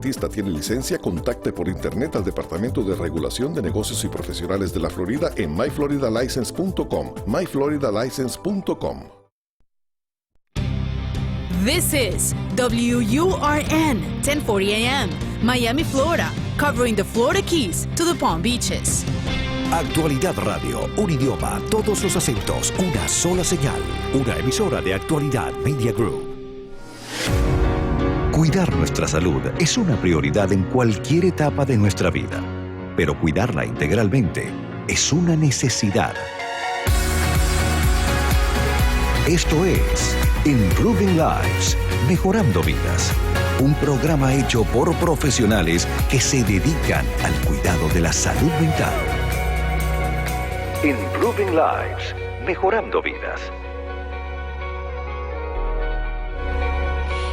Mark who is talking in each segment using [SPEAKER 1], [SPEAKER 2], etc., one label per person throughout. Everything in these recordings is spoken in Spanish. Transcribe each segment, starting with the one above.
[SPEAKER 1] Artista tiene licencia, contacte por internet al Departamento de Regulación de Negocios y Profesionales de la Florida en myfloridalicense.com. myfloridalicense.com.
[SPEAKER 2] This is WURN 1040 AM, Miami, Florida, covering the Florida Keys to the Palm Beaches.
[SPEAKER 3] Actualidad Radio, un idioma, todos los acentos, una sola señal. Una emisora de Actualidad Media Group. Cuidar nuestra salud es una prioridad en cualquier etapa de nuestra vida, pero cuidarla integralmente es una necesidad. Esto es Improving Lives, Mejorando Vidas, un programa hecho por profesionales que se dedican al cuidado de la salud mental. Improving Lives, Mejorando Vidas.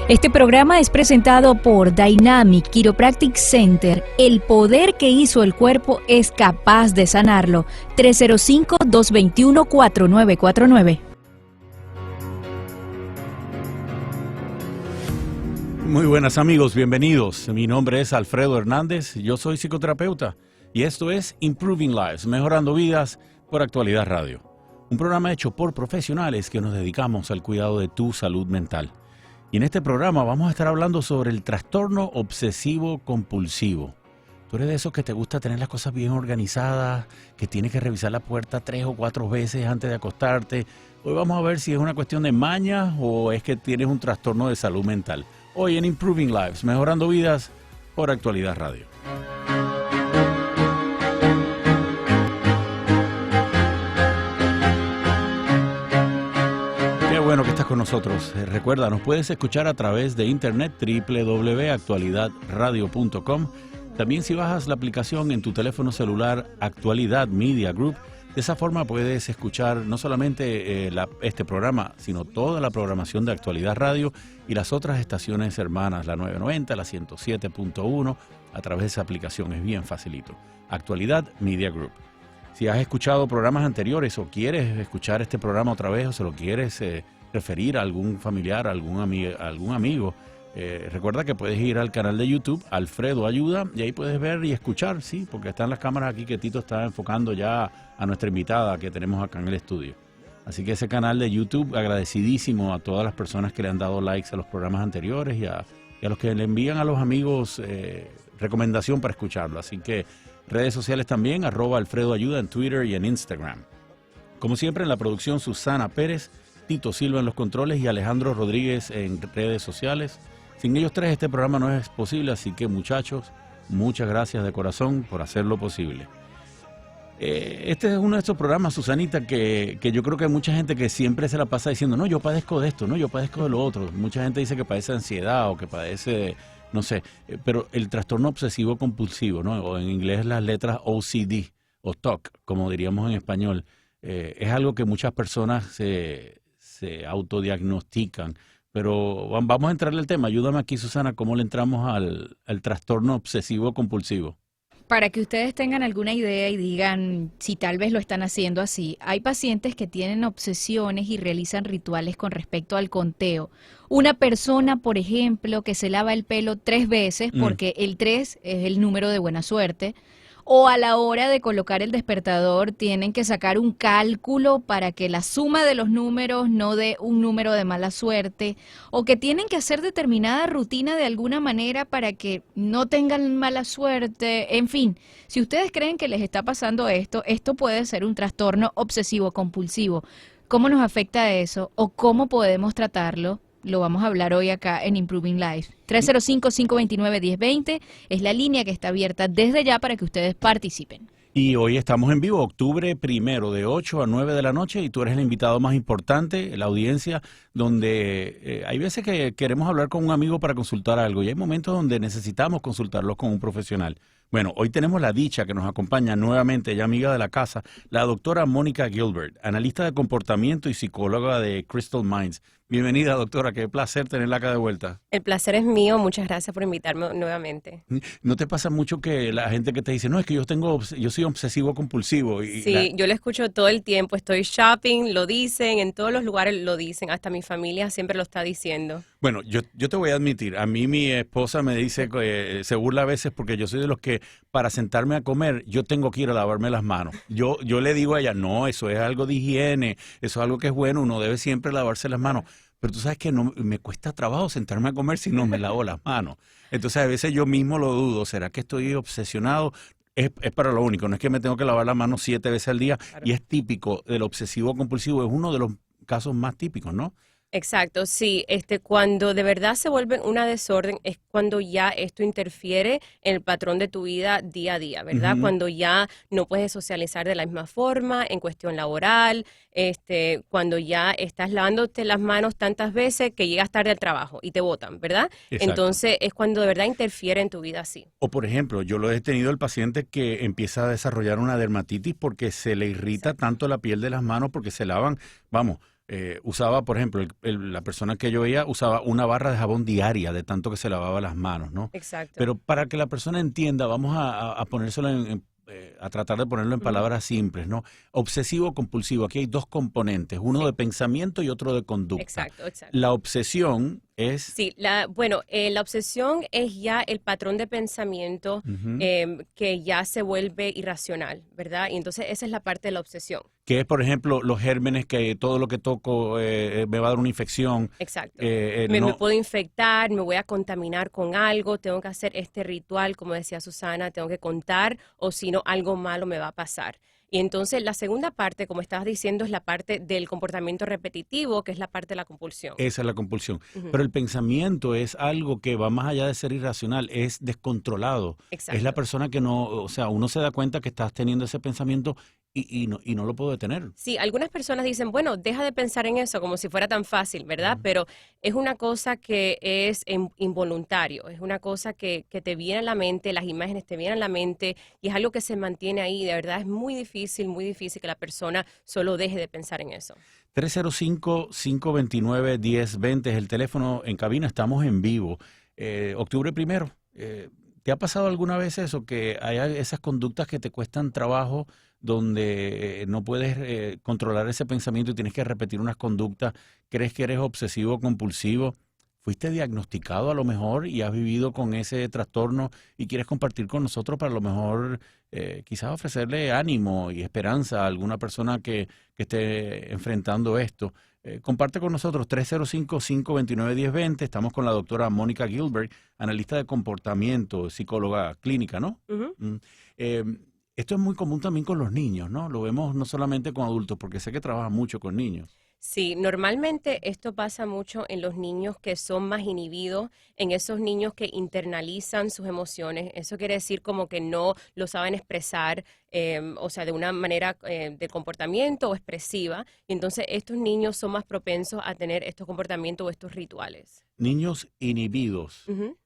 [SPEAKER 4] Este programa es presentado por Dynamic Chiropractic Center. El poder que hizo el cuerpo es capaz de sanarlo. 305-221-4949.
[SPEAKER 5] Muy buenas amigos, bienvenidos. Mi nombre es Alfredo Hernández, yo soy psicoterapeuta y esto es Improving Lives, Mejorando Vidas por Actualidad Radio. Un programa hecho por profesionales que nos dedicamos al cuidado de tu salud mental. Y en este programa vamos a estar hablando sobre el trastorno obsesivo compulsivo. Tú eres de esos que te gusta tener las cosas bien organizadas, que tienes que revisar la puerta 3 o 4 veces antes de acostarte. Hoy vamos a ver si es una cuestión de maña o es que tienes un trastorno de salud mental. Hoy en Improving Lives, Mejorando Vidas por Actualidad Radio. Bueno que estás con nosotros. Recuerda, nos puedes escuchar a través de internet www.actualidadradio.com. También si bajas la aplicación en tu teléfono celular Actualidad Media Group, de esa forma puedes escuchar no solamente este programa, sino toda la programación de Actualidad Radio y las otras estaciones hermanas, la 990, la 107.1, a través de esa aplicación. Es bien facilito. Actualidad Media Group. Si has escuchado programas anteriores o quieres escuchar este programa otra vez o se lo quieres referir a algún familiar, a algún amigo, recuerda que puedes ir al canal de YouTube, Alfredo Ayuda, y ahí puedes ver y escuchar, sí, porque están las cámaras aquí que Tito está enfocando ya a nuestra invitada que tenemos acá en el estudio. Así que ese canal de YouTube, agradecidísimo a todas las personas que le han dado likes a los programas anteriores y a los que le envían a los amigos recomendación para escucharlo. Así que redes sociales también, @AlfredoAyuda en Twitter y en Instagram. Como siempre en la producción, Susana Pérez, Tito Silva en los controles y Alejandro Rodríguez en redes sociales. Sin ellos tres este programa no es posible, así que muchachos, muchas gracias de corazón por hacerlo posible. Este es uno de estos programas, Susanita, que yo creo que hay mucha gente que siempre se la pasa diciendo, no, yo padezco de esto, no, yo padezco de lo otro. Mucha gente dice que padece de ansiedad o que padece, no sé, pero el trastorno obsesivo compulsivo, ¿no? O en inglés las letras OCD o TOC, como diríamos en español, es algo que muchas personas se autodiagnostican. Pero vamos a entrarle al tema. Ayúdame aquí, Susana, ¿cómo le entramos al trastorno obsesivo compulsivo?
[SPEAKER 4] Para que ustedes tengan alguna idea y digan si tal vez lo están haciendo así, hay pacientes que tienen obsesiones y realizan rituales con respecto al conteo. Una persona, por ejemplo, que se lava el pelo 3 veces porque el 3 es el número de buena suerte, o a la hora de colocar el despertador tienen que sacar un cálculo para que la suma de los números no dé un número de mala suerte, o que tienen que hacer determinada rutina de alguna manera para que no tengan mala suerte. En fin, si ustedes creen que les está pasando esto puede ser un trastorno obsesivo compulsivo. ¿Cómo nos afecta eso o cómo podemos tratarlo? Lo vamos a hablar hoy acá en Improving Life. 305-529-1020 es la línea que está abierta desde ya para que ustedes participen.
[SPEAKER 5] Y hoy estamos en vivo, octubre 1, de 8 a 9 de la noche, y tú eres el invitado más importante, la audiencia, donde hay veces que queremos hablar con un amigo para consultar algo, y hay momentos donde necesitamos consultarlos con un profesional. Bueno, hoy tenemos la dicha que nos acompaña nuevamente, ella amiga de la casa, la doctora Mónica Gilbert, analista de comportamiento y psicóloga de Crystal Minds. Bienvenida, doctora, qué placer tenerla acá de vuelta.
[SPEAKER 6] El placer es mío, muchas gracias por invitarme nuevamente.
[SPEAKER 5] ¿No te pasa mucho que la gente que te dice, no, es que yo soy obsesivo compulsivo?
[SPEAKER 6] Sí, yo lo escucho todo el tiempo, estoy shopping, lo dicen, en todos los lugares lo dicen, hasta mi familia siempre lo está diciendo.
[SPEAKER 5] Bueno, yo te voy a admitir, a mí mi esposa me dice que se burla a veces porque yo soy de los que para sentarme a comer yo tengo que ir a lavarme las manos. Yo le digo a ella, no, eso es algo de higiene, eso es algo que es bueno, uno debe siempre lavarse las manos. Pero tú sabes que no me cuesta trabajo sentarme a comer si no me lavo las manos. Entonces a veces yo mismo lo dudo, ¿será que estoy obsesionado? Es para lo único, no es que me tengo que lavar las manos 7 veces al día y es típico del obsesivo compulsivo, es uno de los casos más típicos, ¿no?
[SPEAKER 6] Exacto, sí, cuando de verdad se vuelve una desorden es cuando ya esto interfiere en el patrón de tu vida día a día, ¿verdad?
[SPEAKER 5] Ujú.
[SPEAKER 6] Cuando ya no puedes socializar de la misma forma en cuestión laboral, cuando ya estás lavándote las manos tantas veces que llegas tarde al trabajo y te botan, ¿verdad?
[SPEAKER 5] Exacto.
[SPEAKER 6] Entonces es cuando de verdad interfiere en tu vida así.
[SPEAKER 5] O por ejemplo, yo lo he tenido el paciente que empieza a desarrollar una dermatitis porque se le irrita tanto la piel de las manos porque se lavan, vamos, usaba, por ejemplo, la persona que yo veía usaba una barra de jabón diaria de tanto que se lavaba las manos, ¿no?
[SPEAKER 6] Exacto.
[SPEAKER 5] Pero para que la persona entienda, vamos a ponérselo a tratar de ponerlo en palabras simples, ¿no? Obsesivo compulsivo, aquí hay dos componentes, uno de pensamiento y otro de conducta.
[SPEAKER 6] Exacto.
[SPEAKER 5] La obsesión es...
[SPEAKER 6] Sí, la obsesión es ya el patrón de pensamiento
[SPEAKER 5] Ujú.
[SPEAKER 6] que ya se vuelve irracional, ¿verdad? Y entonces esa es la parte de la obsesión.
[SPEAKER 5] Que es, por ejemplo, los gérmenes, que todo lo que toco me va a dar una infección.
[SPEAKER 6] Exacto.
[SPEAKER 5] No-
[SPEAKER 6] Me puedo infectar, me voy a contaminar con algo, tengo que hacer este ritual, como decía Susana, tengo que contar o si no, algo malo me va a pasar. Y entonces la segunda parte, como estabas diciendo, es la parte del comportamiento repetitivo, que es la parte de la compulsión.
[SPEAKER 5] Esa es la compulsión.
[SPEAKER 6] Ujú.
[SPEAKER 5] Pero el pensamiento es algo que va más allá de ser irracional, es descontrolado.
[SPEAKER 6] Exacto.
[SPEAKER 5] Es la persona que no, o sea, uno se da cuenta que estás teniendo ese pensamiento y no lo puedo detener.
[SPEAKER 6] Sí, algunas personas dicen, bueno, deja de pensar en eso como si fuera tan fácil, ¿verdad? Pero es una cosa que es involuntario, es una cosa que te viene a la mente, las imágenes te vienen a la mente y es algo que se mantiene ahí. De verdad es muy difícil que la persona solo deje de pensar en eso.
[SPEAKER 5] 305-529-1020 es el teléfono en cabina, estamos en vivo. Octubre 1, ¿te ha pasado alguna vez eso, que hay esas conductas que te cuestan trabajo, donde no puedes controlar ese pensamiento y tienes que repetir unas conductas? ¿Crees que eres obsesivo compulsivo? ¿Fuiste diagnosticado a lo mejor y has vivido con ese trastorno y quieres compartir con nosotros para a lo mejor quizás ofrecerle ánimo y esperanza a alguna persona que esté enfrentando esto? Comparte con nosotros 305-529-1020. Estamos con la doctora Mónica Gilbert, analista de comportamiento, psicóloga clínica, ¿no?
[SPEAKER 6] Ujú.
[SPEAKER 5] Esto es muy común también con los niños, ¿no? Lo vemos no solamente con adultos, porque sé que trabaja mucho con niños.
[SPEAKER 6] Sí, normalmente esto pasa mucho en los niños que son más inhibidos, en esos niños que internalizan sus emociones. Eso quiere decir como que no lo saben expresar, o sea, de una manera de comportamiento o expresiva. Y entonces estos niños son más propensos a tener estos comportamientos o estos rituales.
[SPEAKER 5] Niños inhibidos.
[SPEAKER 6] Ujú.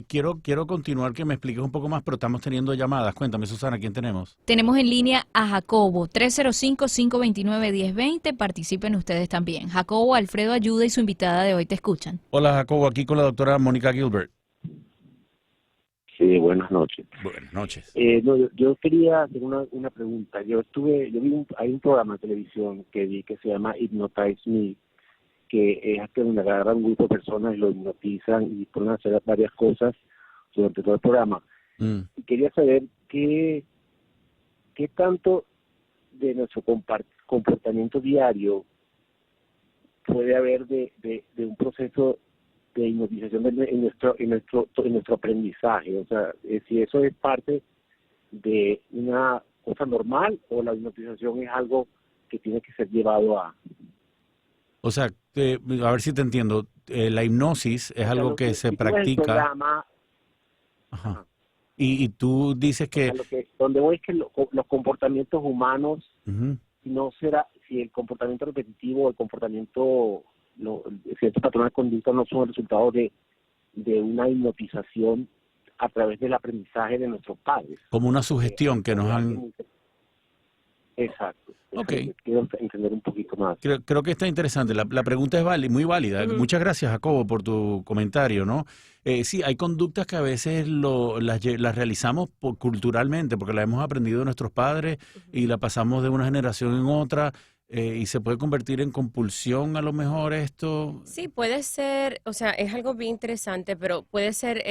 [SPEAKER 5] Quiero continuar que me expliques un poco más, pero estamos teniendo llamadas. Cuéntame, Susana, ¿quién tenemos?
[SPEAKER 4] Tenemos en línea a Jacobo, 305-529-1020. Participen ustedes también. Jacobo, Alfredo Ayuda y su invitada de hoy te escuchan.
[SPEAKER 5] Hola, Jacobo, aquí con la doctora Mónica Gilbert.
[SPEAKER 7] Sí, buenas noches.
[SPEAKER 5] Buenas noches.
[SPEAKER 7] No, yo quería hacer una pregunta. Hay un programa de televisión que vi que se llama Hypnotize Me, que es que donde agarran un grupo de personas y lo hipnotizan y ponen a hacer varias cosas durante todo el programa.
[SPEAKER 5] Mm.
[SPEAKER 7] Y quería saber qué tanto de nuestro comportamiento diario puede haber de un proceso de hipnotización en nuestro aprendizaje. O sea, si eso es parte de una cosa normal o la hipnotización es algo que tiene que ser llevado a...
[SPEAKER 5] O sea, a ver si te entiendo. La hipnosis es algo que se
[SPEAKER 7] si tú ves el
[SPEAKER 5] practica.
[SPEAKER 7] programa,
[SPEAKER 5] Ajá. Y tú dices que...
[SPEAKER 7] donde voy es que los comportamientos humanos,
[SPEAKER 5] Ujú.
[SPEAKER 7] no será, si el comportamiento repetitivo o el comportamiento, ciertos patrones de conducta no son el resultado de una hipnotización a través del aprendizaje de nuestros padres.
[SPEAKER 5] Como una sugestión que nos han...
[SPEAKER 7] Exacto.
[SPEAKER 5] Ok.
[SPEAKER 7] Quiero entender un poquito más.
[SPEAKER 5] Creo que está interesante. La pregunta es muy válida.
[SPEAKER 6] Ujú.
[SPEAKER 5] Muchas gracias, Jacobo, por tu comentario, ¿no? Sí, hay conductas que a veces las realizamos culturalmente, porque las hemos aprendido de nuestros padres y la pasamos de una generación en otra. y se puede convertir en compulsión a lo mejor esto.
[SPEAKER 6] Sí, puede ser, o sea, es algo bien interesante, pero puede ser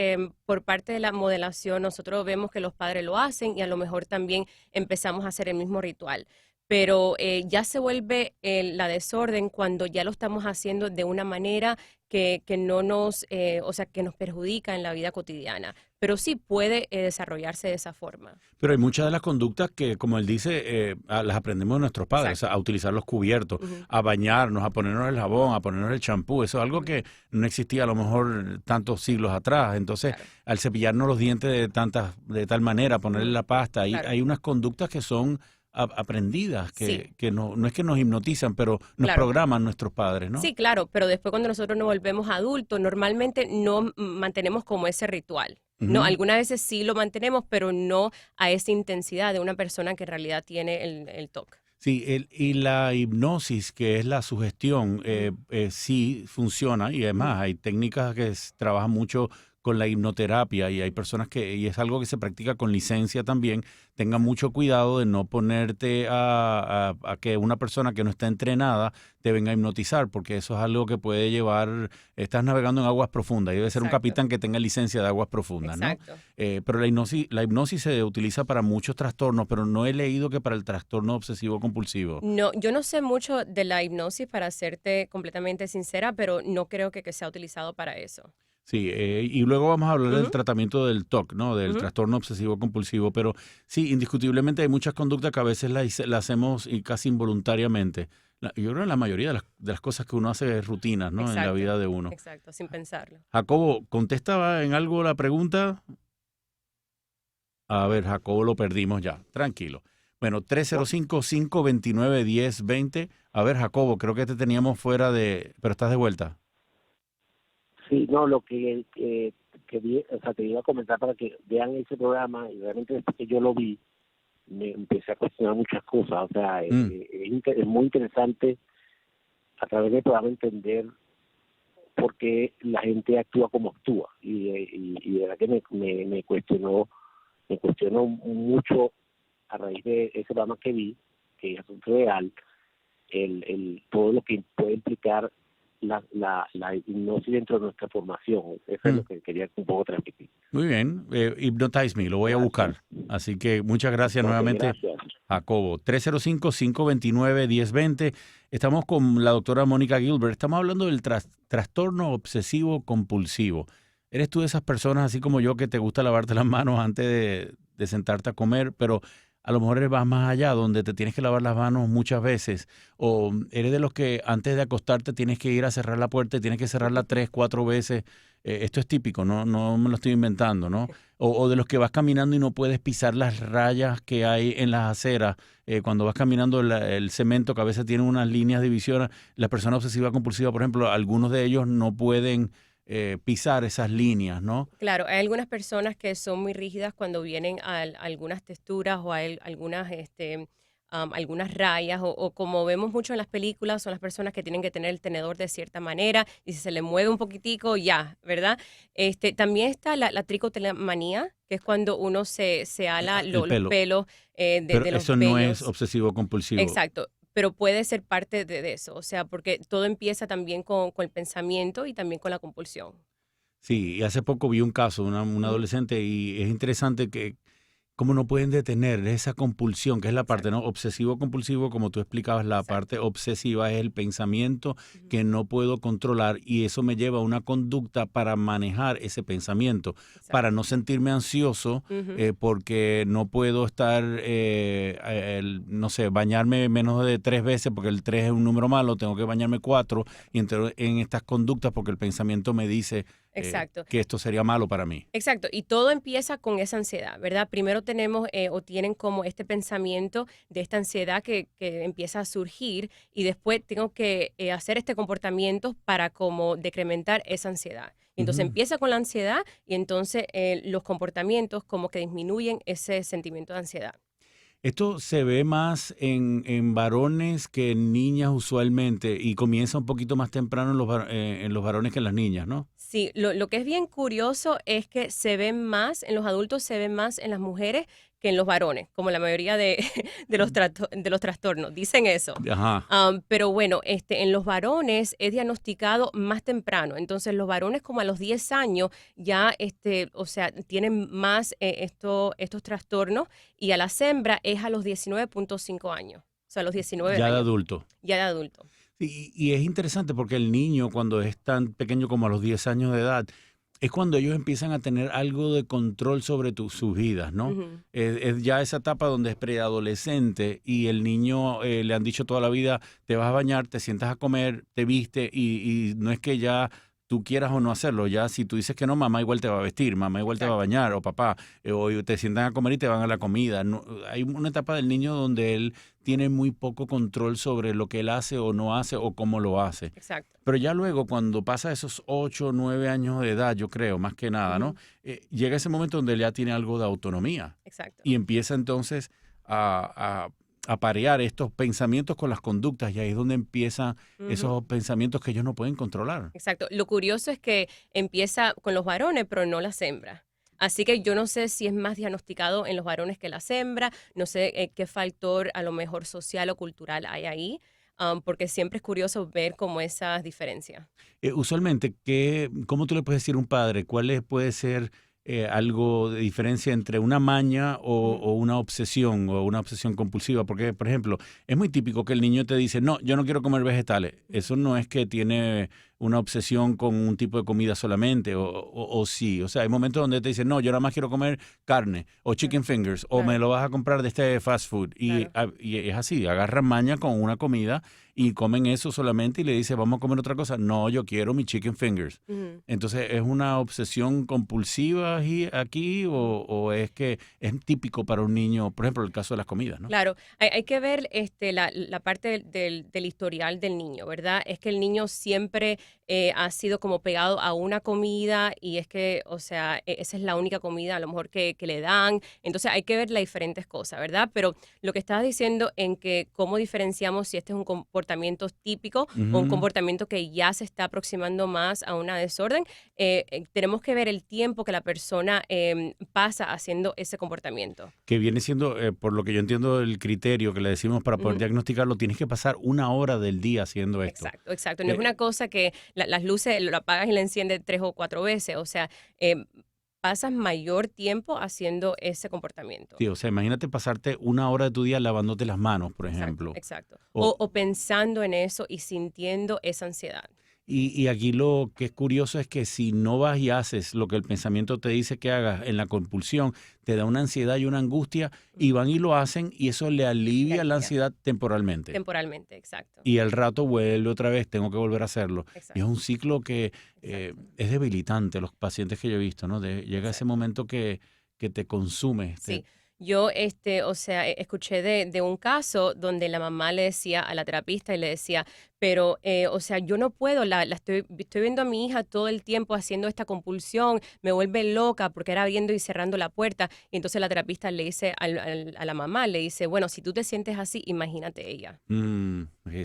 [SPEAKER 6] por parte de la modelación. Nosotros vemos que los padres lo hacen y a lo mejor también empezamos a hacer el mismo ritual. Pero ya se vuelve la desorden cuando ya lo estamos haciendo de una manera que no nos, o sea, que nos perjudica en la vida cotidiana. Pero sí puede desarrollarse de esa forma.
[SPEAKER 5] Pero hay muchas de las conductas que, como él dice, las aprendemos de nuestros padres,
[SPEAKER 6] Exacto.
[SPEAKER 5] a utilizar los cubiertos, a bañarnos, a ponernos el jabón, a ponernos el champú. Eso es algo que no existía a lo mejor tantos siglos atrás. Entonces,
[SPEAKER 6] Claro.
[SPEAKER 5] al cepillarnos los dientes de tal manera, ponerle la pasta,
[SPEAKER 6] Claro.
[SPEAKER 5] hay unas conductas que son aprendidas,
[SPEAKER 6] Sí.
[SPEAKER 5] que no es que nos hipnotizan, pero nos
[SPEAKER 6] Claro.
[SPEAKER 5] programan nuestros padres, ¿no?
[SPEAKER 6] Sí, claro, pero después cuando nosotros nos volvemos adultos, normalmente no mantenemos como ese ritual. No,
[SPEAKER 5] Ujú.
[SPEAKER 6] algunas veces sí lo mantenemos, pero no a esa intensidad de una persona que en realidad tiene el TOC.
[SPEAKER 5] Sí, y la hipnosis, que es la sugestión, sí funciona y además hay técnicas que trabajan mucho con la hipnoterapia y hay personas y es algo que se practica con licencia también. Tengan mucho cuidado de no ponerte a que una persona que no está entrenada te venga a hipnotizar, porque eso es algo que puede llevar, estás navegando en aguas profundas y debe ser un
[SPEAKER 6] Exacto.
[SPEAKER 5] capitán que tenga licencia de aguas profundas, ¿no?
[SPEAKER 6] Exacto.
[SPEAKER 5] Pero la hipnosis se utiliza para muchos trastornos, pero no he leído que para el trastorno obsesivo compulsivo.
[SPEAKER 6] No, yo no sé mucho de la hipnosis, para serte completamente sincera, pero no creo que sea utilizado para eso.
[SPEAKER 5] Sí, y luego vamos a hablar del
[SPEAKER 6] Ujú.
[SPEAKER 5] tratamiento del TOC, ¿no? Del
[SPEAKER 6] Ujú.
[SPEAKER 5] trastorno obsesivo compulsivo, pero sí, indiscutiblemente hay muchas conductas que a veces las hacemos y casi involuntariamente. Yo creo que la mayoría de las cosas que uno hace es rutinas, ¿no? En la
[SPEAKER 6] Exacto.
[SPEAKER 5] vida de uno.
[SPEAKER 6] Exacto, sin pensarlo.
[SPEAKER 5] Jacobo, ¿contesta en algo la pregunta? A ver, Jacobo lo perdimos ya, tranquilo. Bueno, 305-529-1020. A ver, Jacobo, creo que te teníamos fuera pero estás de vuelta.
[SPEAKER 7] Sí, no, lo que quería, o sea, te iba a comentar para que vean ese programa, y realmente después que yo lo vi, me empecé a cuestionar muchas cosas. O sea, es muy interesante a través del programa entender por qué la gente actúa como actúa, y de verdad que me cuestionó mucho a raíz de ese programa que vi, que es real, todo lo que puede implicar la hipnosis dentro de nuestra formación. Eso es lo que quería un poco transmitir.
[SPEAKER 5] Muy bien, Hypnotize Me, lo voy a buscar. Así que muchas gracias
[SPEAKER 7] Ok,
[SPEAKER 5] nuevamente,
[SPEAKER 7] gracias.
[SPEAKER 5] Jacobo. 305-529-1020. Estamos con la doctora Mónica Gilbert. Estamos hablando del trastorno obsesivo compulsivo. ¿Eres tú de esas personas, así como yo, que te gusta lavarte las manos antes de sentarte a comer, pero a lo mejor vas más allá, donde te tienes que lavar las manos muchas veces? ¿O eres de los que antes de acostarte tienes que ir a cerrar la puerta y tienes que cerrarla 3, 4 veces? Esto es típico, no me lo estoy inventando, ¿no? O de los que vas caminando y no puedes pisar las rayas que hay en las aceras. Cuando vas caminando el cemento, que a veces tiene unas líneas de división, la persona obsesiva compulsiva, por ejemplo, algunos de ellos no pueden pisar esas líneas, ¿no?
[SPEAKER 6] Claro, hay algunas personas que son muy rígidas cuando vienen a algunas texturas o a algunas rayas, o como vemos mucho en las películas, son las personas que tienen que tener el tenedor de cierta manera y si se le mueve un poquitico, ya, ¿verdad? También está la tricotomanía, que es cuando uno se ala
[SPEAKER 5] El
[SPEAKER 6] los
[SPEAKER 5] pelo.
[SPEAKER 6] pelos
[SPEAKER 5] Pero
[SPEAKER 6] de los
[SPEAKER 5] eso no es
[SPEAKER 6] vellos.
[SPEAKER 5] obsesivo compulsivo.
[SPEAKER 6] Exacto, pero puede ser parte de eso, o sea, porque todo empieza también con el pensamiento y también con la compulsión.
[SPEAKER 5] Sí, y hace poco vi un caso, una adolescente, y es interesante que cómo no pueden detener esa compulsión, que es la parte, ¿no? Obsesivo compulsivo, como tú explicabas, la parte obsesiva es el pensamiento que no puedo controlar, y eso me lleva a una conducta para manejar ese pensamiento, para no sentirme ansioso, porque no puedo estar, no sé, bañarme menos de 3 veces, porque el 3 es un número malo, tengo que bañarme 4, y entro en estas conductas porque el pensamiento me dice que esto sería malo para mí.
[SPEAKER 6] Exacto, y todo empieza con esa ansiedad, ¿verdad? Primero tenemos o tienen como este pensamiento de esta ansiedad que empieza a surgir, y después tengo que hacer este comportamiento para como decrementar esa ansiedad. Entonces empieza con la ansiedad y entonces los comportamientos como que disminuyen ese sentimiento de ansiedad.
[SPEAKER 5] Esto se ve más en varones que en niñas usualmente, y comienza un poquito más temprano en los varones que en las niñas, ¿no?
[SPEAKER 6] Sí, lo que es bien curioso es que se ven más, en los adultos se ven más en las mujeres que en los varones, como la mayoría de, de los trastornos, dicen eso.
[SPEAKER 5] Ajá.
[SPEAKER 6] Pero bueno, en los varones es diagnosticado más temprano, entonces los varones como a los 10 años ya, o sea, tienen más estos trastornos y a las hembras es a los 19.5 años, o sea, a los 19
[SPEAKER 5] Ya de
[SPEAKER 6] años,
[SPEAKER 5] adulto.
[SPEAKER 6] ya de adulto.
[SPEAKER 5] Y es interesante porque el niño, cuando es tan pequeño como a los 10 años de edad, es cuando ellos empiezan a tener algo de control sobre sus vidas, ¿no?
[SPEAKER 6] Ujú.
[SPEAKER 5] Es ya esa etapa donde es preadolescente y el niño le han dicho toda la vida, te vas a bañar, te sientas a comer, te viste y no es que ya tú quieras o no hacerlo, ya si tú dices que no, mamá igual te va a vestir, mamá igual te va a
[SPEAKER 6] Exacto.
[SPEAKER 5] bañar o papá, o te sientan a comer y te van a la comida. No, hay una etapa del niño donde él tiene muy poco control sobre lo que él hace o no hace o cómo lo hace.
[SPEAKER 6] Exacto.
[SPEAKER 5] Pero ya luego, cuando pasa esos 8 o 9 años de edad, yo creo, más que nada, ¿no?
[SPEAKER 6] Ujú.
[SPEAKER 5] Llega ese momento donde él ya tiene algo de autonomía
[SPEAKER 6] Exacto.
[SPEAKER 5] y empieza entonces a parear estos pensamientos con las conductas y ahí es donde empiezan
[SPEAKER 6] Ujú.
[SPEAKER 5] esos pensamientos que ellos no pueden controlar.
[SPEAKER 6] Exacto. Lo curioso es que empieza con los varones, pero no las hembras. Así que yo no sé si es más diagnosticado en los varones que las hembras, no sé qué factor a lo mejor social o cultural hay ahí, porque siempre es curioso ver como esas diferencias.
[SPEAKER 5] Usualmente, ¿cómo tú le puedes decir a un padre puede ser algo de diferencia entre una maña o una obsesión compulsiva? Porque, por ejemplo, es muy típico que el niño te dice, no, yo no quiero comer vegetales. Eso no es que tiene una obsesión con un tipo de comida solamente, o sí. O sea, hay momentos donde te dicen, no, yo nada más quiero comer carne o chicken fingers, o me
[SPEAKER 6] Claro.
[SPEAKER 5] lo vas a comprar de este fast food.
[SPEAKER 6] Claro.
[SPEAKER 5] Y es así, agarran maña con una comida y comen eso solamente y le dice, vamos a comer otra cosa. No, yo quiero mi chicken fingers.
[SPEAKER 6] Ujú.
[SPEAKER 5] Entonces, ¿es una obsesión compulsiva aquí o es que es típico para un niño, por ejemplo, el caso de las comidas, ¿no?
[SPEAKER 6] Claro, hay que ver la parte del historial del niño, ¿verdad? Es que el niño siempre ha sido como pegado a una comida y es que, o sea, esa es la única comida a lo mejor que le dan. Entonces hay que ver las diferentes cosas, ¿verdad? Pero lo que estabas diciendo en que cómo diferenciamos si este es un comportamiento típico o un
[SPEAKER 5] Ujú.
[SPEAKER 6] comportamiento que ya se está aproximando más a una desorden, tenemos que ver el tiempo que la persona pasa haciendo ese comportamiento.
[SPEAKER 5] Que viene siendo, por lo que yo entiendo, el criterio que le decimos para poder
[SPEAKER 6] Ujú.
[SPEAKER 5] diagnosticarlo, tienes que pasar 1 hora del día haciendo esto.
[SPEAKER 6] Exacto, exacto. No es
[SPEAKER 5] Eh,
[SPEAKER 6] una cosa que las luces lo apagas y la enciendes 3 o 4 veces. O sea, pasas mayor tiempo haciendo ese comportamiento.
[SPEAKER 5] Sí, o sea, imagínate pasarte 1 hora de tu día lavándote las manos, por
[SPEAKER 6] Exacto,
[SPEAKER 5] ejemplo.
[SPEAKER 6] exacto.
[SPEAKER 5] O-
[SPEAKER 6] O pensando en eso y sintiendo esa ansiedad.
[SPEAKER 5] Y aquí lo que es curioso es que si no vas y haces lo que el pensamiento te dice que hagas en la compulsión, te da una ansiedad y una angustia y van y lo hacen y eso le alivia la
[SPEAKER 6] Alivia.
[SPEAKER 5] ansiedad temporalmente.
[SPEAKER 6] Temporalmente, exacto.
[SPEAKER 5] Y al rato vuelve otra vez, tengo que volver a hacerlo. Y es
[SPEAKER 6] Exacto.
[SPEAKER 5] un ciclo que
[SPEAKER 6] Exacto.
[SPEAKER 5] es debilitante, los pacientes que yo he visto, ¿no? Llega ese
[SPEAKER 6] Exacto.
[SPEAKER 5] momento que te consume.
[SPEAKER 6] Sí. Yo, o sea, escuché de un caso donde la mamá le decía a la terapista y le decía, pero, o sea, yo no puedo, estoy viendo a mi hija todo el tiempo haciendo esta compulsión, me vuelve loca porque era abriendo y cerrando la puerta. Y entonces la terapista le dice a la mamá, le dice, bueno, si tú te sientes así, imagínate ella.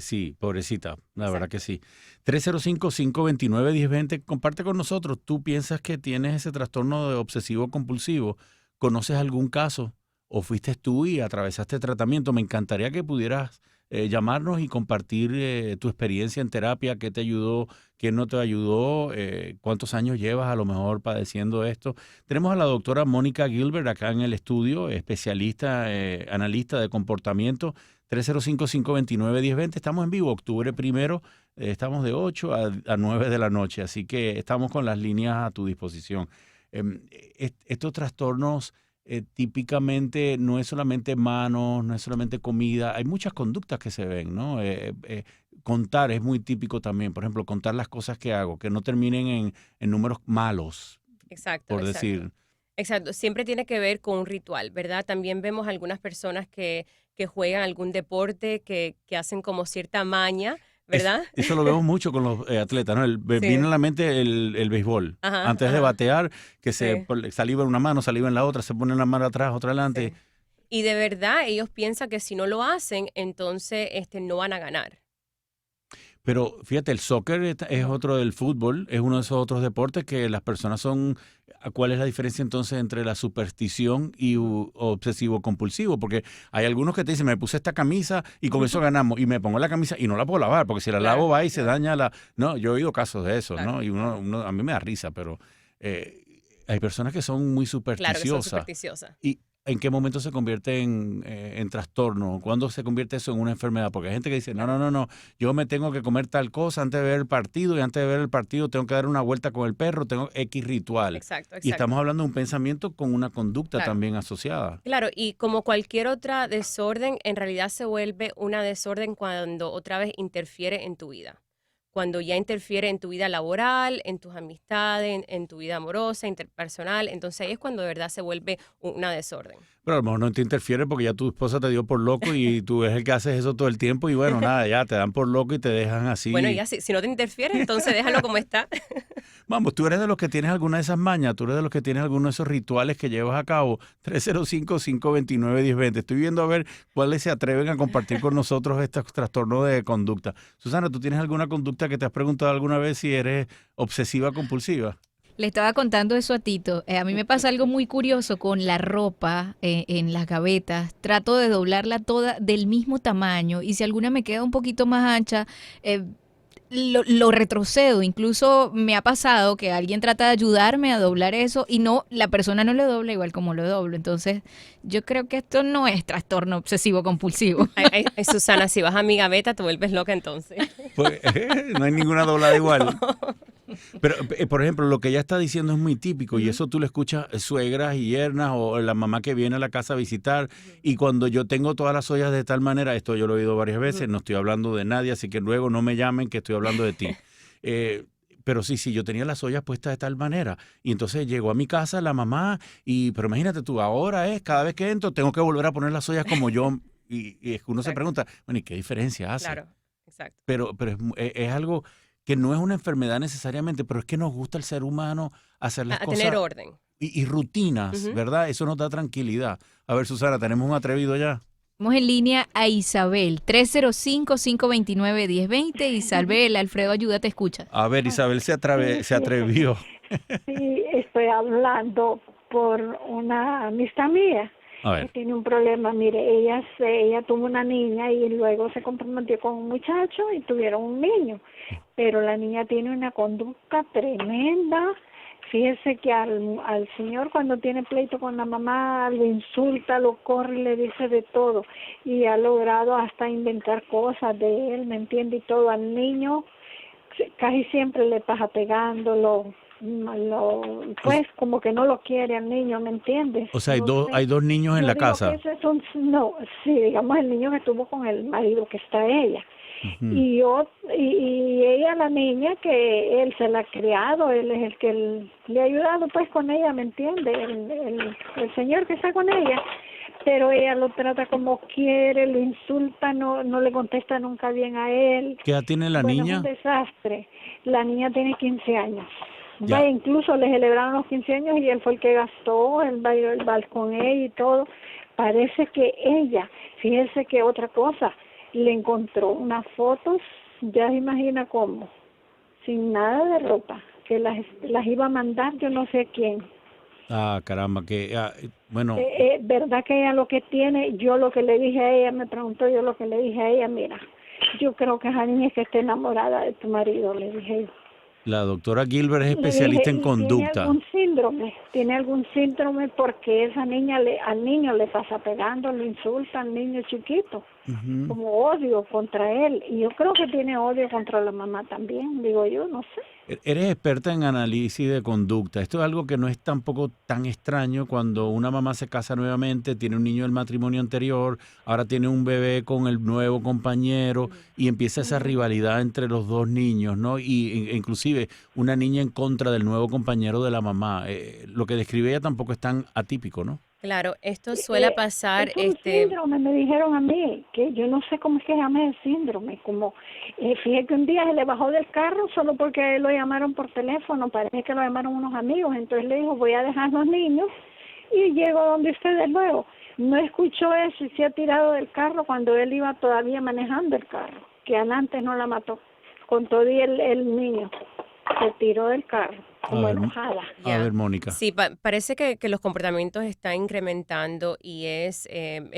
[SPEAKER 5] Sí, pobrecita, la verdad que
[SPEAKER 6] Exacto.
[SPEAKER 5] sí. 305-529-1020, comparte con nosotros. ¿Tú piensas que tienes ese trastorno de obsesivo compulsivo? ¿Conoces algún caso? ¿O fuiste tú y atravesaste tratamiento? Me encantaría que pudieras llamarnos y compartir tu experiencia en terapia, qué te ayudó, qué no te ayudó, cuántos años llevas a lo mejor padeciendo esto. Tenemos a la doctora Mónica Gilbert acá en el estudio, especialista, analista de comportamiento. 305-529-1020. Estamos en vivo, octubre 1, estamos de 8 a 9 de la noche, así que estamos con las líneas a tu disposición. Estos trastornos típicamente no es solamente manos, no es solamente comida, hay muchas conductas que se ven, ¿no? Contar es muy típico también, por ejemplo, contar las cosas que hago, que no terminen en números malos,
[SPEAKER 6] Exacto,
[SPEAKER 5] por
[SPEAKER 6] exacto.
[SPEAKER 5] decir.
[SPEAKER 6] Exacto, siempre tiene que ver con un ritual, ¿verdad? También vemos algunas personas que juegan algún deporte, que hacen como cierta maña, ¿verdad?
[SPEAKER 5] Eso lo vemos mucho con los atletas, ¿no? Viene
[SPEAKER 6] Sí,
[SPEAKER 5] a la mente el béisbol.
[SPEAKER 6] ajá,
[SPEAKER 5] Antes de
[SPEAKER 6] ajá,
[SPEAKER 5] batear, que
[SPEAKER 6] sí,
[SPEAKER 5] saliva en una mano, saliva en la otra, se pone una mano atrás, otra adelante.
[SPEAKER 6] sí. Y de verdad ellos piensan que si no lo hacen, entonces no van a ganar.
[SPEAKER 5] Pero fíjate, el soccer es otro del fútbol, es uno de esos otros deportes que las personas son... ¿Cuál es la diferencia entonces entre la superstición y obsesivo-compulsivo? Porque hay algunos que te dicen, me puse esta camisa y con eso ganamos, y me pongo la camisa y no la puedo lavar, porque si la lavo va y se daña la... No, yo he oído casos de eso, ¿no? Y a mí me da risa, pero hay personas que son muy supersticiosas.
[SPEAKER 6] Claro, que son supersticiosas.
[SPEAKER 5] ¿Y en qué momento se convierte en trastorno? ¿Cuándo se convierte eso en una enfermedad? Porque hay gente que dice, no, yo me tengo que comer tal cosa antes de ver el partido, y antes de ver el partido tengo que dar una vuelta con el perro, tengo X ritual.
[SPEAKER 6] Exacto.
[SPEAKER 5] Y estamos hablando de un pensamiento con una conducta también asociada.
[SPEAKER 6] Claro, y como cualquier otra desorden, en realidad se vuelve una desorden cuando otra vez interfiere en tu vida. Cuando ya interfiere en tu vida laboral, en tus amistades, en tu vida amorosa, interpersonal, entonces ahí es cuando de verdad se vuelve una desorden.
[SPEAKER 5] Pero a lo mejor no te interfiere porque ya tu esposa te dio por loco y tú eres el que haces eso todo el tiempo y bueno, nada, ya te dan por loco y te dejan así.
[SPEAKER 6] Bueno, ya si no te interfiere, entonces déjalo como está.
[SPEAKER 5] Vamos, tú eres de los que tienes alguna de esas mañas, tú eres de los que tienes alguno de esos rituales que llevas a cabo. 305-529-1020. Estoy viendo a ver cuáles se atreven a compartir con nosotros estos trastornos de conducta. Susana, ¿tú tienes alguna conducta que te has preguntado alguna vez si eres obsesiva compulsiva?
[SPEAKER 4] Le estaba contando eso a Tito. A mí me pasa algo muy curioso con la ropa en las gavetas. Trato de doblarla toda del mismo tamaño y si alguna me queda un poquito más ancha, lo retrocedo. Incluso me ha pasado que alguien trata de ayudarme a doblar eso y no, la persona no lo dobla igual como lo doblo. Entonces, yo creo que esto no es trastorno obsesivo compulsivo.
[SPEAKER 6] Ay, Susana, si vas a mi gaveta te vuelves loca entonces.
[SPEAKER 5] Pues, no hay ninguna doblada igual. Pero, por ejemplo, lo que ella está diciendo es muy típico y eso tú lo escuchas suegras y yernas o la mamá que viene a la casa a visitar y cuando yo tengo todas las ollas de tal manera, esto yo lo he oído varias veces, no estoy hablando de nadie, así que luego no me llamen que estoy hablando de ti. Pero sí, yo tenía las ollas puestas de tal manera y entonces llegó a mi casa la mamá pero imagínate tú, ahora cada vez que entro tengo que volver a poner las ollas como yo y uno se pregunta, bueno, ¿y qué diferencia hace?
[SPEAKER 6] Claro, exacto.
[SPEAKER 5] Pero es algo... que no es una enfermedad necesariamente, pero es que nos gusta el ser humano hacer las cosas.
[SPEAKER 6] Tener orden.
[SPEAKER 5] Y rutinas, ¿verdad? Eso nos da tranquilidad. A ver, Susana, ¿tenemos un atrevido ya?
[SPEAKER 4] Vamos en línea a Isabel, 305-529-1020. Isabel, Alfredo Ayuda, te escucha.
[SPEAKER 5] A ver, Isabel se atrevió.
[SPEAKER 8] Sí, estoy hablando por una amistad mía. Que tiene un problema. Mire, ella tuvo una niña y luego se comprometió con un muchacho y tuvieron un niño, pero la niña tiene una conducta tremenda. Fíjese que al señor cuando tiene pleito con la mamá lo insulta, lo corre y le dice de todo y ha logrado hasta inventar cosas de él, ¿me entiende? Y todo al niño casi siempre le pasa pegándolo. Pues como que no lo quiere al niño, ¿me entiendes?
[SPEAKER 5] O sea, hay dos niños en la casa.
[SPEAKER 8] Sí, digamos el niño que estuvo con el marido que está ella. Y ella, la niña, que él se la ha criado, él es el que le ha ayudado pues con ella, ¿me entiende? El señor que está con ella. Pero ella lo trata como quiere, lo insulta, no le contesta nunca bien a él.
[SPEAKER 5] ¿Qué edad tiene la niña?
[SPEAKER 8] Es un desastre. La niña tiene 15 años.
[SPEAKER 5] Ya.
[SPEAKER 8] Incluso le celebraron los 15 años y él fue el que gastó, él bailó el vals con ella y todo. Parece que ella, fíjese que otra cosa, le encontró unas fotos, ya se imagina cómo, sin nada de ropa, que las iba a mandar yo no sé a quién.
[SPEAKER 5] Ah, caramba, bueno.
[SPEAKER 8] Verdad que ella lo que tiene, yo lo que le dije a ella, me preguntó yo lo que le dije a ella, mira, yo creo que esa niña es que esté enamorada de tu marido, le dije yo.
[SPEAKER 5] La doctora Gilbert es especialista en conducta.
[SPEAKER 8] Tiene algún síndrome porque esa niña al niño le pasa pegando, lo insulta al niño chiquito, como odio contra él. Y yo creo que tiene odio contra la mamá también, digo yo, no sé.
[SPEAKER 5] Eres experta en análisis de conducta. Esto es algo que no es tampoco tan extraño cuando una mamá se casa nuevamente, tiene un niño del matrimonio anterior, ahora tiene un bebé con el nuevo compañero y empieza esa rivalidad entre los dos niños, ¿no? Y inclusive una niña en contra del nuevo compañero de la mamá. Lo que describe ella tampoco es tan atípico, ¿no?
[SPEAKER 6] Claro, esto suele pasar.
[SPEAKER 8] Es un síndrome, me dijeron a mí, que yo no sé cómo es que se llama el síndrome, como fíjate que un día se le bajó del carro solo porque lo llamaron por teléfono, parece que lo llamaron unos amigos, entonces le dijo voy a dejar los niños y llego donde ustedes luego. No escuchó eso y se ha tirado del carro cuando él iba todavía manejando el carro, que antes no la mató. con todo y el niño. Se tiró del carro, como enojada.
[SPEAKER 5] A ver, Mónica.
[SPEAKER 6] Sí, parece que los comportamientos están incrementando y es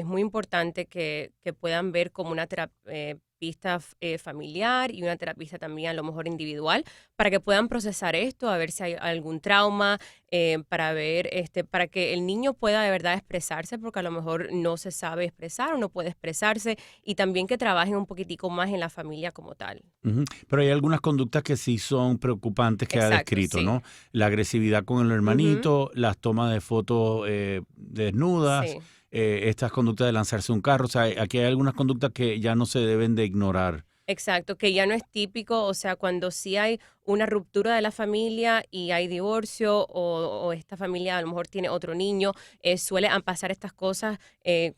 [SPEAKER 6] muy importante que puedan ver como una terapista familiar y una terapista también a lo mejor individual para que puedan procesar esto, a ver si hay algún trauma, para ver, para que el niño pueda de verdad expresarse, porque a lo mejor no se sabe expresar o no puede expresarse, y también que trabajen un poquitico más en la familia como tal.
[SPEAKER 5] Pero hay algunas conductas que sí son preocupantes que ha descrito,
[SPEAKER 6] sí.
[SPEAKER 5] ¿no? La agresividad con el hermanito, las tomas de fotos desnudas,
[SPEAKER 6] Sí.
[SPEAKER 5] Estas conductas de lanzarse un carro. O sea, aquí hay algunas conductas que ya no se deben de ignorar.
[SPEAKER 6] Exacto, que ya no es típico, o sea, cuando sí hay una ruptura de la familia y hay divorcio o esta familia a lo mejor tiene otro niño, suelen pasar estas cosas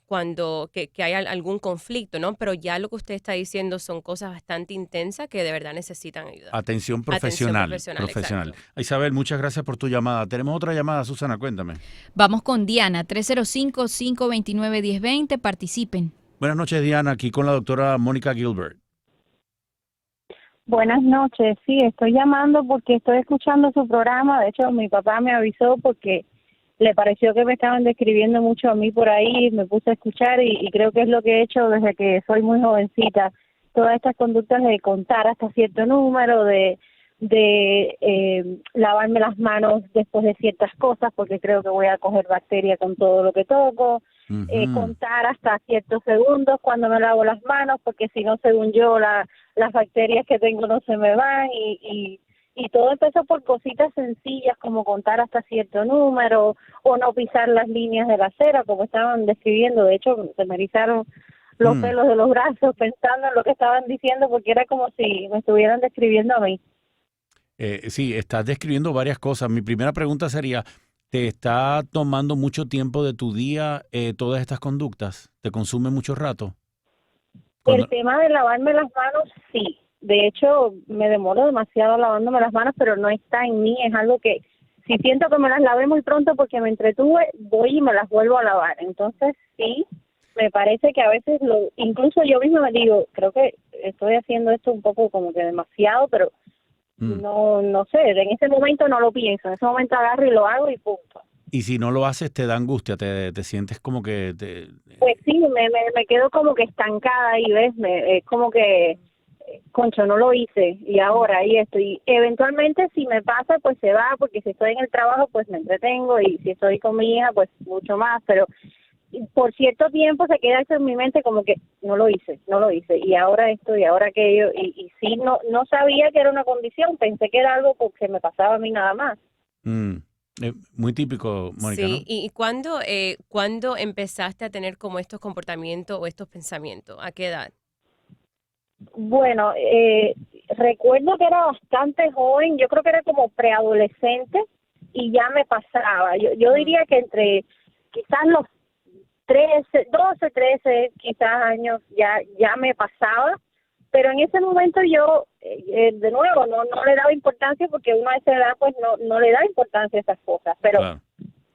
[SPEAKER 6] cuando que hay algún conflicto, ¿no? Pero ya lo que usted está diciendo son cosas bastante intensas que de verdad necesitan ayuda.
[SPEAKER 5] Atención profesional.
[SPEAKER 6] Exacto.
[SPEAKER 5] Isabel, muchas gracias por tu llamada. Tenemos otra llamada, Susana, cuéntame.
[SPEAKER 4] Vamos con Diana, 305-529-1020. Participen.
[SPEAKER 5] Buenas noches, Diana, aquí con la doctora Mónica Gilbert.
[SPEAKER 9] Buenas noches, sí, estoy llamando porque estoy escuchando su programa. De hecho, mi papá me avisó porque le pareció que me estaban describiendo mucho a mí por ahí, me puse a escuchar y creo que es lo que he hecho desde que soy muy jovencita. Todas estas conductas de contar hasta cierto número, de lavarme las manos después de ciertas cosas porque creo que voy a coger bacteria con todo lo que toco. Contar hasta ciertos segundos cuando me lavo las manos porque si no, según yo, las bacterias que tengo no se me van y todo empezó por cositas sencillas como contar hasta cierto número o no pisar las líneas de la acera como estaban describiendo. De hecho, se me erizaron los pelos de los brazos pensando en lo que estaban diciendo porque era como si me estuvieran describiendo a mí.
[SPEAKER 5] Sí, estás describiendo varias cosas. Mi primera pregunta sería, ¿te está tomando mucho tiempo de tu día todas estas conductas? ¿Te consume mucho rato?
[SPEAKER 9] El tema de lavarme las manos, sí. De hecho, me demoro demasiado lavándome las manos, pero no está en mí. Es algo que, si siento que me las lavé muy pronto porque me entretuve, voy y me las vuelvo a lavar. Entonces, sí, me parece que a veces, incluso yo misma me digo, creo que estoy haciendo esto un poco como que demasiado, pero no sé, en ese momento no lo pienso. En ese momento agarro y lo hago y punto.
[SPEAKER 5] Y si no lo haces, te da angustia, te sientes como que...
[SPEAKER 9] Pues sí, me quedo como que estancada ahí, ¿ves? Es como que, concho, no lo hice y ahora y esto. Y eventualmente si me pasa, pues se va, porque si estoy en el trabajo, pues me entretengo y si estoy con mi hija, pues mucho más. Pero por cierto tiempo se queda eso en mi mente como que no lo hice. Y ahora esto y ahora aquello. Y sí, no sabía que era una condición, pensé que era algo que me pasaba a mí nada más.
[SPEAKER 5] Muy típico, Mónica,
[SPEAKER 6] sí,
[SPEAKER 5] ¿no?
[SPEAKER 6] ¿Y cuándo empezaste a tener como estos comportamientos o estos pensamientos? ¿A qué edad?
[SPEAKER 9] Bueno, recuerdo que era bastante joven, yo creo que era como preadolescente y ya me pasaba. Yo diría que entre quizás los 13 quizás años ya me pasaba. Pero en ese momento yo, de nuevo, no le daba importancia porque uno a esa edad pues no le da importancia a esas cosas. Pero claro,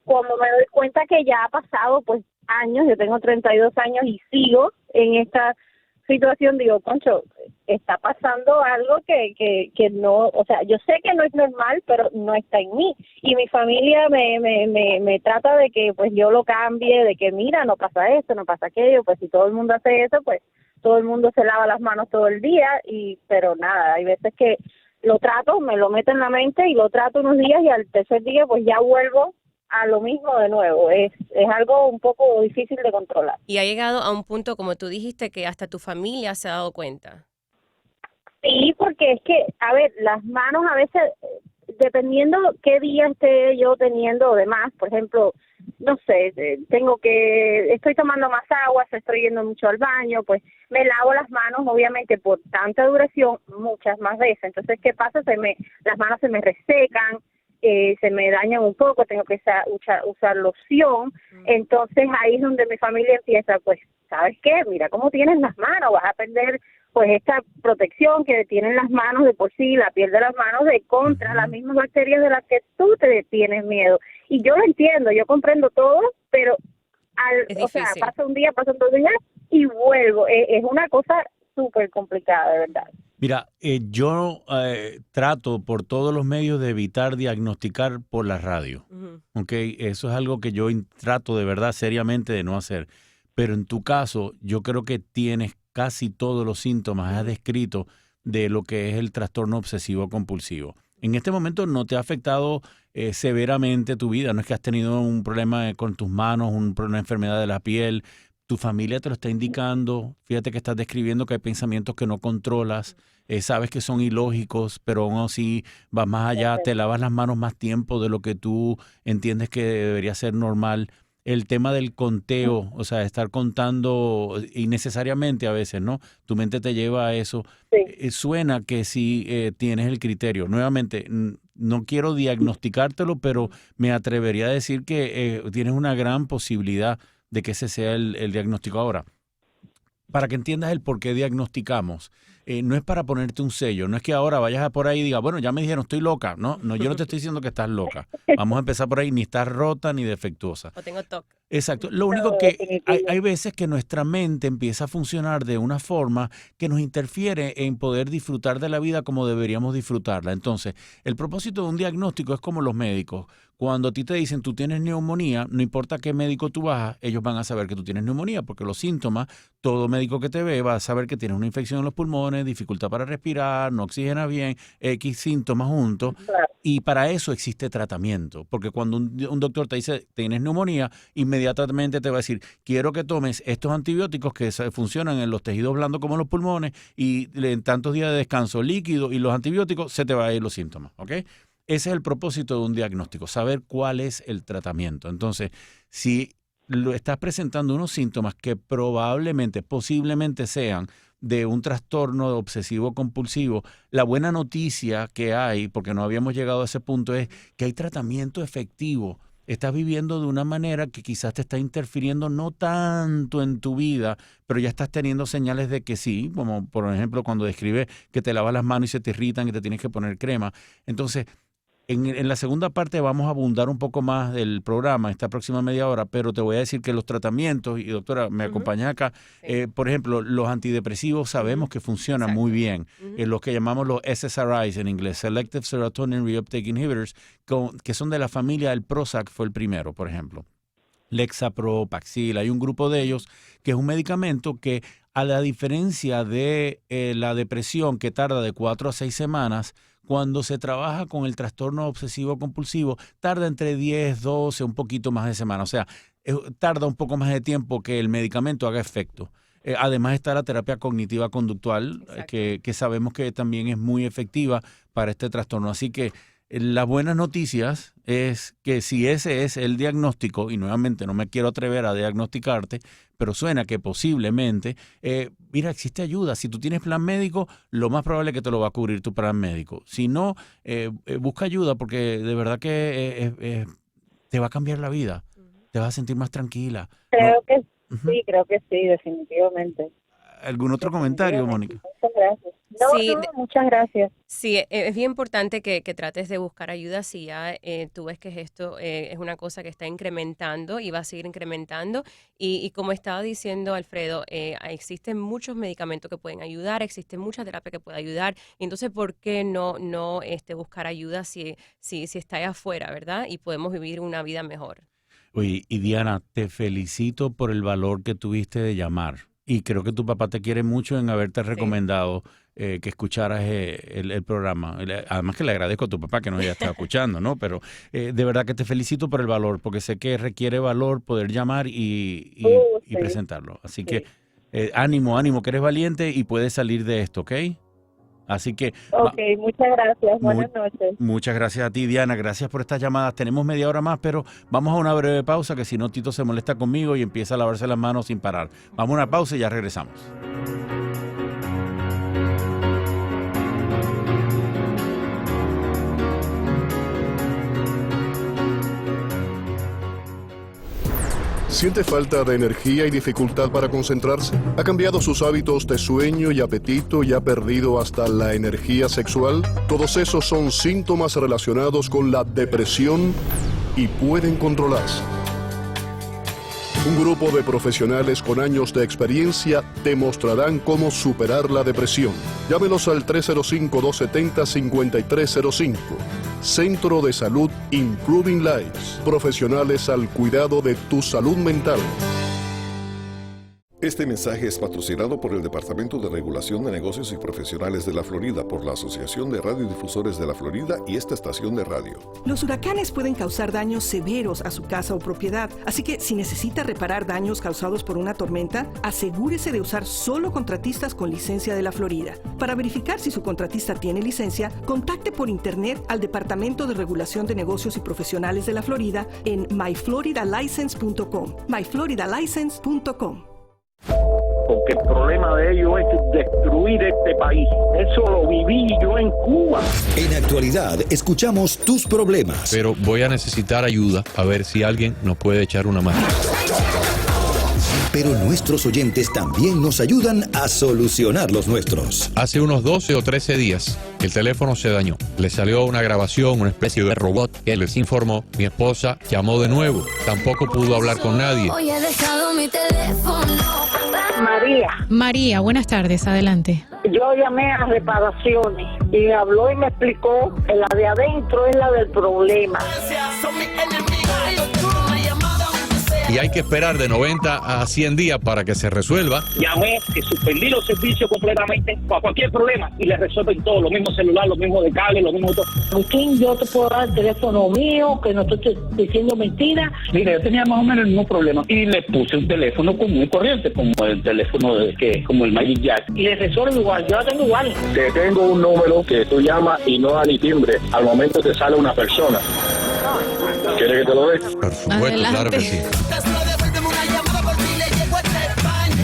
[SPEAKER 9] como me doy cuenta que ya ha pasado pues años, yo tengo 32 años y sigo en esta situación, digo, concho, está pasando algo que no, o sea, yo sé que no es normal, pero no está en mí. Y mi familia me trata de que pues yo lo cambie, de que mira, no pasa esto, no pasa aquello, pues si todo el mundo hace eso, pues todo el mundo se lava las manos todo el día, pero nada, hay veces que lo trato, me lo meto en la mente y lo trato unos días y al tercer día pues ya vuelvo a lo mismo de nuevo. Es algo un poco difícil de controlar.
[SPEAKER 6] Y ha llegado a un punto, como tú dijiste, que hasta tu familia se ha dado cuenta.
[SPEAKER 9] Sí, porque es que, a ver, las manos a veces, dependiendo qué día esté yo teniendo de más, por ejemplo, no sé, estoy tomando más agua, estoy yendo mucho al baño, pues me lavo las manos, obviamente, por tanta duración, muchas más veces. Entonces, ¿qué pasa? Las manos se me resecan, se me dañan un poco, tengo que usar loción. Entonces, ahí es donde mi familia empieza, pues, ¿sabes qué? Mira cómo tienes las manos, vas a perder pues esta protección que tienen las manos de por sí, la piel de las manos de contra las mismas bacterias de las que tú te tienes miedo. Y yo lo entiendo, yo comprendo todo, pero pasa un día, pasan 2 días y vuelvo. Es una cosa súper complicada, de verdad.
[SPEAKER 5] Mira, yo trato por todos los medios de evitar diagnosticar por la radio. ¿Okay? Eso es algo que yo trato de verdad seriamente de no hacer. Pero en tu caso, yo creo que tienes casi todos los síntomas, has descrito de lo que es el trastorno obsesivo compulsivo. En este momento no te ha afectado severamente tu vida, no es que has tenido un problema con tus manos, una enfermedad de la piel, tu familia te lo está indicando, fíjate que estás describiendo que hay pensamientos que no controlas, sabes que son ilógicos, pero aún así vas más allá, te lavas las manos más tiempo de lo que tú entiendes que debería ser normal. El tema del conteo, o sea, estar contando innecesariamente a veces, ¿no? Tu mente te lleva a eso. Sí. Suena que sí tienes el criterio. Nuevamente, no quiero diagnosticártelo, pero me atrevería a decir que tienes una gran posibilidad de que ese sea el diagnóstico. Ahora, para que entiendas el por qué diagnosticamos, no es para ponerte un sello, no es que ahora vayas por ahí y digas, bueno, ya me dijeron, estoy loca. No, yo no te estoy diciendo que estás loca. Vamos a empezar por ahí, ni estás rota ni defectuosa.
[SPEAKER 6] O tengo TOC.
[SPEAKER 5] Exacto. Lo único que hay veces que nuestra mente empieza a funcionar de una forma que nos interfiere en poder disfrutar de la vida como deberíamos disfrutarla. Entonces, el propósito de un diagnóstico es como los médicos. Cuando a ti te dicen tú tienes neumonía, no importa qué médico tú vas, ellos van a saber que tú tienes neumonía, porque los síntomas, todo médico que te ve va a saber que tienes una infección en los pulmones, dificultad para respirar, no oxigenas bien, X síntomas juntos. Claro. Y para eso existe tratamiento, porque cuando un doctor te dice tienes neumonía, inmediatamente te va a decir, quiero que tomes estos antibióticos que funcionan en los tejidos blandos como los pulmones y en tantos días de descanso líquido y los antibióticos se te van a ir los síntomas, ¿ok? Ese es el propósito de un diagnóstico, saber cuál es el tratamiento. Entonces, si lo estás presentando unos síntomas que probablemente, posiblemente sean de un trastorno obsesivo compulsivo, la buena noticia que hay, porque no habíamos llegado a ese punto, es que hay tratamiento efectivo. Estás viviendo de una manera que quizás te está interfiriendo no tanto en tu vida, pero ya estás teniendo señales de que sí, como por ejemplo cuando describes que te lavas las manos y se te irritan y te tienes que poner crema. Entonces, en la segunda parte vamos a abundar un poco más del programa, esta próxima media hora, pero te voy a decir que los tratamientos, y doctora, me acompañas acá, sí. Por ejemplo, los antidepresivos sabemos que funcionan muy bien, los que llamamos los SSRIs en inglés, Selective Serotonin Reuptake Inhibitors, que son de la familia, el Prozac fue el primero, por ejemplo. Lexapro, Paxil, hay un grupo de ellos que es un medicamento que, a la diferencia de la depresión que tarda de 4 a 6 semanas, cuando se trabaja con el trastorno obsesivo compulsivo, tarda entre 10, 12, un poquito más de semanas. O sea, tarda un poco más de tiempo que el medicamento haga efecto. Además está la terapia cognitiva conductual, que sabemos que también es muy efectiva para este trastorno. Así que las buenas noticias es que si ese es el diagnóstico, y nuevamente no me quiero atrever a diagnosticarte, pero suena que posiblemente, mira, existe ayuda. Si tú tienes plan médico, lo más probable es que te lo va a cubrir tu plan médico. Si no, busca ayuda porque de verdad que te va a cambiar la vida. Te vas a sentir más tranquila.
[SPEAKER 9] Creo que sí, creo que sí, definitivamente.
[SPEAKER 5] ¿Algún otro comentario, Mónica?
[SPEAKER 9] Muchas gracias. Muchas gracias.
[SPEAKER 6] Sí, es bien importante que trates de buscar ayuda si ya tú ves que esto es una cosa que está incrementando y va a seguir incrementando. Y como estaba diciendo Alfredo, existen muchos medicamentos que pueden ayudar, existe mucha terapia que puede ayudar. Entonces, ¿por qué no buscar ayuda si está allá afuera, verdad? Y podemos vivir una vida mejor.
[SPEAKER 5] Oye, y Diana, te felicito por el valor que tuviste de llamar. Y creo que tu papá te quiere mucho en haberte recomendado que escucharas el programa. Además que le agradezco a tu papá que nos haya estado escuchando, ¿no? Pero de verdad que te felicito por el valor, porque sé que requiere valor poder llamar y presentarlo. Así que ánimo, que eres valiente y puedes salir de esto, ¿ok? Así que...
[SPEAKER 9] Ok, muchas gracias. Buenas noches.
[SPEAKER 5] Muchas gracias a ti, Diana. Gracias por estas llamadas. Tenemos media hora más, pero vamos a una breve pausa, que si no, Tito se molesta conmigo y empieza a lavarse las manos sin parar. Vamos a una pausa y ya regresamos.
[SPEAKER 10] ¿Siente falta de energía y dificultad para concentrarse? ¿Ha cambiado sus hábitos de sueño y apetito y ha perdido hasta la energía sexual? Todos esos son síntomas relacionados con la depresión y pueden controlarse. Un grupo de profesionales con años de experiencia te mostrarán cómo superar la depresión. Llámenos al 305-270-5305. Centro de Salud Improving Lives. Profesionales al cuidado de tu salud mental.
[SPEAKER 1] Este mensaje es patrocinado por el Departamento de Regulación de Negocios y Profesionales de la Florida, por la Asociación de Radiodifusores de la Florida y esta estación de radio.
[SPEAKER 11] Los huracanes pueden causar daños severos a su casa o propiedad, así que si necesita reparar daños causados por una tormenta, asegúrese de usar solo contratistas con licencia de la Florida. Para verificar si su contratista tiene licencia, contacte por internet al Departamento de Regulación de Negocios y Profesionales de la Florida en myfloridalicense.com. myfloridalicense.com.
[SPEAKER 12] Porque el problema de ellos es destruir este país. Eso lo viví yo en Cuba.
[SPEAKER 3] En Actualidad, escuchamos tus problemas.
[SPEAKER 13] Pero voy a necesitar ayuda, a ver si alguien nos puede echar una mano.
[SPEAKER 3] Pero nuestros oyentes también nos ayudan a solucionar los nuestros.
[SPEAKER 13] Hace unos 12 o 13 días, el teléfono se dañó. Le salió una grabación, una especie de robot que les informó. Mi esposa llamó de nuevo. Tampoco pudo hablar con nadie.
[SPEAKER 14] Hoy he dejado mi teléfono.
[SPEAKER 4] María, buenas tardes, adelante.
[SPEAKER 9] Yo llamé a reparaciones y me habló y me explicó que la de adentro es la del problema.
[SPEAKER 13] Y hay que esperar de 90 a 100 días para que se resuelva.
[SPEAKER 12] Llamé, que suspendí los servicios completamente para cualquier problema y le resuelven todo, lo mismo celular, lo mismo de cable, lo mismo todo.
[SPEAKER 9] ¿Con quién yo te puedo dar el teléfono mío, que no estoy diciendo mentira?
[SPEAKER 12] Mira, yo tenía más o menos el mismo problema y le puse un teléfono común y corriente, como el teléfono como el Magic Jack.
[SPEAKER 9] Y le resuelve igual, yo la tengo igual.
[SPEAKER 12] Te tengo un número que tú llamas y no da ni timbre. Al momento te sale una persona. ¿Quieres que te lo dé?
[SPEAKER 13] Por supuesto, claro que sí.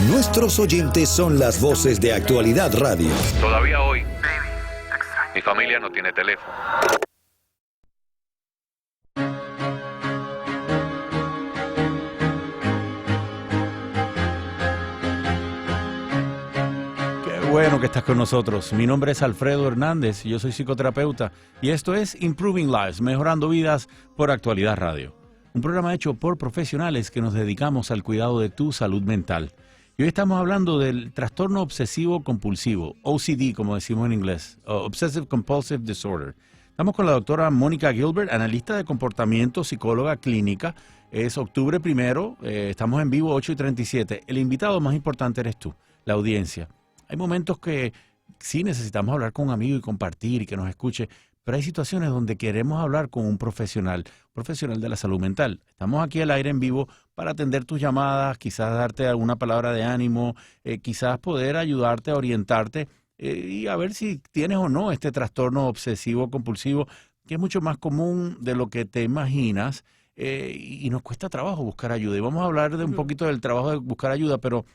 [SPEAKER 3] Nuestros oyentes son las voces de Actualidad Radio.
[SPEAKER 13] Todavía hoy, mi familia no tiene teléfono.
[SPEAKER 5] Qué bueno que estás con nosotros. Mi nombre es Alfredo Hernández, yo soy psicoterapeuta y esto es Improving Lives, mejorando vidas por Actualidad Radio. Un programa hecho por profesionales que nos dedicamos al cuidado de tu salud mental. Y hoy estamos hablando del trastorno obsesivo compulsivo, OCD como decimos en inglés, Obsessive Compulsive Disorder. Estamos con la doctora Mónica Gilbert, analista de comportamiento, psicóloga clínica. Es octubre 1, estamos en vivo 8:37. El invitado más importante eres tú, la audiencia. Hay momentos que sí necesitamos hablar con un amigo y compartir y que nos escuche, pero hay situaciones donde queremos hablar con un profesional de la salud mental. Estamos aquí al aire en vivo para atender tus llamadas, quizás darte alguna palabra de ánimo, quizás poder ayudarte a orientarte y a ver si tienes o no este trastorno obsesivo compulsivo, que es mucho más común de lo que te imaginas y nos cuesta trabajo buscar ayuda. Y vamos a hablar de un poquito del trabajo de buscar ayuda, pero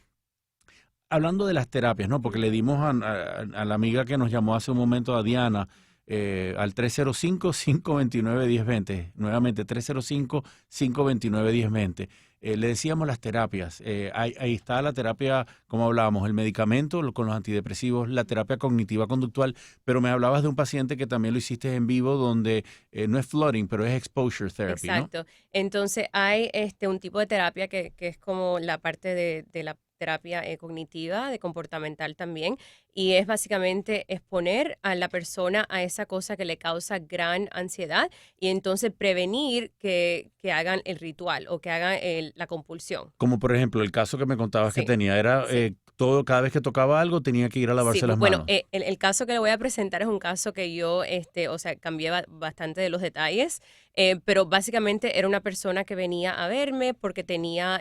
[SPEAKER 5] hablando de las terapias, ¿no? Porque le dimos a la amiga que nos llamó hace un momento, a Diana, al 305-529-1020, nuevamente 305-529-1020. Le decíamos las terapias, ahí está la terapia, como hablábamos, el medicamento con los antidepresivos, la terapia cognitiva conductual, pero me hablabas de un paciente que también lo hiciste en vivo donde no es flooding, pero es exposure therapy, ¿no?
[SPEAKER 6] Exacto. Entonces hay un tipo de terapia que es como la parte de la terapia cognitiva, de comportamental también, y es básicamente exponer a la persona a esa cosa que le causa gran ansiedad y entonces prevenir que hagan el ritual o que hagan la compulsión.
[SPEAKER 5] Como por ejemplo el caso que me contabas que tenía, era todo, cada vez que tocaba algo tenía que ir a lavarse las manos.
[SPEAKER 6] Bueno, el caso que le voy a presentar es un caso que yo, cambié bastante de los detalles, pero básicamente era una persona que venía a verme porque tenía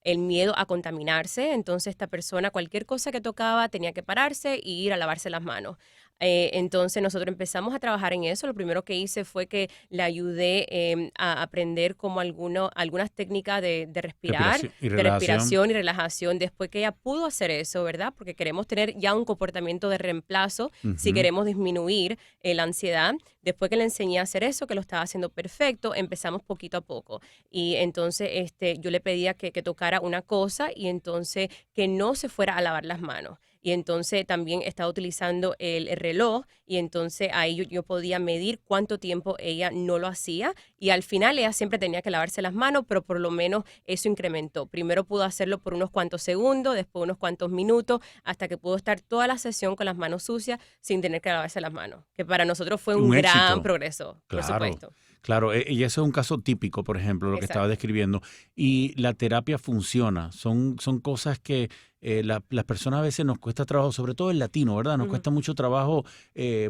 [SPEAKER 6] el miedo a contaminarse. Entonces esta persona, cualquier cosa que tocaba, tenía que pararse y ir a lavarse las manos. Entonces nosotros empezamos a trabajar en eso. Lo primero que hice fue que le ayudé a aprender como algunas técnicas de respirar, de respiración y relajación. Después que ella pudo hacer eso, ¿verdad? Porque queremos tener ya un comportamiento de reemplazo si queremos disminuir la ansiedad. Después que le enseñé a hacer eso, que lo estaba haciendo perfecto, empezamos poquito a poco. Y entonces yo le pedía que tocara una cosa y entonces que no se fuera a lavar las manos. y entonces también estaba utilizando el reloj y entonces ahí yo podía medir cuánto tiempo ella no lo hacía y al final ella siempre tenía que lavarse las manos, pero por lo menos eso incrementó. Primero pudo hacerlo por unos cuantos segundos, después unos cuantos minutos, hasta que pudo estar toda la sesión con las manos sucias sin tener que lavarse las manos, que para nosotros fue un gran
[SPEAKER 5] éxito.
[SPEAKER 6] Progreso, por supuesto.
[SPEAKER 5] Claro, y eso es un caso típico, por ejemplo, lo que estaba describiendo. Y la terapia funciona. Son cosas que las personas a veces nos cuesta trabajo, sobre todo el latino, ¿verdad? Nos cuesta mucho trabajo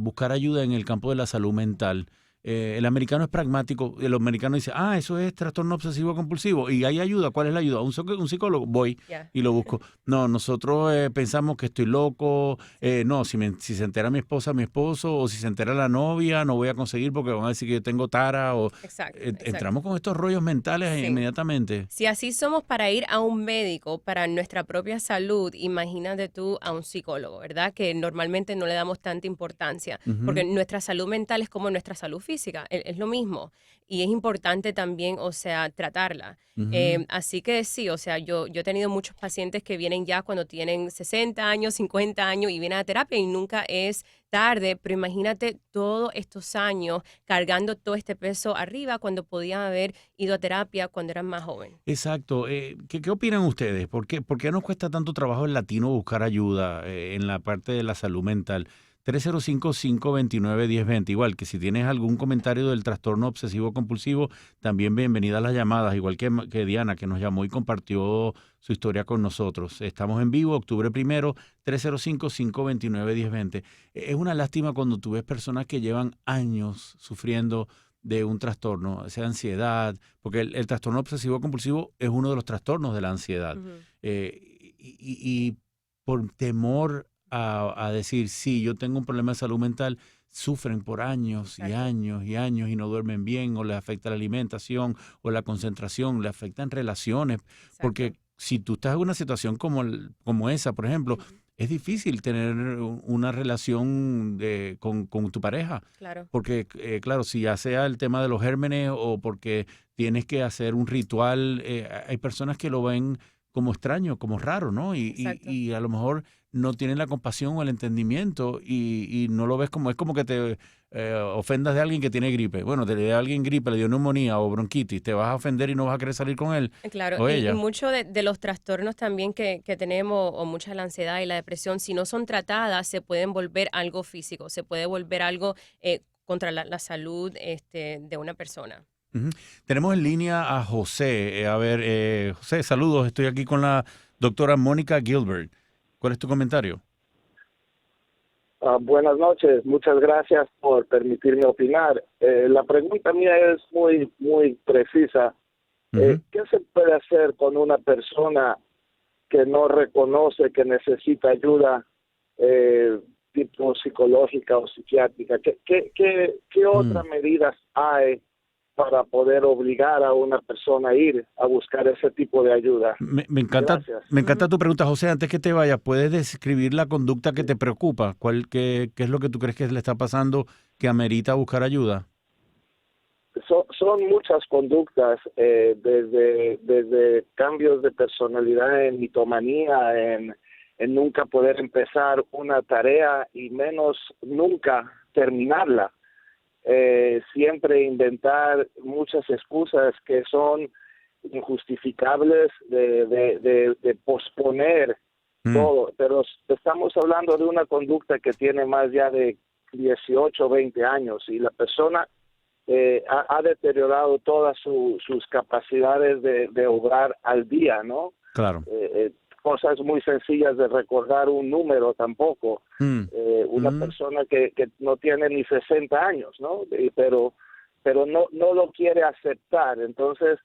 [SPEAKER 5] buscar ayuda en el campo de la salud mental. El americano es pragmático, el americano dice, eso es trastorno obsesivo compulsivo y hay ayuda. ¿Cuál es la ayuda? Un psicólogo, voy y lo busco. No, nosotros pensamos que estoy loco, no, si se entera mi esposa, mi esposo, o si se entera la novia, no voy a conseguir porque van a decir que yo tengo tara, o
[SPEAKER 6] exacto.
[SPEAKER 5] Entramos con estos rollos mentales inmediatamente.
[SPEAKER 6] Si así somos para ir a un médico, para nuestra propia salud, imagínate tú a un psicólogo, ¿verdad? Que normalmente no le damos tanta importancia, porque nuestra salud mental es como nuestra salud física, es lo mismo. Y es importante también, o sea, tratarla. Así que sí, o sea, yo he tenido muchos pacientes que vienen ya cuando tienen 60 años, 50 años y vienen a terapia y nunca es tarde, pero imagínate todos estos años cargando todo este peso arriba cuando podían haber ido a terapia cuando eran más jóvenes.
[SPEAKER 5] Exacto. ¿Qué opinan ustedes? ¿Por qué nos cuesta tanto trabajo el latino buscar ayuda en la parte de la salud mental? 305-529-1020. Igual que si tienes algún comentario del trastorno obsesivo compulsivo, también bienvenida a las llamadas, igual que Diana, que nos llamó y compartió su historia con nosotros. Estamos en vivo, octubre 1, 305-529-1020. Es una lástima cuando tú ves personas que llevan años sufriendo de un trastorno, sea ansiedad, porque el trastorno obsesivo compulsivo es uno de los trastornos de la ansiedad. Y por temor a decir, sí, yo tengo un problema de salud mental, sufren por años y años y años y no duermen bien, o les afecta la alimentación o la concentración, les afectan relaciones, porque si tú estás en una situación como esa, por ejemplo, es difícil tener una relación con tu pareja. Claro. Porque, claro, si ya sea el tema de los gérmenes o porque tienes que hacer un ritual, hay personas que lo ven como extraño, como raro, ¿no? Y a lo mejor no tienen la compasión o el entendimiento y no lo ves como, es como que te ofendas de alguien que tiene gripe. Bueno, de alguien gripe, le dio neumonía o bronquitis, te vas a ofender y no vas a querer salir con él.
[SPEAKER 6] Claro, y mucho de los trastornos también que tenemos, o mucha de la ansiedad y la depresión, si no son tratadas, se pueden volver algo físico, se puede volver algo contra la salud de una persona.
[SPEAKER 5] Tenemos en línea a José. José, saludos. Estoy aquí con la doctora Mónica Gilbert. ¿Cuál es tu comentario?
[SPEAKER 12] Buenas noches. Muchas gracias por permitirme opinar. La pregunta mía es muy precisa. ¿Qué se puede hacer con una persona que no reconoce que necesita ayuda tipo psicológica o psiquiátrica? ¿Qué otras medidas hay para poder obligar a una persona a ir a buscar ese tipo de ayuda?
[SPEAKER 5] Me encanta tu pregunta, José. Antes que te vayas, ¿puedes describir la conducta que te preocupa? ¿Qué es lo que tú crees que le está pasando que amerita buscar ayuda?
[SPEAKER 12] Son muchas conductas, desde cambios de personalidad, en mitomanía, en nunca poder empezar una tarea y menos nunca terminarla. Siempre inventar muchas excusas que son injustificables de posponer todo, pero estamos hablando de una conducta que tiene más ya de 18 o 20 años y la persona ha deteriorado todas sus capacidades de obrar al día, ¿no?
[SPEAKER 5] Claro.
[SPEAKER 12] Cosas muy sencillas de recordar un número tampoco. Una persona que no tiene ni 60 años, ¿no? Pero no lo quiere aceptar. Entonces,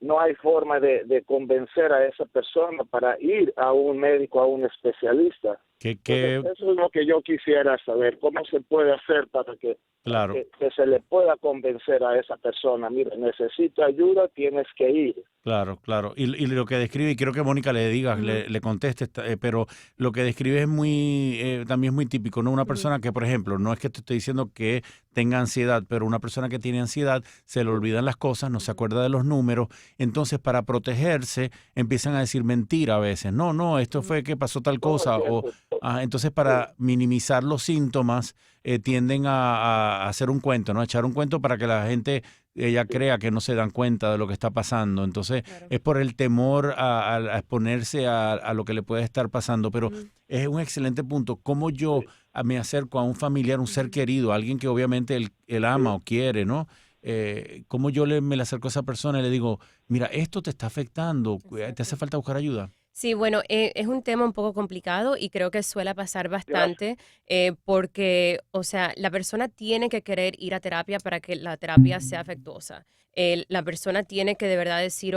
[SPEAKER 12] no hay forma de convencer a esa persona para ir a un médico, a un especialista. Entonces, eso es lo que yo quisiera saber. ¿Cómo se puede hacer para que se le pueda convencer a esa persona? Mira, necesito ayuda, tienes que ir.
[SPEAKER 5] Claro. Y lo que describe, y quiero que Mónica le diga, le conteste, pero lo que describe es también es muy típico, ¿no? Una persona que, por ejemplo, no es que te estoy diciendo que tenga ansiedad, pero una persona que tiene ansiedad se le olvidan las cosas, no se acuerda de los números, entonces para protegerse empiezan a decir mentira a veces. No, esto fue que pasó tal cosa, Entonces, para minimizar los síntomas, tienden a hacer un cuento, ¿no? A echar un cuento para que la gente ella crea que no se dan cuenta de lo que está pasando. Entonces, es por el temor a exponerse a lo que le puede estar pasando. Pero es un excelente punto. ¿Cómo yo me acerco a un familiar, un ser querido, alguien que obviamente él ama o quiere, ¿no? ¿Cómo yo me le acerco a esa persona y le digo, mira, esto te está afectando, te hace falta buscar ayuda?
[SPEAKER 6] Sí, bueno, es un tema un poco complicado y creo que suele pasar bastante porque, o sea, la persona tiene que querer ir a terapia para que la terapia sea afectuosa. La persona tiene que de verdad decir,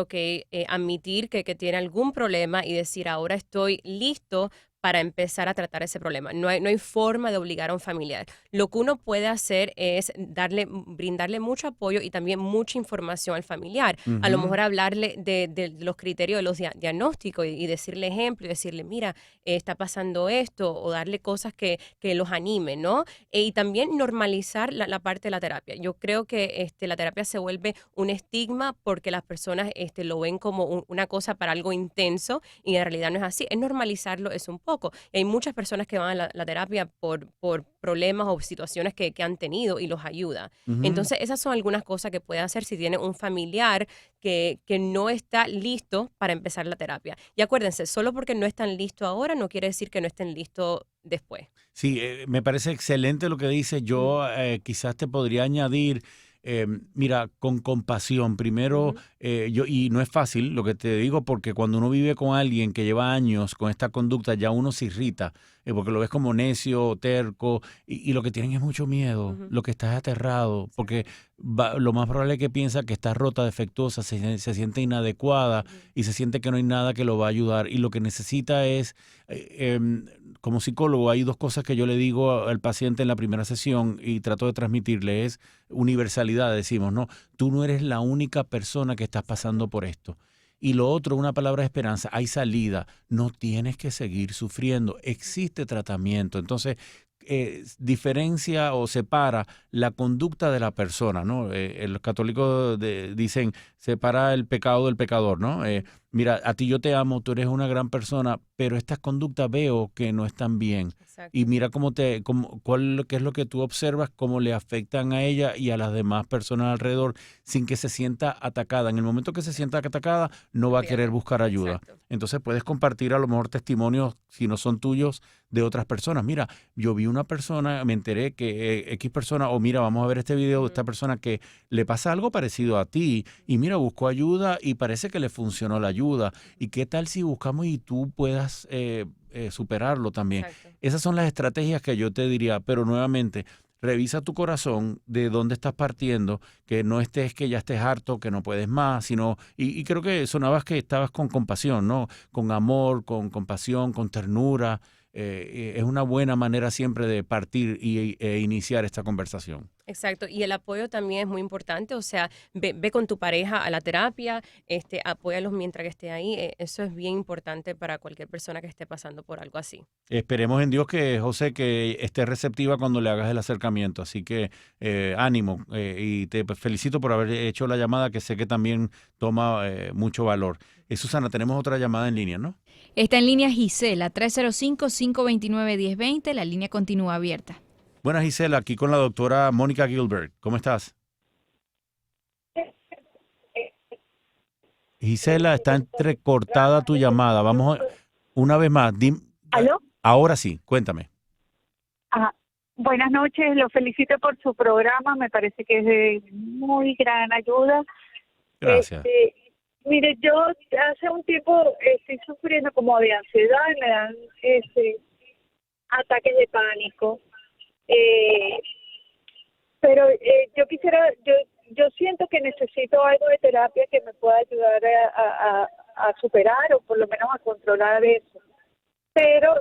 [SPEAKER 6] admitir que tiene algún problema y decir, ahora estoy listo para empezar a tratar ese problema. No hay forma de obligar a un familiar. Lo que uno puede hacer es brindarle mucho apoyo y también mucha información al familiar. A lo mejor hablarle de los criterios de los diagnósticos y decirle ejemplos y decirle, mira, está pasando esto, o darle cosas que los animen, ¿no? Y también normalizar la parte de la terapia. Yo creo que la terapia se vuelve un estigma porque las personas lo ven como una cosa para algo intenso y en realidad no es así. Es normalizarlo, es un poco. Y hay muchas personas que van a la terapia por problemas o situaciones que han tenido y los ayuda. Entonces, esas son algunas cosas que puede hacer si tiene un familiar que no está listo para empezar la terapia. Y acuérdense, solo porque no están listos ahora no quiere decir que no estén listos después.
[SPEAKER 5] Sí, me parece excelente lo que dice. Yo quizás te podría añadir, mira, con compasión. Primero, y no es fácil lo que te digo, porque cuando uno vive con alguien que lleva años con esta conducta, ya uno se irrita, porque lo ves como necio, terco, y lo que tienen es mucho miedo, lo que estás aterrado, porque lo más probable es que piensa que está rota, defectuosa, se siente inadecuada y se siente que no hay nada que lo va a ayudar. Y lo que necesita es, como psicólogo, hay dos cosas que yo le digo al paciente en la primera sesión y trato de transmitirle, es universalidad, decimos, ¿no? Tú no eres la única persona que estás pasando por esto. Y lo otro, una palabra de esperanza, hay salida, no tienes que seguir sufriendo, existe tratamiento. Entonces, diferencia o separa la conducta de la persona, ¿no? Los católicos dicen, separa el pecado del pecador, ¿no? Mira, a ti yo te amo, tú eres una gran persona, pero estas conductas veo que no están bien. Exacto. Y mira qué es lo que tú observas, cómo le afectan a ella y a las demás personas alrededor sin que se sienta atacada. En el momento que se sienta atacada, no va a querer buscar ayuda. Exacto. Entonces puedes compartir a lo mejor testimonios, si no son tuyos, de otras personas. Mira, yo vi una persona, me enteré que X persona, o mira, vamos a ver este video de esta persona que le pasa algo parecido a ti, y mira, buscó ayuda y parece que le funcionó la ayuda. ¿Y qué tal si buscamos y tú puedas superarlo también? Exacto. Esas son las estrategias que yo te diría, pero nuevamente, revisa tu corazón, de dónde estás partiendo, que no estés, que ya estés harto, que no puedes más, sino, y creo que sonabas que estabas con compasión, ¿no? Con amor, con compasión, con ternura. Es una buena manera siempre de partir e iniciar esta conversación.
[SPEAKER 6] Exacto, y el apoyo también es muy importante, o sea, ve con tu pareja a la terapia, apóyalos mientras que esté ahí, eso es bien importante para cualquier persona que esté pasando por algo así.
[SPEAKER 5] Esperemos en Dios que, José, que esté receptiva cuando le hagas el acercamiento, así que ánimo, y te felicito por haber hecho la llamada, que sé que también toma mucho valor. Susana, tenemos otra llamada en línea, ¿no?
[SPEAKER 4] Está en línea Gisela, 305-529-1020, la línea continúa abierta.
[SPEAKER 5] Buenas, Gisela, aquí con la doctora Mónica Gilbert. ¿Cómo estás? Gisela, está entrecortada tu llamada. Vamos una vez más.
[SPEAKER 15] ¿Aló?
[SPEAKER 5] Ahora sí, cuéntame.
[SPEAKER 15] Buenas noches, lo felicito por su programa, me parece que es de muy gran ayuda.
[SPEAKER 5] Gracias.
[SPEAKER 15] Mire, yo hace un tiempo estoy sufriendo como de ansiedad, me dan ataques de pánico. Pero yo siento que necesito algo de terapia que me pueda ayudar a superar o por lo menos a controlar eso. Pero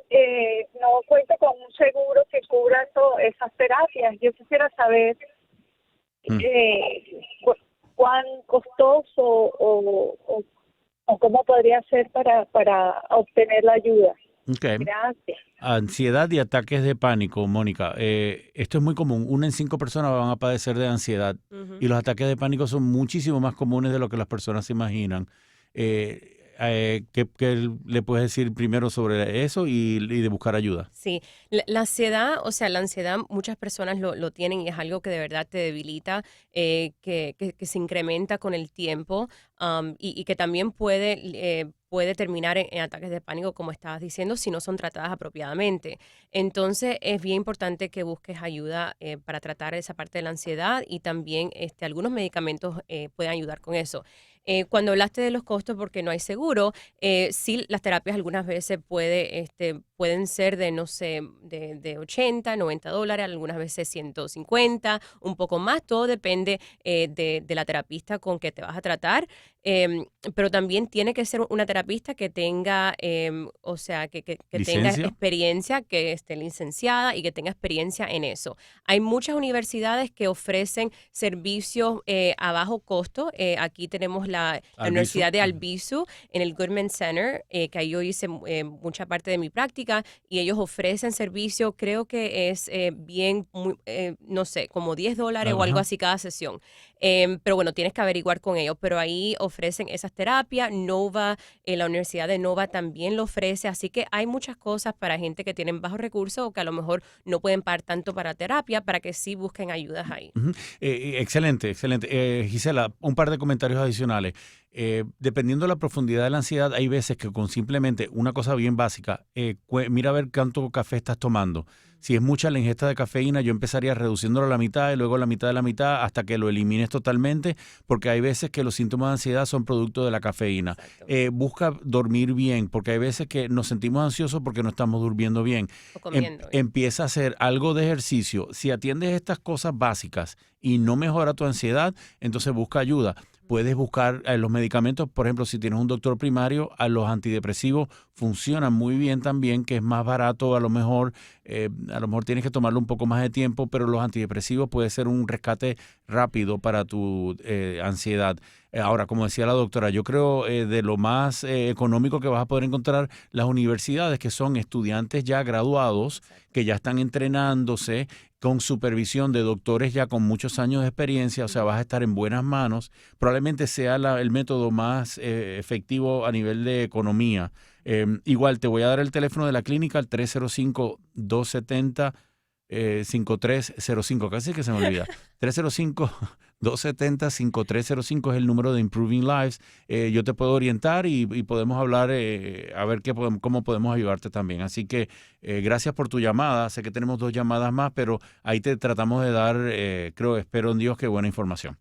[SPEAKER 15] no cuento con un seguro que cubra esas terapias. Yo quisiera saber cuán costoso o cómo podría ser para obtener la ayuda.
[SPEAKER 5] Okay.
[SPEAKER 15] Gracias.
[SPEAKER 5] Ansiedad y ataques de pánico, Mónica. Esto es muy común. 1 en 5 personas van a padecer de ansiedad y los ataques de pánico son muchísimo más comunes de lo que las personas se imaginan. ¿qué le puedes decir primero sobre eso y de buscar ayuda?
[SPEAKER 6] Sí, la ansiedad, o sea, la ansiedad muchas personas lo tienen y es algo que de verdad te debilita, que se incrementa con el tiempo y que también puede terminar en ataques de pánico, como estabas diciendo, si no son tratadas apropiadamente. Entonces, es bien importante que busques ayuda para tratar esa parte de la ansiedad y también algunos medicamentos pueden ayudar con eso. Cuando hablaste de los costos porque no hay seguro, sí, las terapias algunas veces pueden ser de, no sé, de $80, $90, algunas veces 150, un poco más, todo depende de la terapista con que te vas a tratar, pero también tiene que ser una terapista que tenga, o sea, que tenga experiencia, que esté licenciada y que tenga experiencia en eso. Hay muchas universidades que ofrecen servicios a bajo costo. Aquí tenemos la Universidad de Albizu en el Goodman Center, que ahí yo hice mucha parte de mi práctica y ellos ofrecen servicio, creo que es no sé, como $10 o algo así cada sesión. Pero bueno, tienes que averiguar con ellos, pero ahí ofrecen esas terapias. Nova, la Universidad de Nova también lo ofrece, así que hay muchas cosas para gente que tienen bajos recursos o que a lo mejor no pueden pagar tanto para terapia, para que sí busquen ayudas ahí.
[SPEAKER 5] Excelente, excelente. Gisela, un par de comentarios adicionales. Dependiendo de la profundidad de la ansiedad, hay veces que con simplemente una cosa bien básica, mira a ver cuánto café estás tomando. Si es mucha la ingesta de cafeína, yo empezaría reduciéndolo a la mitad y luego la mitad de la mitad hasta que lo elimines totalmente, porque hay veces que los síntomas de ansiedad son producto de la cafeína. Busca dormir bien, porque hay veces que nos sentimos ansiosos porque no estamos durmiendo bien. Empieza a hacer algo de ejercicio. Si atiendes estas cosas básicas y no mejora tu ansiedad, entonces busca ayuda. Puedes buscar los medicamentos, por ejemplo, si tienes un doctor primario, a los antidepresivos funcionan muy bien también, que es más barato, a lo mejor tienes que tomarlo un poco más de tiempo, pero los antidepresivos puede ser un rescate rápido para tu ansiedad. Ahora, como decía la doctora, yo creo de lo más económico que vas a poder encontrar las universidades, que son estudiantes ya graduados, que ya están entrenándose con supervisión de doctores ya con muchos años de experiencia, o sea, vas a estar en buenas manos. Probablemente sea el método más efectivo a nivel de economía. Igual, te voy a dar el teléfono de la clínica, el 305-270-5305, casi que se me olvida. 305-270-5305 es el número de Improving Lives. Yo te puedo orientar y podemos hablar a ver cómo podemos ayudarte también. Así que gracias por tu llamada. Sé que tenemos 2 llamadas más, pero ahí te tratamos de dar, espero en Dios, que buena información.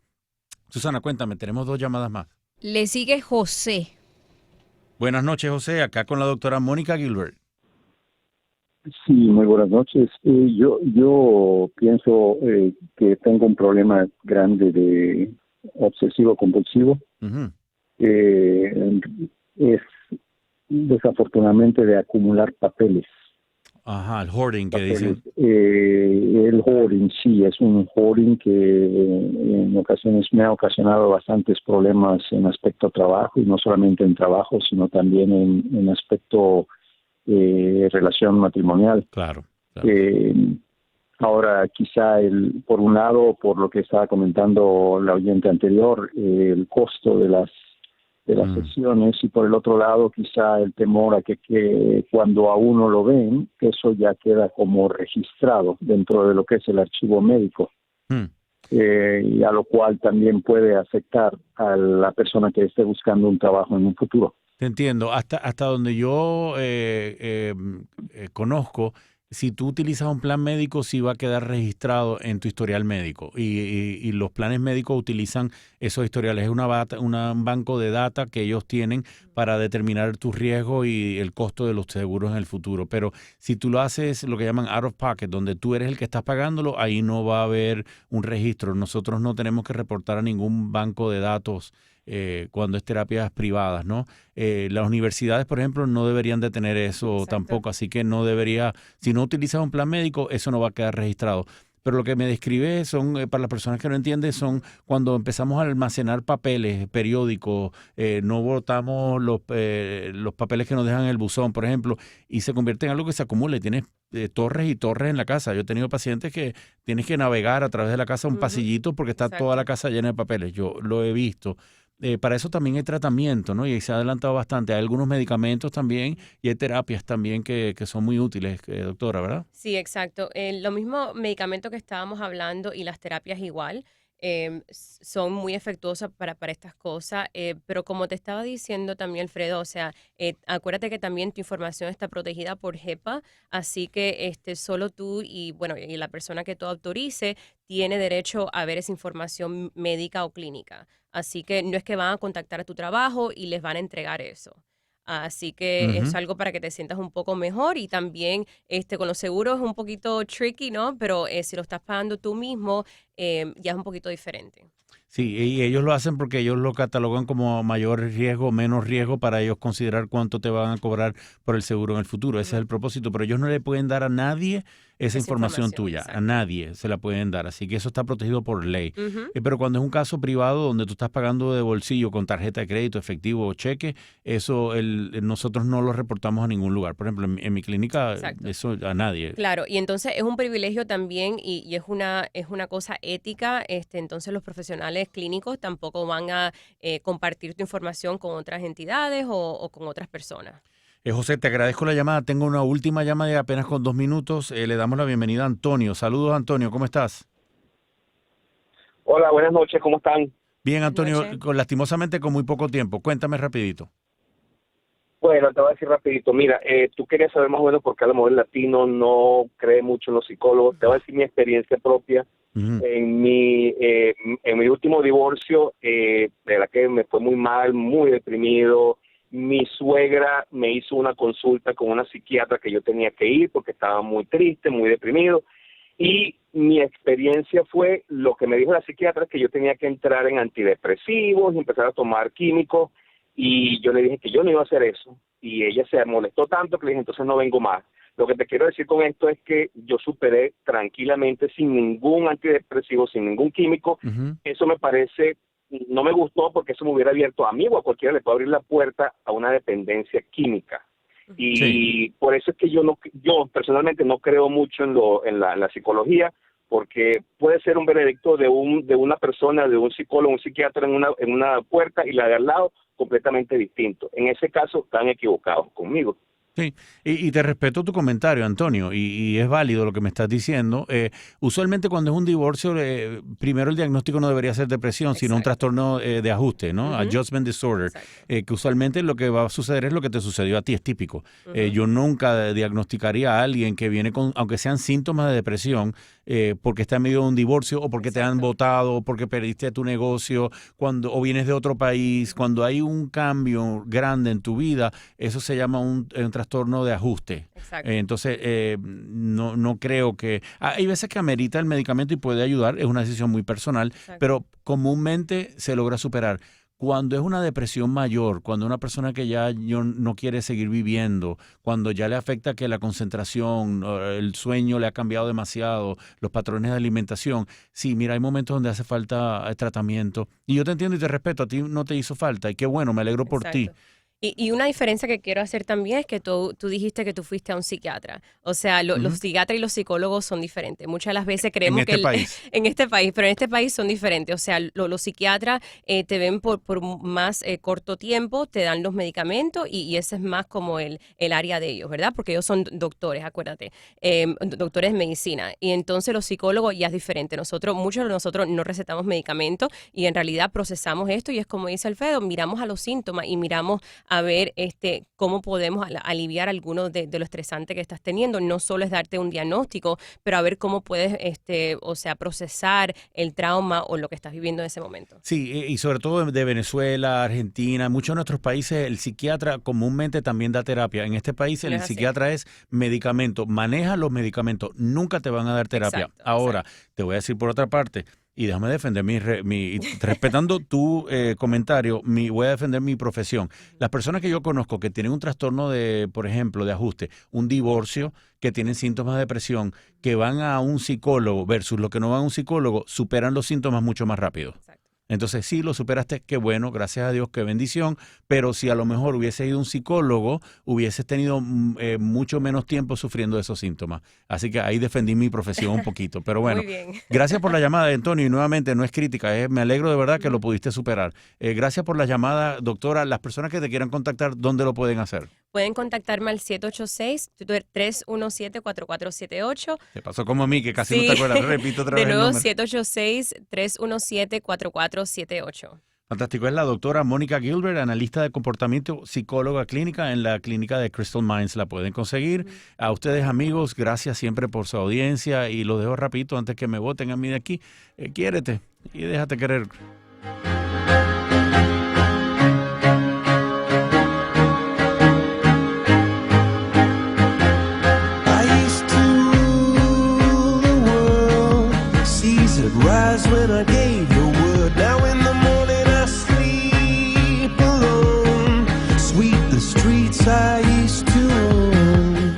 [SPEAKER 5] Susana, cuéntame, tenemos 2 llamadas más.
[SPEAKER 4] Le sigue José.
[SPEAKER 5] Buenas noches, José. Acá con la doctora Mónica Gilbert.
[SPEAKER 16] Sí, muy buenas noches. Yo pienso que tengo un problema grande de obsesivo-compulsivo. Es desafortunadamente de acumular papeles.
[SPEAKER 5] Ajá, el hoarding que dicen.
[SPEAKER 16] El hoarding, sí, es un hoarding que en ocasiones me ha ocasionado bastantes problemas en aspecto trabajo, y no solamente en trabajo, sino también en aspecto relación matrimonial.
[SPEAKER 5] Claro.
[SPEAKER 16] Ahora, quizá por un lado, por lo que estaba comentando la oyente anterior, el costo de las sesiones, y por el otro lado, quizá el temor a que cuando a uno lo ven, eso ya queda como registrado dentro de lo que es el archivo médico. Y a lo cual también puede afectar a la persona que esté buscando un trabajo en un futuro.
[SPEAKER 5] Te entiendo. Hasta donde yo conozco, si tú utilizas un plan médico, sí va a quedar registrado en tu historial médico. Y los planes médicos utilizan esos historiales. Es un banco de data que ellos tienen para determinar tu riesgo y el costo de los seguros en el futuro. Pero si tú lo haces, lo que llaman out of pocket, donde tú eres el que estás pagándolo, ahí no va a haber un registro. Nosotros no tenemos que reportar a ningún banco de datos cuando es terapias privadas, ¿no? Las universidades, por ejemplo, no deberían de tener eso tampoco, así que no debería, si no utilizas un plan médico, eso no va a quedar registrado. Pero lo que me describe son, para las personas que no entienden, son cuando empezamos a almacenar papeles, periódicos, no botamos los papeles que nos dejan en el buzón, por ejemplo, y se convierte en algo que se acumula y tienes torres y torres en la casa. Yo he tenido pacientes que tienes que navegar a través de la casa un pasillito porque está toda la casa llena de papeles. Yo lo he visto. para eso también hay tratamiento, ¿no? Y se ha adelantado bastante. Hay algunos medicamentos también y hay terapias también que son muy útiles, doctora, ¿verdad?
[SPEAKER 6] Sí, exacto. Lo mismo medicamento que estábamos hablando y las terapias igual. Son muy efectuosas para estas cosas, pero como te estaba diciendo también, Alfredo, o sea, acuérdate que también tu información está protegida por HIPAA, así que solo tú y la persona que tú autorice tiene derecho a ver esa información médica o clínica. Así que no es que van a contactar a tu trabajo y les van a entregar eso. Así que es algo para que te sientas un poco mejor y también con los seguros es un poquito tricky, ¿no? Pero si lo estás pagando tú mismo, ya es un poquito diferente.
[SPEAKER 5] Sí, y ellos lo hacen porque ellos lo catalogan como mayor riesgo, menos riesgo para ellos considerar cuánto te van a cobrar por el seguro en el futuro. Ese es el propósito, pero ellos no le pueden dar a nadie esa información tuya, exacto. A nadie se la pueden dar, así que eso está protegido por ley. Pero cuando es un caso privado donde tú estás pagando de bolsillo con tarjeta de crédito, efectivo o cheque, eso nosotros no lo reportamos a ningún lugar. Por ejemplo, en mi clínica, exacto. Eso a nadie.
[SPEAKER 6] Claro, y entonces es un privilegio también y es una cosa ética, entonces los profesionales clínicos tampoco van a compartir tu información con otras entidades o con otras personas.
[SPEAKER 5] José, te agradezco la llamada. Tengo una última llamada de apenas con 2 minutos. Le damos la bienvenida a Antonio. Saludos, Antonio. ¿Cómo estás?
[SPEAKER 17] Hola, buenas noches. ¿Cómo están?
[SPEAKER 5] Bien, Antonio. Lastimosamente con muy poco tiempo. Cuéntame rapidito.
[SPEAKER 17] Bueno, te voy a decir rapidito. Mira, tú querías saber más o menos por qué a lo mejor el latino no cree mucho en los psicólogos. Te voy a decir mi experiencia propia. En mi último divorcio, de la que me fue muy mal, muy deprimido. Mi suegra me hizo una consulta con una psiquiatra que yo tenía que ir porque estaba muy triste, muy deprimido. Y mi experiencia fue, lo que me dijo la psiquiatra, es que yo tenía que entrar en antidepresivos y empezar a tomar químicos. Y yo le dije que yo no iba a hacer eso. Y ella se molestó tanto que le dije, entonces no vengo más. Lo que te quiero decir con esto es que yo superé tranquilamente, sin ningún antidepresivo, sin ningún químico. Eso me parece... No me gustó porque eso me hubiera abierto a mí o a cualquiera le puede abrir la puerta a una dependencia química. Y por eso es que yo personalmente no creo mucho en la psicología, porque puede ser un veredicto de una persona, de un psicólogo, un psiquiatra en una puerta y la de al lado completamente distinto. En ese caso están equivocados conmigo.
[SPEAKER 5] Sí, y te respeto tu comentario, Antonio, y es válido lo que me estás diciendo. Usualmente cuando es un divorcio, primero el diagnóstico no debería ser depresión, sino un trastorno de ajuste, ¿no? Adjustment disorder, que usualmente lo que va a suceder es lo que te sucedió a ti, es típico. Yo nunca diagnosticaría a alguien que viene con, aunque sean síntomas de depresión, porque está en medio de un divorcio o porque te han votado, o porque perdiste tu negocio, o vienes de otro país. Cuando hay un cambio grande en tu vida, eso se llama un trastorno de ajuste. Entonces, no creo que... Hay veces que amerita el medicamento y puede ayudar, es una decisión muy personal, pero comúnmente se logra superar. Cuando es una depresión mayor, cuando una persona que ya no quiere seguir viviendo, cuando ya le afecta que la concentración, el sueño le ha cambiado demasiado, los patrones de alimentación, sí, mira, hay momentos donde hace falta tratamiento. Y yo te entiendo y te respeto, a ti no te hizo falta y qué bueno, me alegro por ti.
[SPEAKER 6] Y una diferencia que quiero hacer también es que tú dijiste que tú fuiste a un psiquiatra. O sea, los psiquiatras y los psicólogos son diferentes. Muchas de las veces creemos en este país, pero en este país son diferentes. O sea, los psiquiatras te ven por más corto tiempo, te dan los medicamentos y ese es más como el área de ellos, ¿verdad? Porque ellos son doctores, acuérdate, doctores de medicina. Y entonces los psicólogos ya es diferente. Muchos de nosotros no recetamos medicamentos y en realidad procesamos esto y es como dice Alfredo, miramos a los síntomas y miramos a ver cómo podemos aliviar algunos de lo estresante que estás teniendo. No solo es darte un diagnóstico, pero a ver cómo puedes procesar el trauma o lo que estás viviendo en ese momento.
[SPEAKER 5] Sí, y sobre todo de Venezuela, Argentina, muchos de nuestros países, el psiquiatra comúnmente también da terapia. En este país el psiquiatra es medicamento, maneja los medicamentos, nunca te van a dar terapia. Ahora, te voy a decir por otra parte, y déjame defender respetando tu comentario, voy a defender mi profesión. Las personas que yo conozco que tienen un trastorno de, por ejemplo, de ajuste, un divorcio, que tienen síntomas de depresión, que van a un psicólogo versus los que no van a un psicólogo, superan los síntomas mucho más rápido. Entonces, sí, lo superaste, qué bueno, gracias a Dios, qué bendición, pero si a lo mejor hubiese ido a un psicólogo, hubieses tenido mucho menos tiempo sufriendo esos síntomas. Así que ahí defendí mi profesión un poquito. Pero bueno, gracias por la llamada, Antonio, y nuevamente no es crítica, me alegro de verdad que lo pudiste superar. Gracias por la llamada, doctora. Las personas que te quieran contactar, ¿dónde lo pueden hacer?
[SPEAKER 6] Pueden contactarme al 786-317-4478.
[SPEAKER 5] Te pasó como a mí, que casi no te acuerdas. Repito otra vez.
[SPEAKER 6] De nuevo, 786-317-4478.
[SPEAKER 5] Fantástico. Es la doctora Mónica Gilbert, analista de comportamiento, psicóloga clínica en la clínica de Crystal Minds. La pueden conseguir. A ustedes, amigos, gracias siempre por su audiencia. Y lo dejo rapidito antes que me voten a mí de aquí. Quiérete y déjate querer.
[SPEAKER 18] Rise when I gave your word. Now in the morning I sleep alone. Sweep the streets I used to own.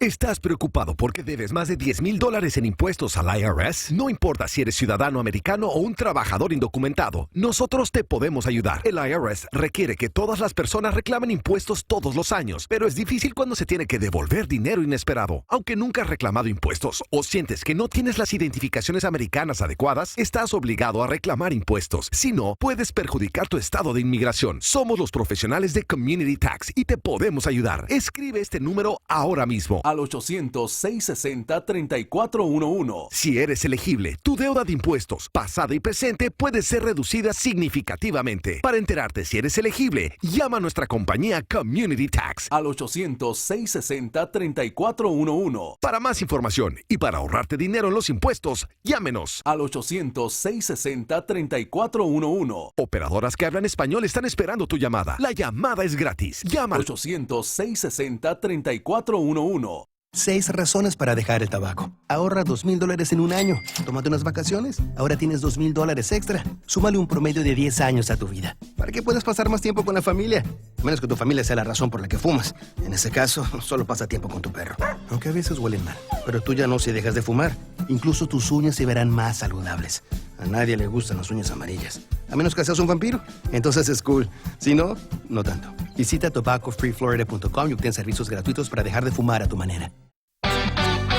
[SPEAKER 19] ¿Estás preocupado porque debes más de $10,000 en impuestos al IRS? No importa si eres ciudadano americano o un trabajador indocumentado, nosotros te podemos ayudar. El IRS requiere que todas las personas reclamen impuestos todos los años, pero es difícil cuando se tiene que devolver dinero inesperado. Aunque nunca has reclamado impuestos o sientes que no tienes las identificaciones americanas adecuadas, estás obligado a reclamar impuestos. Si no, puedes perjudicar tu estado de inmigración. Somos los profesionales de Community Tax y te podemos ayudar. Escribe este número ahora mismo.
[SPEAKER 20] Al 800-660-3411.
[SPEAKER 19] Si eres elegible, tu deuda de impuestos, pasada y presente, puede ser reducida significativamente. Para enterarte si eres elegible, llama a nuestra compañía Community Tax.
[SPEAKER 20] Al 800-660-3411.
[SPEAKER 19] Para más información y para ahorrarte dinero en los impuestos, llámenos.
[SPEAKER 20] Al 800-660-3411.
[SPEAKER 19] Operadoras que hablan español están esperando tu llamada. La llamada es gratis. Llama al
[SPEAKER 20] 800-660-3411.
[SPEAKER 21] 6 razones para dejar el tabaco. Ahorra $2,000 en un año. Tómate unas vacaciones. Ahora tienes $2,000 extra. Súmale un promedio de 10 años a tu vida, para que puedas pasar más tiempo con la familia. A menos que tu familia sea la razón por la que fumas. En ese caso, solo pasa tiempo con tu perro. Aunque a veces huelen mal. Pero tú ya no si dejas de fumar. Incluso tus uñas se verán más saludables. A nadie le gustan las uñas amarillas. A menos que seas un vampiro. Entonces es cool. Si no, no tanto. Visita tobaccofreeflorida.com y obtén servicios gratuitos para dejar de fumar a tu manera.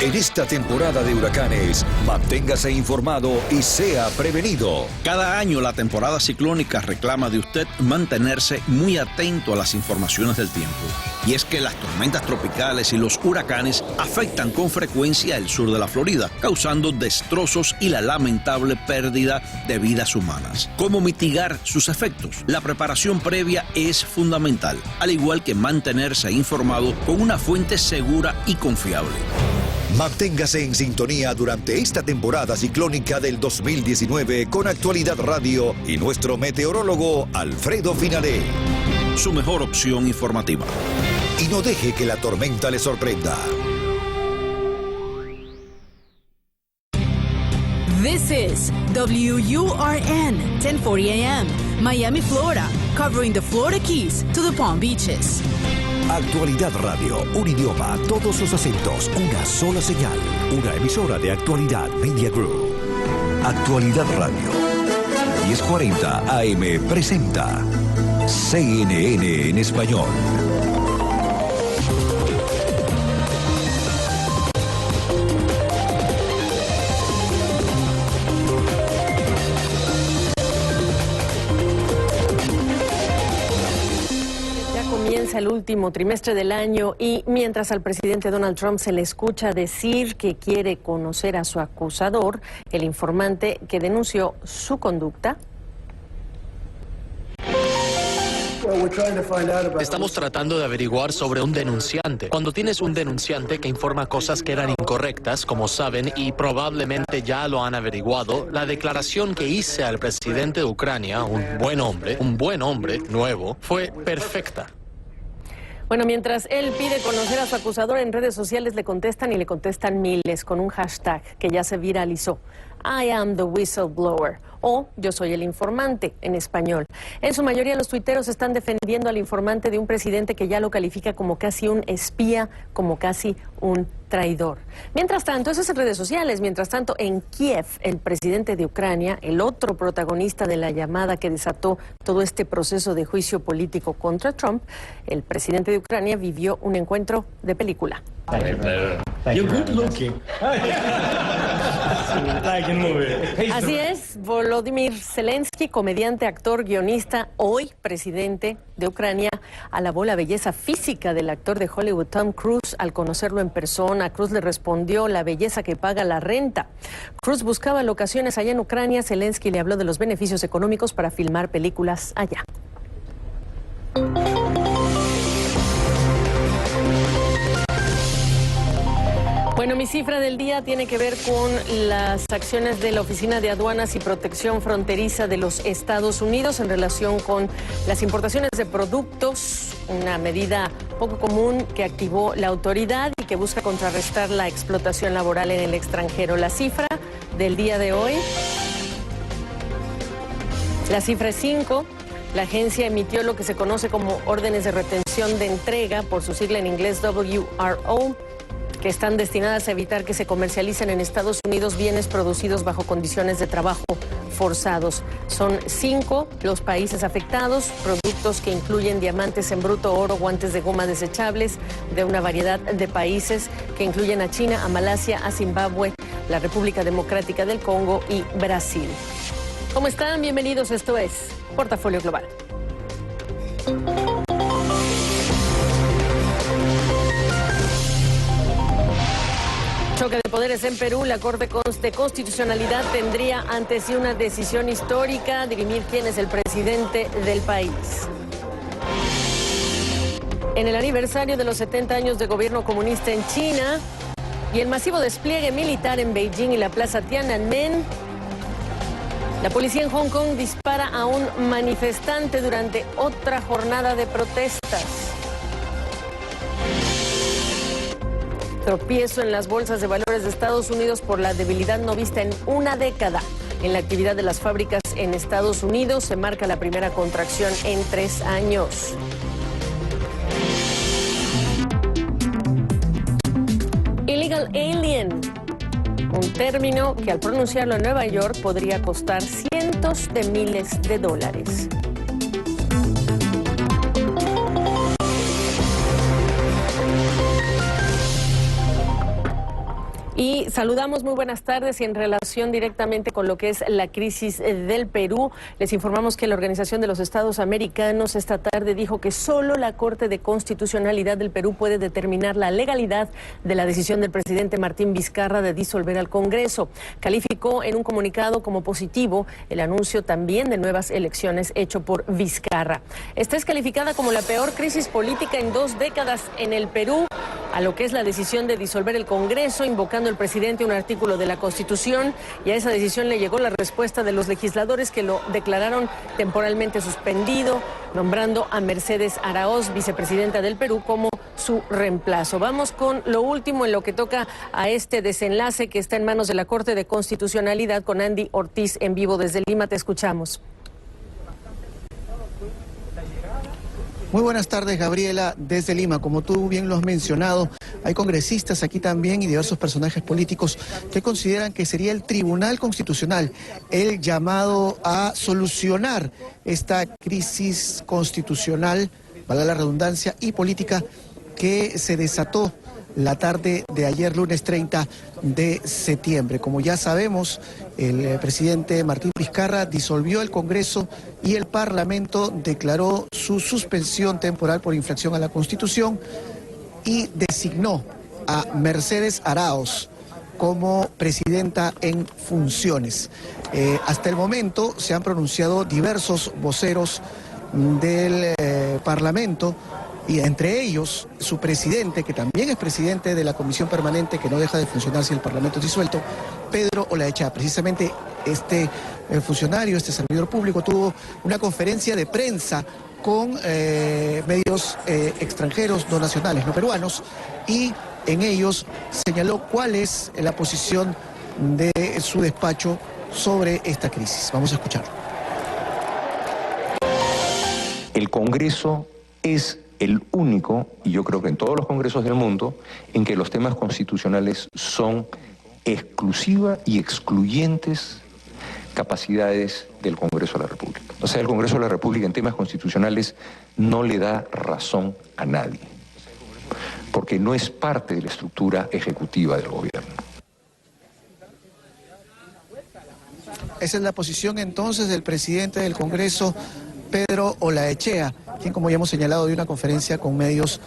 [SPEAKER 3] En esta temporada de huracanes, manténgase informado y sea prevenido.
[SPEAKER 22] Cada año la temporada ciclónica reclama de usted mantenerse muy atento a las informaciones del tiempo. Y es que las tormentas tropicales y los huracanes afectan con frecuencia el sur de la Florida, causando destrozos y la lamentable pérdida de vidas humanas. ¿Cómo mitigar sus efectos? La preparación previa es fundamental, al igual que mantenerse informado con una fuente segura y confiable.
[SPEAKER 3] Manténgase en sintonía durante esta temporada ciclónica del 2019 con Actualidad Radio y nuestro meteorólogo Alfredo Finalé.
[SPEAKER 22] Su mejor opción informativa.
[SPEAKER 3] Y no deje que la tormenta le sorprenda.
[SPEAKER 2] This is WURN 1040 AM, Miami, Florida, covering the Florida Keys to the Palm Beaches.
[SPEAKER 3] Actualidad Radio, un idioma, todos los acentos, una sola señal. Una emisora de Actualidad Media Group. Actualidad Radio, 1040 AM presenta CNN en español.
[SPEAKER 23] El último trimestre del año y mientras al presidente Donald Trump se le escucha decir que quiere conocer a su acusador, el informante que denunció su conducta.
[SPEAKER 24] Estamos tratando de averiguar sobre un denunciante. Cuando tienes un denunciante que informa cosas que eran incorrectas, como saben, y probablemente ya lo han averiguado, la declaración que hice al presidente de Ucrania, un buen hombre nuevo, fue perfecta.
[SPEAKER 23] Bueno, mientras él pide conocer a su acusador, en redes sociales le contestan y le contestan miles con un hashtag que ya se viralizó. I am the whistleblower. o Yo soy el informante en español. En su mayoría los tuiteros están defendiendo al informante de un presidente que ya lo califica como casi un espía, como casi un traidor. Mientras tanto, eso es en redes sociales, mientras tanto en Kiev, el presidente de Ucrania, el otro protagonista de la llamada que desató todo este proceso de juicio político contra Trump, el presidente de Ucrania vivió un encuentro de película.
[SPEAKER 1] You're good looking. Like a movie.
[SPEAKER 23] Así es, Volodymyr Zelensky, comediante, actor, guionista, hoy presidente de Ucrania, alabó la belleza física del actor de Hollywood Tom Cruise al conocerlo en persona. Cruise le respondió: la belleza que paga la renta. Cruise buscaba locaciones allá en Ucrania. Zelensky le habló de los beneficios económicos para filmar películas allá. Bueno, mi cifra del día tiene que ver con las acciones de la Oficina de Aduanas y Protección Fronteriza de los Estados Unidos en relación con las importaciones de productos, una medida poco común que activó la autoridad y que busca contrarrestar la explotación laboral en el extranjero. La cifra del día de hoy, la cifra es 5. La agencia emitió lo que se conoce como órdenes de retención de entrega, por su sigla en inglés WRO, que están destinadas a evitar que se comercialicen en Estados Unidos bienes producidos bajo condiciones de trabajo forzados. Son 5 los países afectados, productos que incluyen diamantes en bruto, oro, guantes de goma desechables de una variedad de países que incluyen a China, a Malasia, a Zimbabue, la República Democrática del Congo y Brasil. ¿Cómo están? Bienvenidos, esto es Portafolio Global. Choque de poderes en Perú. La Corte de Constitucionalidad tendría ante sí una decisión histórica: dirimir quién es el presidente del país. En el aniversario de los 70 años de gobierno comunista en China y el masivo despliegue militar en Beijing y la plaza Tiananmen, la policía en Hong Kong dispara a un manifestante durante otra jornada de protestas. Tropiezo en las bolsas de valores de Estados Unidos por la debilidad no vista en una década. En la actividad de las fábricas en Estados Unidos se marca la primera contracción en 3 años. Illegal alien, un término que al pronunciarlo en Nueva York podría costar cientos de miles de dólares. Y saludamos, muy buenas tardes, y en relación directamente con lo que es la crisis del Perú, les informamos que la Organización de los Estados Americanos esta tarde dijo que solo la Corte de Constitucionalidad del Perú puede determinar la legalidad de la decisión del presidente Martín Vizcarra de disolver al Congreso. Calificó en un comunicado como positivo el anuncio también de nuevas elecciones hecho por Vizcarra. Esta es calificada como la peor crisis política en 2 décadas en el Perú, a lo que es la decisión de disolver el Congreso, invocando el presidente un artículo de la Constitución, y a esa decisión le llegó la respuesta de los legisladores, que lo declararon temporalmente suspendido, nombrando a Mercedes Araoz, vicepresidenta del Perú, como su reemplazo. Vamos con lo último en lo que toca a este desenlace que está en manos de la Corte de Constitucionalidad, con Andy Ortiz en vivo desde Lima. Te escuchamos.
[SPEAKER 7] Muy buenas tardes, Gabriela, desde Lima. Como tú bien lo has mencionado, hay congresistas aquí también y diversos personajes políticos que consideran que sería el Tribunal Constitucional el llamado a solucionar esta crisis constitucional, valga la redundancia, y política que se desató la tarde de ayer, lunes 30 de septiembre. Como ya sabemos, el presidente Martín Vizcarra disolvió el Congreso y el Parlamento declaró su suspensión temporal por infracción a la Constitución y designó a Mercedes Araoz como presidenta en funciones. Hasta el momento se han pronunciado diversos voceros del Parlamento, y entre ellos su presidente, que también es presidente de la Comisión Permanente que no deja de funcionar si el Parlamento es disuelto, Pedro Olaechea. Precisamente este funcionario, este servidor público, tuvo una conferencia de prensa con medios extranjeros, no nacionales, no peruanos, y en ellos señaló cuál es la posición de su despacho sobre esta crisis. Vamos a escuchar.
[SPEAKER 8] El Congreso es el único, y yo creo que en todos los congresos del mundo, en que los temas constitucionales son exclusivas y excluyentes capacidades del Congreso de la República. O sea, el Congreso de la República en temas constitucionales no le da razón a nadie, porque no es parte de la estructura ejecutiva del gobierno.
[SPEAKER 7] Esa es la posición entonces del presidente del Congreso, Pedro Olaechea, quien, como ya hemos señalado, dio una conferencia con medios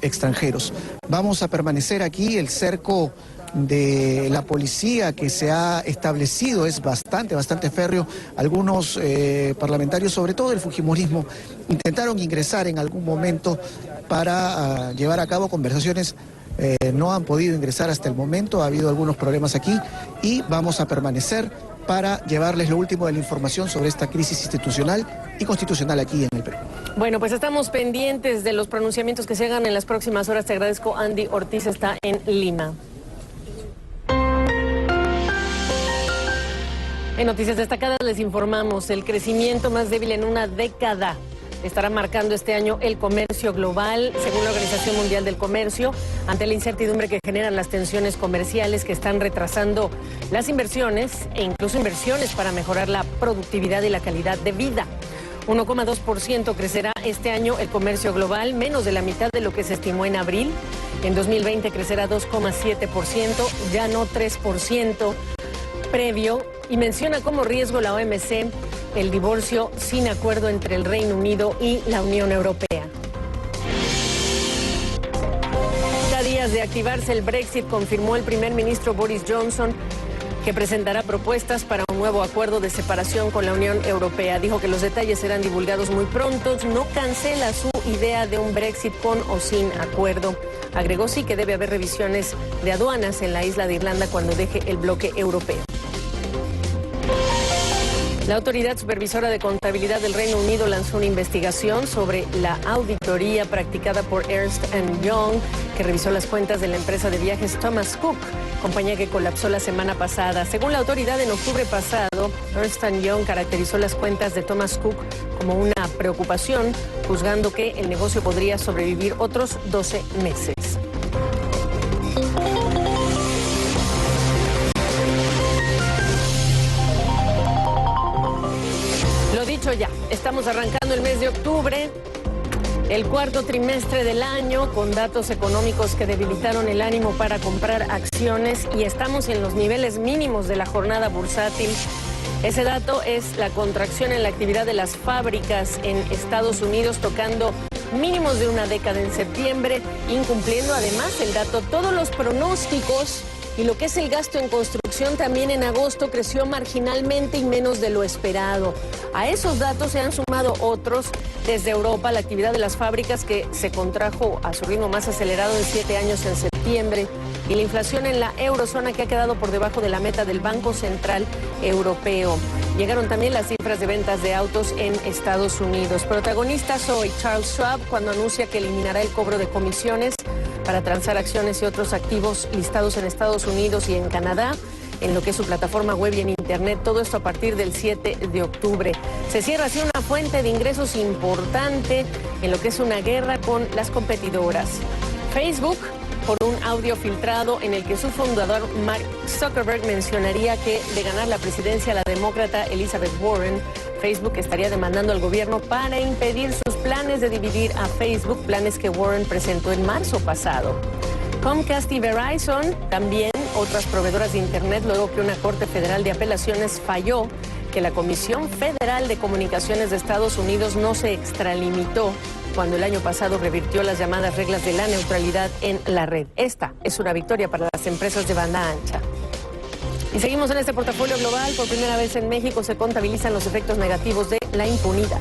[SPEAKER 7] extranjeros. Vamos a permanecer aquí. El cerco de la policía que se ha establecido es bastante férreo. Algunos parlamentarios, sobre todo del fujimorismo, intentaron ingresar en algún momento para llevar a cabo conversaciones. No han podido ingresar hasta el momento, ha habido algunos problemas aquí y vamos a permanecer para llevarles lo último de la información sobre esta crisis institucional y constitucional aquí en el Perú.
[SPEAKER 23] Bueno, pues estamos pendientes de los pronunciamientos que se hagan en las próximas horas. Te agradezco. Andy Ortiz está en Lima. En noticias destacadas les informamos: el crecimiento más débil en una década estará marcando este año el comercio global, según la Organización Mundial del Comercio, ante la incertidumbre que generan las tensiones comerciales que están retrasando las inversiones e incluso inversiones para mejorar la productividad y la calidad de vida. 1,2% crecerá este año el comercio global, menos de la mitad de lo que se estimó en abril. En 2020 crecerá 2,7%, ya no 3% previo, y menciona como riesgo la OMC el divorcio sin acuerdo entre el Reino Unido y la Unión Europea. A días de activarse el Brexit, confirmó el primer ministro Boris Johnson que presentará propuestas para un nuevo acuerdo de separación con la Unión Europea. Dijo que los detalles serán divulgados muy pronto. No cancela su idea de un Brexit con o sin acuerdo. Agregó sí que debe haber revisiones de aduanas en la isla de Irlanda cuando deje el bloque europeo. La Autoridad Supervisora de Contabilidad del Reino Unido lanzó una investigación sobre la auditoría practicada por Ernst & Young, que revisó las cuentas de la empresa de viajes Thomas Cook, compañía que colapsó la semana pasada. Según la autoridad, en octubre pasado, Ernst & Young caracterizó las cuentas de Thomas Cook como una preocupación, juzgando que el negocio podría sobrevivir otros 12 meses. Dicho ya, estamos arrancando el mes de octubre, el cuarto trimestre del año, con datos económicos que debilitaron el ánimo para comprar acciones, y estamos en los niveles mínimos de la jornada bursátil. Ese dato es la contracción en la actividad de las fábricas en Estados Unidos, tocando mínimos de una década en septiembre, incumpliendo además el dato todos los pronósticos. Y lo que es el gasto en construcción también en agosto creció marginalmente y menos de lo esperado. A esos datos se han sumado otros desde Europa, la actividad de las fábricas que se contrajo a su ritmo más acelerado en 7 años en septiembre, y la inflación en la eurozona que ha quedado por debajo de la meta del Banco Central Europeo. Llegaron también las cifras de ventas de autos en Estados Unidos. Protagonistas hoy Charles Schwab, cuando anuncia que eliminará el cobro de comisiones para transar acciones y otros activos listados en Estados Unidos y en Canadá, en lo que es su plataforma web y en Internet, todo esto a partir del 7 de octubre. Se cierra así una fuente de ingresos importante en lo que es una guerra con las competidoras. Facebook, por un audio filtrado en el que su fundador Mark Zuckerberg mencionaría que de ganar la presidencia la demócrata Elizabeth Warren, Facebook estaría demandando al gobierno para impedir sus planes de dividir a Facebook, planes que Warren presentó en marzo pasado. Comcast y Verizon, también otras proveedoras de Internet, luego que una Corte Federal de Apelaciones falló que la Comisión Federal de Comunicaciones de Estados Unidos no se extralimitó cuando el año pasado revirtió las llamadas reglas de la neutralidad en la red. Esta es una victoria para las empresas de banda ancha. Y seguimos en este portafolio global. Por primera vez en México se contabilizan los efectos negativos de la impunidad.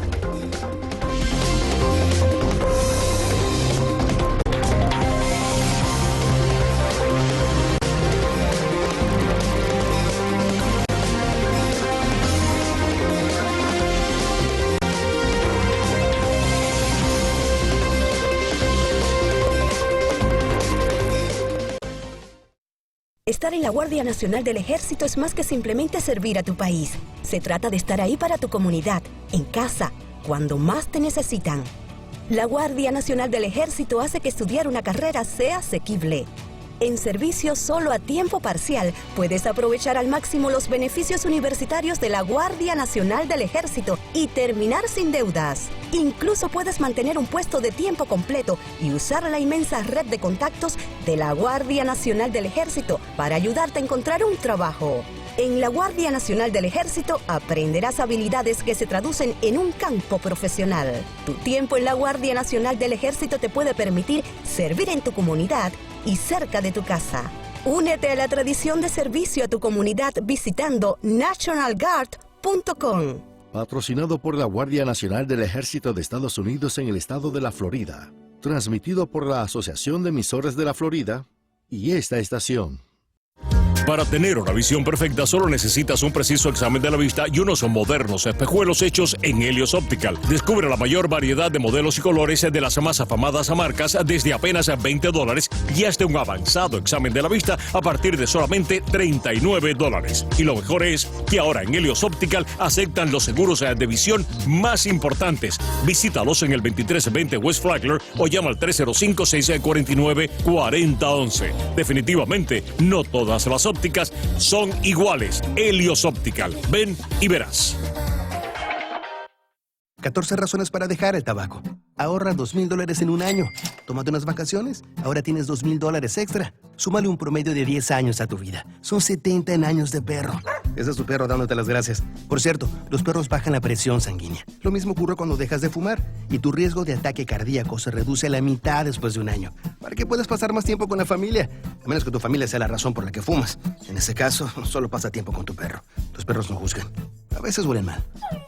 [SPEAKER 9] Estar en la Guardia Nacional del Ejército es más que simplemente servir a tu país. Se trata de estar ahí para tu comunidad, en casa, cuando más te necesitan. La Guardia Nacional del Ejército hace que estudiar una carrera sea asequible. En servicio solo a tiempo parcial, puedes aprovechar al máximo los beneficios universitarios de la Guardia Nacional del Ejército y terminar sin deudas. Incluso puedes mantener un puesto de tiempo completo y usar la inmensa red de contactos de la Guardia Nacional del Ejército para ayudarte a encontrar un trabajo. En la Guardia Nacional del Ejército aprenderás habilidades que se traducen en un campo profesional. Tu tiempo en la Guardia Nacional del Ejército te puede permitir servir en tu comunidad y cerca de tu casa. Únete a la tradición de servicio a tu comunidad visitando nationalguard.com.
[SPEAKER 10] Patrocinado por la Guardia Nacional del Ejército de Estados Unidos en el estado de la Florida. Transmitido por la Asociación de Emisoras de la Florida y esta estación.
[SPEAKER 11] Para tener una visión perfecta solo necesitas un preciso examen de la vista y unos modernos espejuelos hechos en Helios Optical. Descubre la mayor variedad de modelos y colores de las más afamadas marcas desde apenas $20 y hazte un avanzado examen de la vista a partir de solamente $39. Y lo mejor es que ahora en Helios Optical aceptan los seguros de visión más importantes. Visítalos en el 2320 West Flagler o llama al 305-649-4011. Definitivamente, no todas las ópticas son iguales. Helios Optical. Ven y verás.
[SPEAKER 21] 14 razones para dejar el tabaco. Ahorra $2,000 en un año. Tómate unas vacaciones. Ahora tienes $2,000 extra. Súmale un promedio de 10 años a tu vida. Son 70 años de perro. Ese es tu perro dándote las gracias. Por cierto, los perros bajan la presión sanguínea. Lo mismo ocurre cuando dejas de fumar. Y tu riesgo de ataque cardíaco se reduce a la mitad después de un año. Para que puedas pasar más tiempo con la familia. A menos que tu familia sea la razón por la que fumas. En ese caso, solo pasa tiempo con tu perro. Tus perros no juzgan. A veces huelen mal.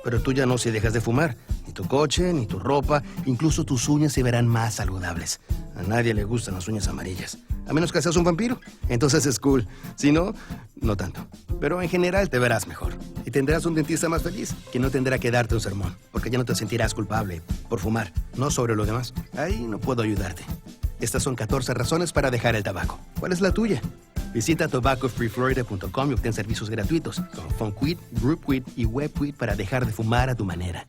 [SPEAKER 21] Pero tú ya no si dejas de fumar. Ni tu coche, ni tu ropa, incluso tus uñas se verán más saludables. A nadie le gustan las uñas amarillas. A menos que seas un vampiro. Entonces es cool. Si no, no tanto. Pero en general te verás mejor. Y tendrás un dentista más feliz, que no tendrá que darte un sermón. Porque ya no te sentirás culpable por fumar. No sobre lo demás. Ahí no puedo ayudarte. Estas son 14 razones para dejar el tabaco. ¿Cuál es la tuya? Visita tobaccofreeflorida.com y obtén servicios gratuitos como Phone Quit, Group Quit y Web Quit para dejar de fumar a tu manera.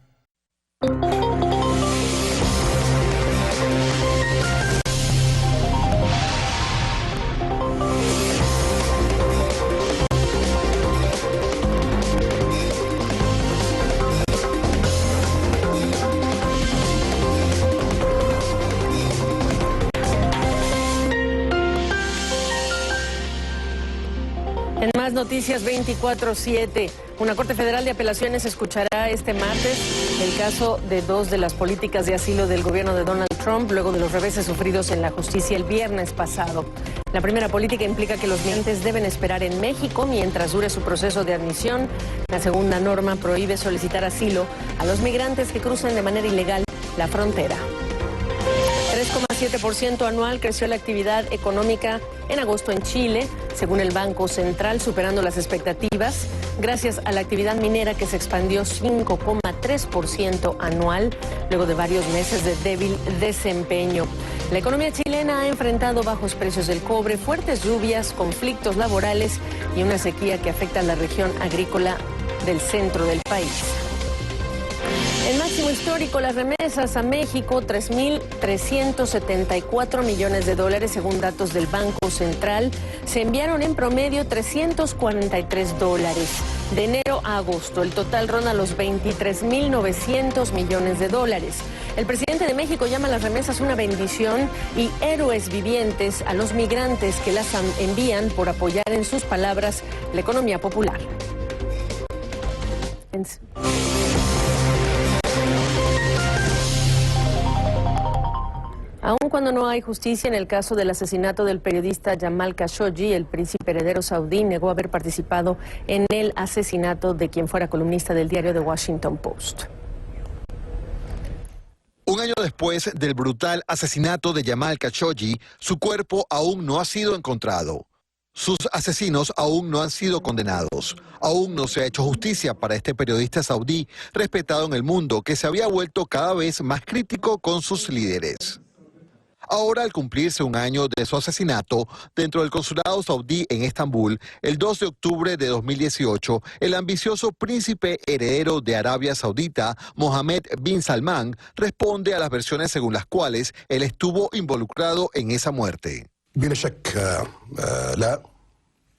[SPEAKER 23] En más noticias 24/7, una Corte Federal de Apelaciones escuchará este martes el caso de dos de las políticas de asilo del gobierno de Donald Trump luego de los reveses sufridos en la justicia el viernes pasado. La primera política implica que los migrantes deben esperar en México mientras dure su proceso de admisión. La segunda norma prohíbe solicitar asilo a los migrantes que cruzan de manera ilegal la frontera. 3,7% anual creció la actividad económica en agosto en Chile, según el Banco Central, superando las expectativas, gracias a la actividad minera que se expandió 5,3% anual, luego de varios meses de débil desempeño. La economía chilena ha enfrentado bajos precios del cobre, fuertes lluvias, conflictos laborales y una sequía que afecta a la región agrícola del centro del país. El máximo histórico, las remesas a México, $3,374 millones, según datos del Banco Central. Se enviaron en promedio $343. De enero a agosto, el total ronda los $23,900 millones. El presidente de México llama a las remesas una bendición y héroes vivientes a los migrantes que las envían por apoyar, en sus palabras, la economía popular. Aun cuando no hay justicia en el caso del asesinato del periodista Jamal Khashoggi, el príncipe heredero saudí negó haber participado en el asesinato de quien fuera columnista del diario The Washington Post.
[SPEAKER 14] Un año después del brutal asesinato de Jamal Khashoggi, su cuerpo aún no ha sido encontrado. Sus asesinos aún no han sido condenados. Aún no se ha hecho justicia para este periodista saudí, respetado en el mundo, que se había vuelto cada vez más crítico con sus líderes. Ahora, al cumplirse un año de su asesinato dentro del consulado saudí en Estambul, el 2 de octubre de 2018, el ambicioso príncipe heredero de Arabia Saudita, Mohammed bin Salman, responde a las versiones según las cuales él estuvo involucrado en esa muerte.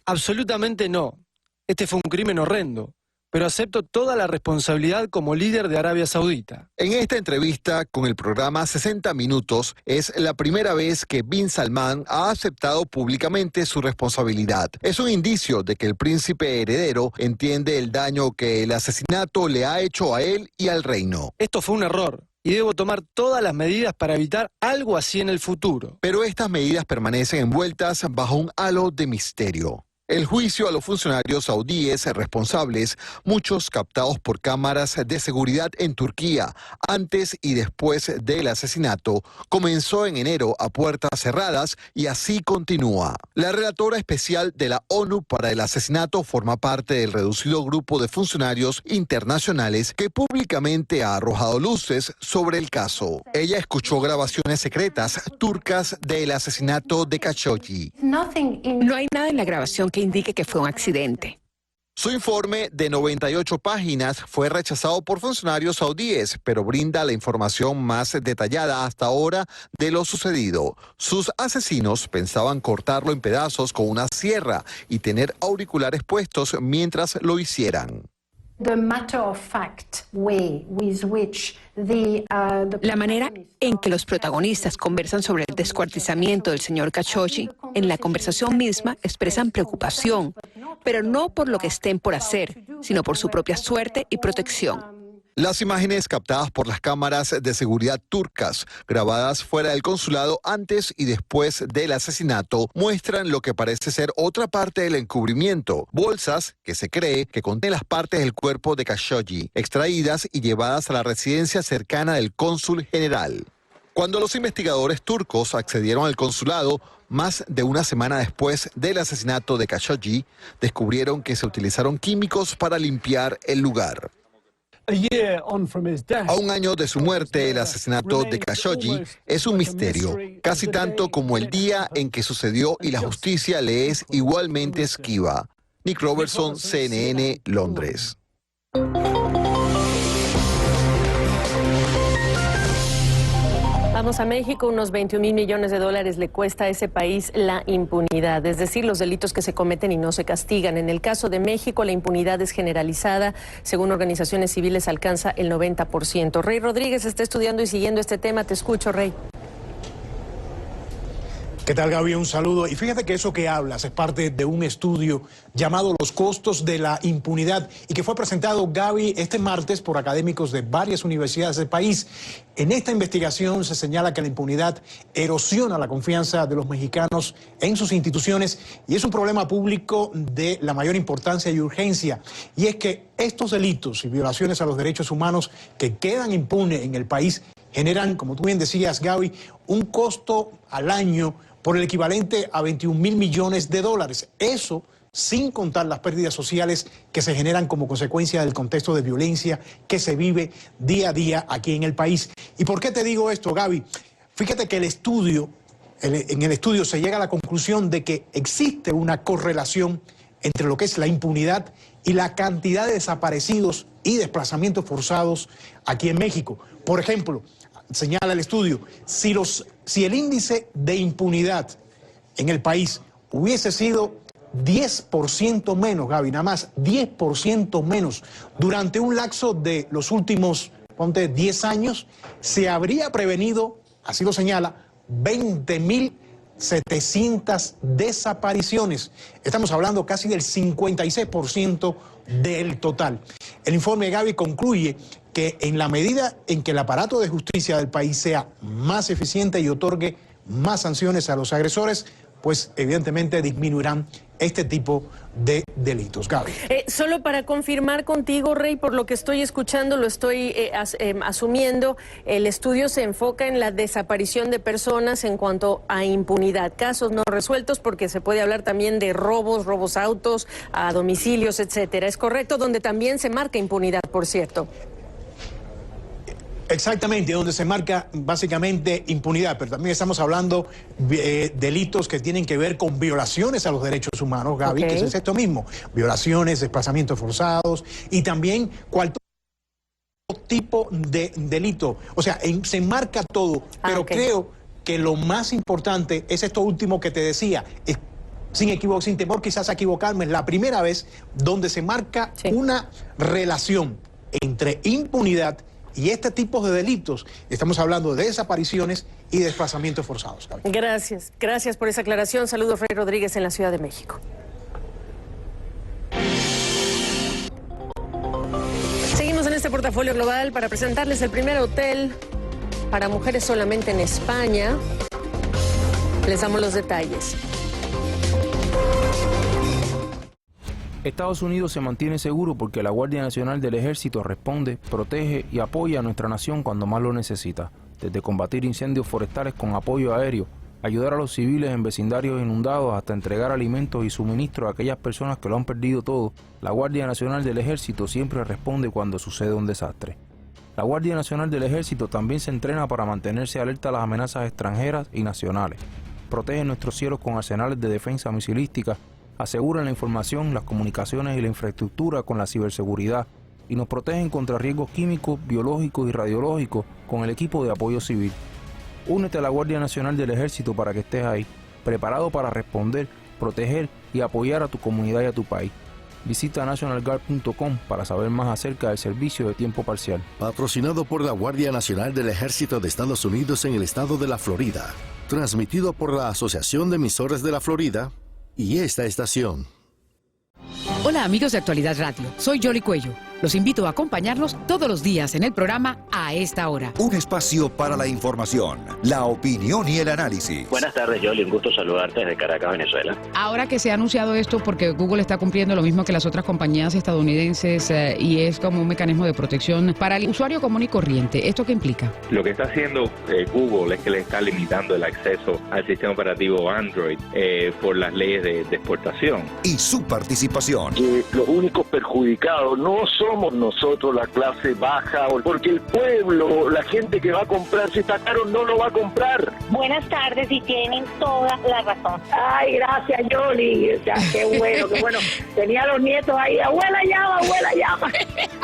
[SPEAKER 4] Absolutamente no. Este fue un crimen horrendo, pero acepto toda la responsabilidad como líder de Arabia Saudita.
[SPEAKER 14] En esta entrevista con el programa 60 Minutos, es la primera vez que bin Salman ha aceptado públicamente su responsabilidad. Es un indicio de que el príncipe heredero entiende el daño que el asesinato le ha hecho a él y al reino.
[SPEAKER 4] Esto fue un error y debo tomar todas las medidas para evitar algo así en el futuro.
[SPEAKER 14] Pero estas medidas permanecen envueltas bajo un halo de misterio. El juicio a los funcionarios saudíes responsables, muchos captados por cámaras de seguridad en Turquía antes y después del asesinato, comenzó en enero a puertas cerradas y así continúa. La relatora especial de la ONU para el asesinato forma parte del reducido grupo de funcionarios internacionales que públicamente ha arrojado luces sobre el caso. Ella escuchó grabaciones secretas turcas del asesinato de Khashoggi.
[SPEAKER 12] No hay nada en la grabación que indique que fue un accidente.
[SPEAKER 14] Su informe de 98 páginas fue rechazado por funcionarios saudíes, pero brinda la información más detallada hasta ahora de lo sucedido. Sus asesinos pensaban cortarlo en pedazos con una sierra y tener auriculares puestos mientras lo hicieran.
[SPEAKER 12] La manera en que los protagonistas conversan sobre el descuartizamiento del señor Khashoggi, en la conversación misma expresan preocupación, pero no por lo que estén por hacer, sino por su propia suerte y protección.
[SPEAKER 14] Las imágenes captadas por las cámaras de seguridad turcas, grabadas fuera del consulado antes y después del asesinato, muestran lo que parece ser otra parte del encubrimiento. Bolsas que se cree que contienen las partes del cuerpo de Khashoggi, extraídas y llevadas a la residencia cercana del cónsul general. Cuando los investigadores turcos accedieron al consulado, más de una semana después del asesinato de Khashoggi, descubrieron que se utilizaron químicos para limpiar el lugar. A un año de su muerte, el asesinato de Khashoggi es un misterio, casi tanto como el día en que sucedió, y la justicia le es igualmente esquiva. Nick Robertson, CNN, Londres.
[SPEAKER 23] Vamos a México, unos 21,000 millones de dólares le cuesta a ese país la impunidad, es decir, los delitos que se cometen y no se castigan. En el caso de México, la impunidad es generalizada, según organizaciones civiles alcanza el 90%. Rey Rodríguez está estudiando y siguiendo este tema. Te escucho, Rey.
[SPEAKER 13] ¿Qué tal, Gaby? Un saludo. Y fíjate que eso que hablas es parte de un estudio llamado Los costos de la impunidad y que fue presentado, Gaby, este martes por académicos de varias universidades del país. En esta investigación se señala que la impunidad erosiona la confianza de los mexicanos en sus instituciones y es un problema público de la mayor importancia y urgencia. Y es que estos delitos y violaciones a los derechos humanos que quedan impunes en el país generan, como tú bien decías, Gaby, un costo al año por el equivalente a 21,000 millones de dólares. Eso sin contar las pérdidas sociales que se generan como consecuencia del contexto de violencia que se vive día a día aquí en el país. ¿Y por qué te digo esto, Gaby? Fíjate que en el estudio se llega a la conclusión de que existe una correlación entre lo que es la impunidad y la cantidad de desaparecidos y desplazamientos forzados aquí en México. Por ejemplo, señala el estudio, si el índice de impunidad en el país hubiese sido 10% menos, Gaby, nada más 10% menos, durante un lapso de los últimos, 10 años, se habría prevenido, así lo señala, 20,700 desapariciones. Estamos hablando casi del 56% del total. El informe, Gaby, concluye que en la medida en que el aparato de justicia del país sea más eficiente y otorgue más sanciones a los agresores, pues evidentemente disminuirán este tipo de delitos. Gaby.
[SPEAKER 23] Solo para confirmar contigo, Rey, por lo que estoy escuchando, lo estoy asumiendo, el estudio se enfoca en la desaparición de personas en cuanto a impunidad, casos no resueltos, porque se puede hablar también de robos a autos, a domicilios, etcétera. ¿Es correcto? Donde también se marca impunidad, por cierto.
[SPEAKER 13] Exactamente, donde se marca básicamente impunidad, pero también estamos hablando de delitos que tienen que ver con violaciones a los derechos humanos, Gaby, que es esto mismo, violaciones, desplazamientos forzados y también cualquier tipo de delito. O sea, se enmarca todo, pero creo que lo más importante es esto último que te decía, sin temor quizás a equivocarme, es la primera vez donde se marca una relación entre impunidad y este tipo de delitos. Estamos hablando de desapariciones y desplazamientos forzados.
[SPEAKER 23] Gracias por esa aclaración. Saludos, Fray Rodríguez, en la Ciudad de México. Seguimos en este portafolio global para presentarles el primer hotel para mujeres solamente en España. Les damos los detalles.
[SPEAKER 6] Estados Unidos se mantiene seguro porque la Guardia Nacional del Ejército responde, protege y apoya a nuestra nación cuando más lo necesita. Desde combatir incendios forestales con apoyo aéreo, ayudar a los civiles en vecindarios inundados hasta entregar alimentos y suministros a aquellas personas que lo han perdido todo, la Guardia Nacional del Ejército siempre responde cuando sucede un desastre. La Guardia Nacional del Ejército también se entrena para mantenerse alerta a las amenazas extranjeras y nacionales. Protege nuestros cielos con arsenales de defensa misilística, aseguran la información, las comunicaciones y la infraestructura con la ciberseguridad y nos protegen contra riesgos químicos, biológicos y radiológicos con el equipo de apoyo civil. Únete a la Guardia Nacional del Ejército para que estés ahí, preparado para responder, proteger y apoyar a tu comunidad y a tu país. Visita nationalguard.com para saber más acerca del servicio de tiempo parcial.
[SPEAKER 10] Patrocinado por la Guardia Nacional del Ejército de Estados Unidos en el estado de la Florida. Transmitido por la Asociación de Emisoras de la Florida y esta estación.
[SPEAKER 15] Hola amigos de Actualidad Radio, soy Yoli Cuello. Los invito a acompañarnos todos los días en el programa A Esta Hora.
[SPEAKER 3] Un espacio para la información, la opinión y el análisis.
[SPEAKER 16] Buenas tardes, Yoli, un gusto saludarte desde Caracas, Venezuela.
[SPEAKER 15] Ahora que se ha anunciado esto, porque Google está cumpliendo lo mismo que las otras compañías estadounidenses y es como un mecanismo de protección para el usuario común y corriente, ¿esto qué implica?
[SPEAKER 17] Lo que está haciendo Google es que le está limitando el acceso al sistema operativo Android por las leyes de exportación.
[SPEAKER 3] Y su participación.
[SPEAKER 25] Los únicos perjudicados no somos nosotros, la clase baja, porque el pueblo, la gente que va a comprar, si está caro, no lo va a comprar.
[SPEAKER 26] Buenas tardes y tienen toda la razón.
[SPEAKER 27] Ay, gracias, Yoli. O sea, qué bueno. Tenía a los nietos ahí, abuela llama.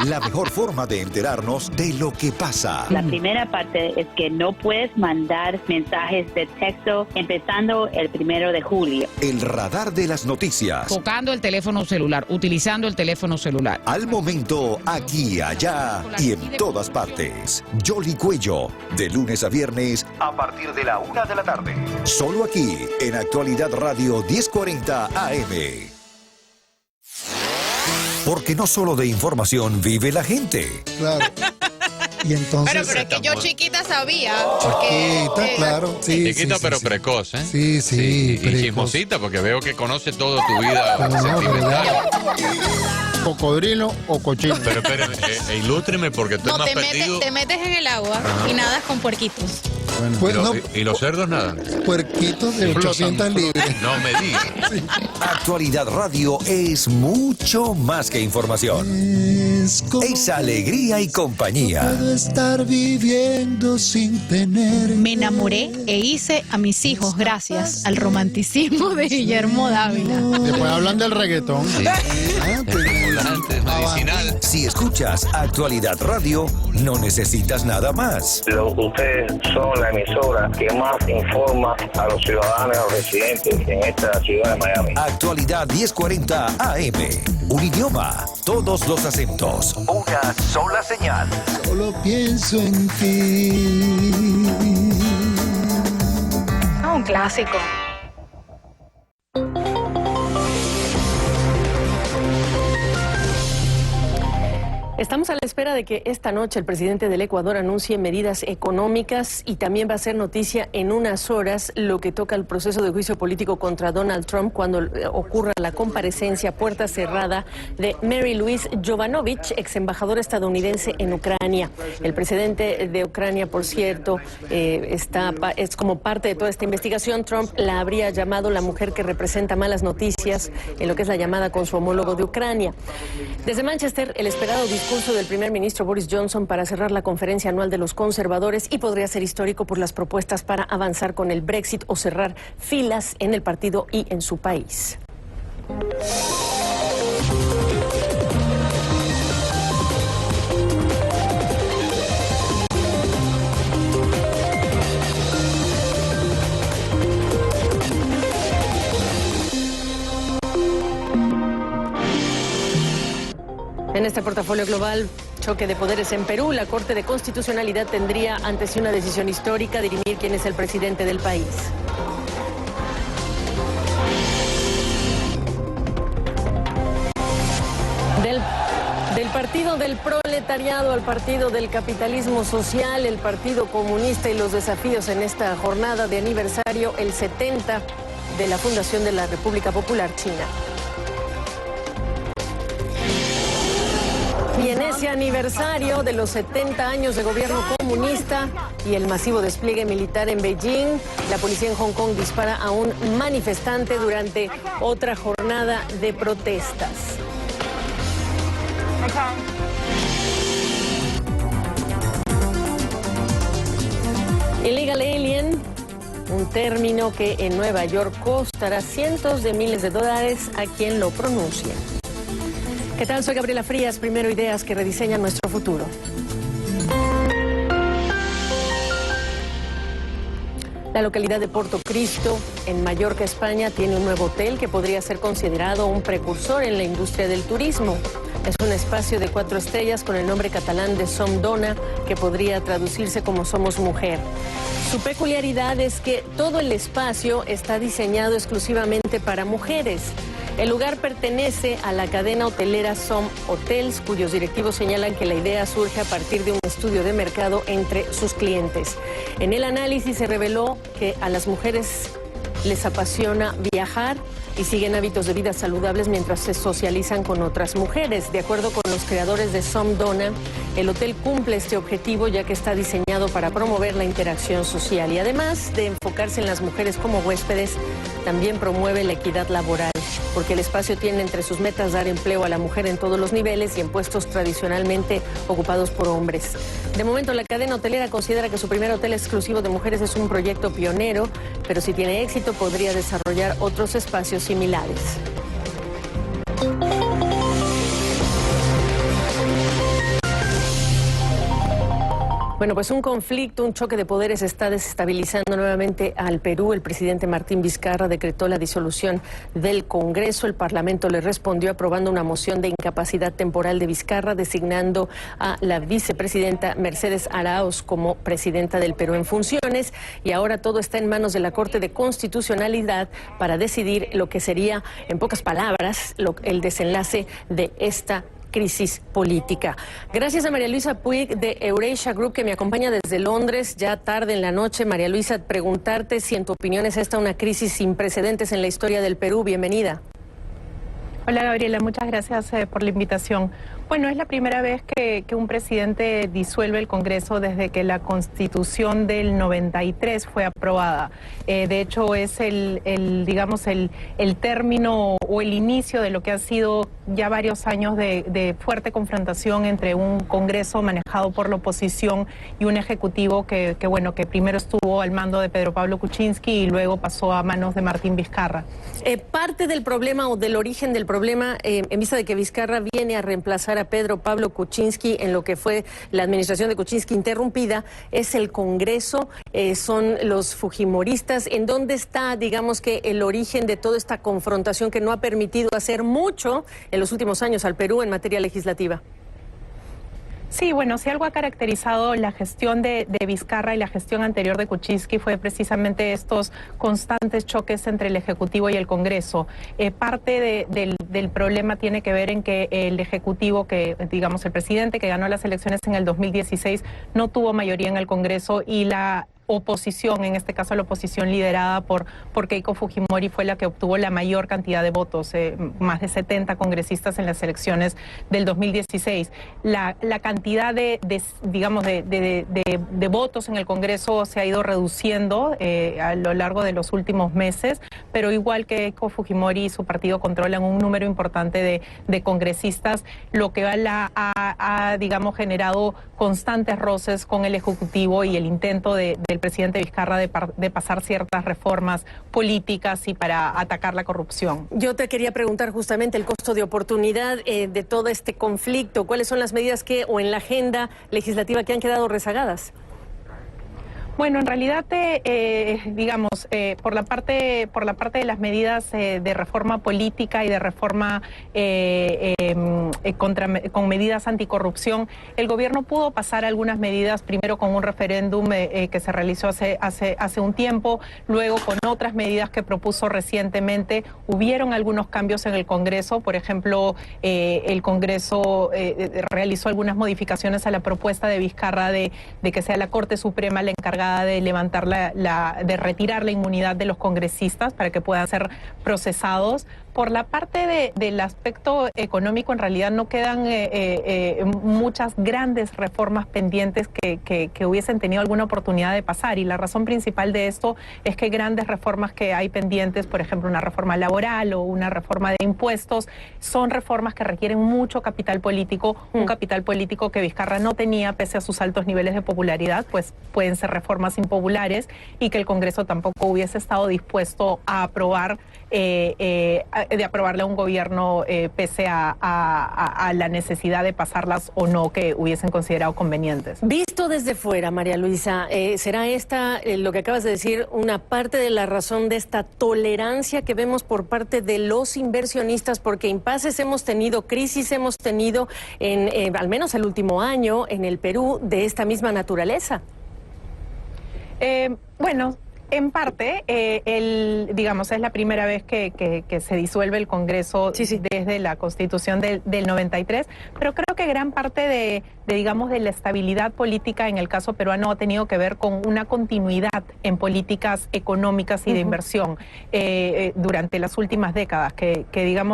[SPEAKER 3] La mejor forma de enterarnos de lo que pasa.
[SPEAKER 26] La primera parte es que no puedes mandar mensajes de texto empezando el 1 de julio.
[SPEAKER 3] El radar de las noticias.
[SPEAKER 15] Tocando el teléfono celular, utilizando el teléfono celular.
[SPEAKER 3] Al momento, aquí, allá y en todas partes. Yoli Cuello, de lunes a viernes a partir de la 1 de la tarde. Solo aquí, en Actualidad Radio 1040 AM. Porque no solo de información vive la gente.
[SPEAKER 28] Claro. Y entonces...
[SPEAKER 29] Pero es que yo chiquita sabía.
[SPEAKER 28] Chiquita, claro. Sí,
[SPEAKER 30] chiquita pero precoz, ¿eh?
[SPEAKER 28] Sí.
[SPEAKER 30] Y chismosita, porque veo que conoce toda tu vida sentimental.
[SPEAKER 28] ¿Cocodrilo o cochino?
[SPEAKER 30] Pero ilústreme porque estoy más perdido.
[SPEAKER 29] Te metes en el agua y nadas con puerquitos.
[SPEAKER 28] Bueno,
[SPEAKER 30] ¿Y los cerdos nadan?
[SPEAKER 28] Puerquitos de 800 libras.
[SPEAKER 30] No me digas.
[SPEAKER 3] Sí. Actualidad Radio es mucho más que información. Es alegría y compañía.
[SPEAKER 28] Puedo estar viviendo sin tener.
[SPEAKER 29] Me enamoré e hice a mis hijos gracias al romanticismo de Guillermo Dávila.
[SPEAKER 28] Después hablan del reggaetón.
[SPEAKER 30] Sí. Medicinal.
[SPEAKER 3] Si escuchas Actualidad Radio, no necesitas nada más.
[SPEAKER 25] Ustedes son la emisora que más informa a los ciudadanos, a los residentes en esta ciudad de Miami.
[SPEAKER 3] Actualidad 1040 AM. Un idioma, todos los acentos, una sola señal.
[SPEAKER 28] Solo pienso en ti.
[SPEAKER 29] Un clásico.
[SPEAKER 23] Estamos a la espera de que esta noche el presidente del Ecuador anuncie medidas económicas y también va a ser noticia en unas horas lo que toca el proceso de juicio político contra Donald Trump cuando ocurra la comparecencia puerta cerrada de Mary Louise Jovanovic, ex embajadora estadounidense en Ucrania. El presidente de Ucrania, por cierto, es como parte de toda esta investigación. Trump la habría llamado la mujer que representa malas noticias en lo que es la llamada con su homólogo de Ucrania. Desde Manchester, el esperado discurso discurso del primer ministro Boris Johnson para cerrar la conferencia anual de los conservadores y podría ser histórico por las propuestas para avanzar con el Brexit o cerrar filas en el partido y en su país. En este portafolio global, choque de poderes en Perú, la Corte de Constitucionalidad tendría ante sí una decisión histórica, dirimir quién es el presidente del país. Del partido del proletariado al partido del capitalismo social, el Partido Comunista y los desafíos en esta jornada de aniversario, el 70 de la fundación de la República Popular China. Y en ese aniversario de los 70 años de gobierno comunista y el masivo despliegue militar en Beijing, la policía en Hong Kong dispara a un manifestante durante otra jornada de protestas. Illegal alien, un término que en Nueva York costará cientos de miles de dólares a quien lo pronuncie. ¿Qué tal? Soy Gabriela Frías, primero ideas que rediseñan nuestro futuro. La localidad de Porto Cristo, en Mallorca, España, tiene un nuevo hotel que podría ser considerado un precursor en la industria del turismo. Es un espacio de 4 estrellas con el nombre catalán de Som Dona, que podría traducirse como Somos Mujer. Su peculiaridad es que todo el espacio está diseñado exclusivamente para mujeres. El lugar pertenece a la cadena hotelera Som Hotels, cuyos directivos señalan que la idea surge a partir de un estudio de mercado entre sus clientes. En el análisis se reveló que a las mujeres les apasiona viajar y siguen hábitos de vida saludables mientras se socializan con otras mujeres. De acuerdo con los creadores de Som Dona, el hotel cumple este objetivo ya que está diseñado para promover la interacción social y además de enfocarse en las mujeres como huéspedes, también promueve la equidad laboral, porque el espacio tiene entre sus metas dar empleo a la mujer en todos los niveles y en puestos tradicionalmente ocupados por hombres. De momento, la cadena hotelera considera que su primer hotel exclusivo de mujeres es un proyecto pionero, pero si tiene éxito podría desarrollar otros espacios similares. Bueno, pues un conflicto, un choque de poderes está desestabilizando nuevamente al Perú. El presidente Martín Vizcarra decretó la disolución del Congreso. El Parlamento le respondió aprobando una moción de incapacidad temporal de Vizcarra, designando a la vicepresidenta Mercedes Arauz como presidenta del Perú en funciones. Y ahora todo está en manos de la Corte de Constitucionalidad para decidir lo que sería, en pocas palabras, el desenlace de esta crisis política. Gracias a María Luisa Puig de Eurasia Group, que me acompaña desde Londres, ya tarde en la noche. María Luisa, preguntarte si en tu opinión es esta una crisis sin precedentes en la historia del Perú. Bienvenida.
[SPEAKER 1] Hola Gabriela, muchas gracias por la invitación. Bueno, es la primera vez que un presidente disuelve el Congreso desde que la Constitución del 93 fue aprobada. De hecho, es el término o el inicio de lo que ha sido ya varios años de fuerte confrontación entre un Congreso manejado por la oposición y un Ejecutivo que primero estuvo al mando de Pedro Pablo Kuczynski y luego pasó a manos de Martín Vizcarra.
[SPEAKER 23] Parte del problema o del origen del problema, en vista de que Vizcarra viene a reemplazar a Pedro Pablo Kuczynski en lo que fue la administración de Kuczynski interrumpida, es el Congreso, son los fujimoristas. ¿En dónde está, digamos, que el origen de toda esta confrontación que no ha permitido hacer mucho en los últimos años al Perú en materia legislativa?
[SPEAKER 1] Sí, bueno, si algo ha caracterizado la gestión de Vizcarra y la gestión anterior de Kuczynski fue precisamente estos constantes choques entre el Ejecutivo y el Congreso. Parte del problema tiene que ver en que el Ejecutivo, el presidente que ganó las elecciones en el 2016, no tuvo mayoría en el Congreso y la oposición, en este caso la oposición liderada por Keiko Fujimori, fue la que obtuvo la mayor cantidad de votos, más de 70 congresistas en las elecciones del 2016. La cantidad de votos en el Congreso se ha ido reduciendo a lo largo de los últimos meses, pero igual que Keiko Fujimori y su partido controlan un número importante de congresistas, lo que ha generado constantes roces con el Ejecutivo y el intento del presidente Vizcarra de pasar ciertas reformas políticas y para atacar la corrupción.
[SPEAKER 23] Yo te quería preguntar justamente el costo de oportunidad de todo este conflicto. ¿Cuáles son las medidas o en la agenda legislativa que han quedado rezagadas?
[SPEAKER 1] Bueno, en realidad, por la parte de las medidas de reforma política y de reforma con medidas anticorrupción, el gobierno pudo pasar algunas medidas, primero con un referéndum que se realizó hace un tiempo, luego con otras medidas que propuso recientemente. Hubieron algunos cambios en el Congreso, por ejemplo, el Congreso realizó algunas modificaciones a la propuesta de Vizcarra de que sea la Corte Suprema la encargada de levantar de retirar la inmunidad de los congresistas para que puedan ser procesados. Por la parte del aspecto económico, en realidad no quedan muchas grandes reformas pendientes que hubiesen tenido alguna oportunidad de pasar, y la razón principal de esto es que grandes reformas que hay pendientes, por ejemplo una reforma laboral o una reforma de impuestos, son reformas que requieren mucho capital político, un capital político que Vizcarra no tenía pese a sus altos niveles de popularidad, pues pueden ser reformas impopulares y que el Congreso tampoco hubiese estado dispuesto a aprobar, de aprobarle a un gobierno pese a la necesidad de pasarlas o no que hubiesen considerado convenientes.
[SPEAKER 23] Visto desde fuera, María Luisa, ¿será esta, lo que acabas de decir, una parte de la razón de esta tolerancia que vemos por parte de los inversionistas? Porque impases hemos tenido, crisis hemos tenido, al menos el último año, en el Perú, de esta misma naturaleza.
[SPEAKER 1] Bueno, en parte, es la primera vez que se disuelve el Congreso desde la Constitución del 93, pero creo que gran parte de la estabilidad política en el caso peruano ha tenido que ver con una continuidad en políticas económicas y de inversión durante las últimas décadas, que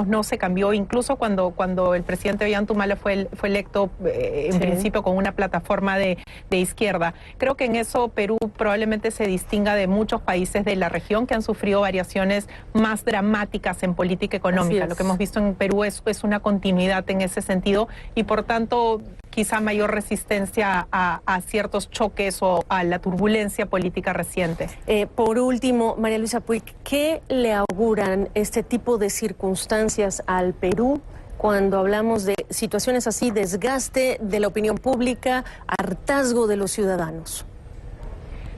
[SPEAKER 1] no se cambió, incluso cuando el presidente Ollanta fue electo en principio con una plataforma de izquierda. Creo que en eso Perú probablemente se distinga de muchos países de la región que han sufrido variaciones más dramáticas en política económica. Lo que hemos visto en Perú es una continuidad en ese sentido y por tanto quizá mayor resistencia a ciertos choques o a la turbulencia política reciente.
[SPEAKER 23] Por último, María Luisa Puig, ¿qué le auguran este tipo de circunstancias al Perú cuando hablamos de situaciones así, desgaste de la opinión pública, hartazgo de los ciudadanos?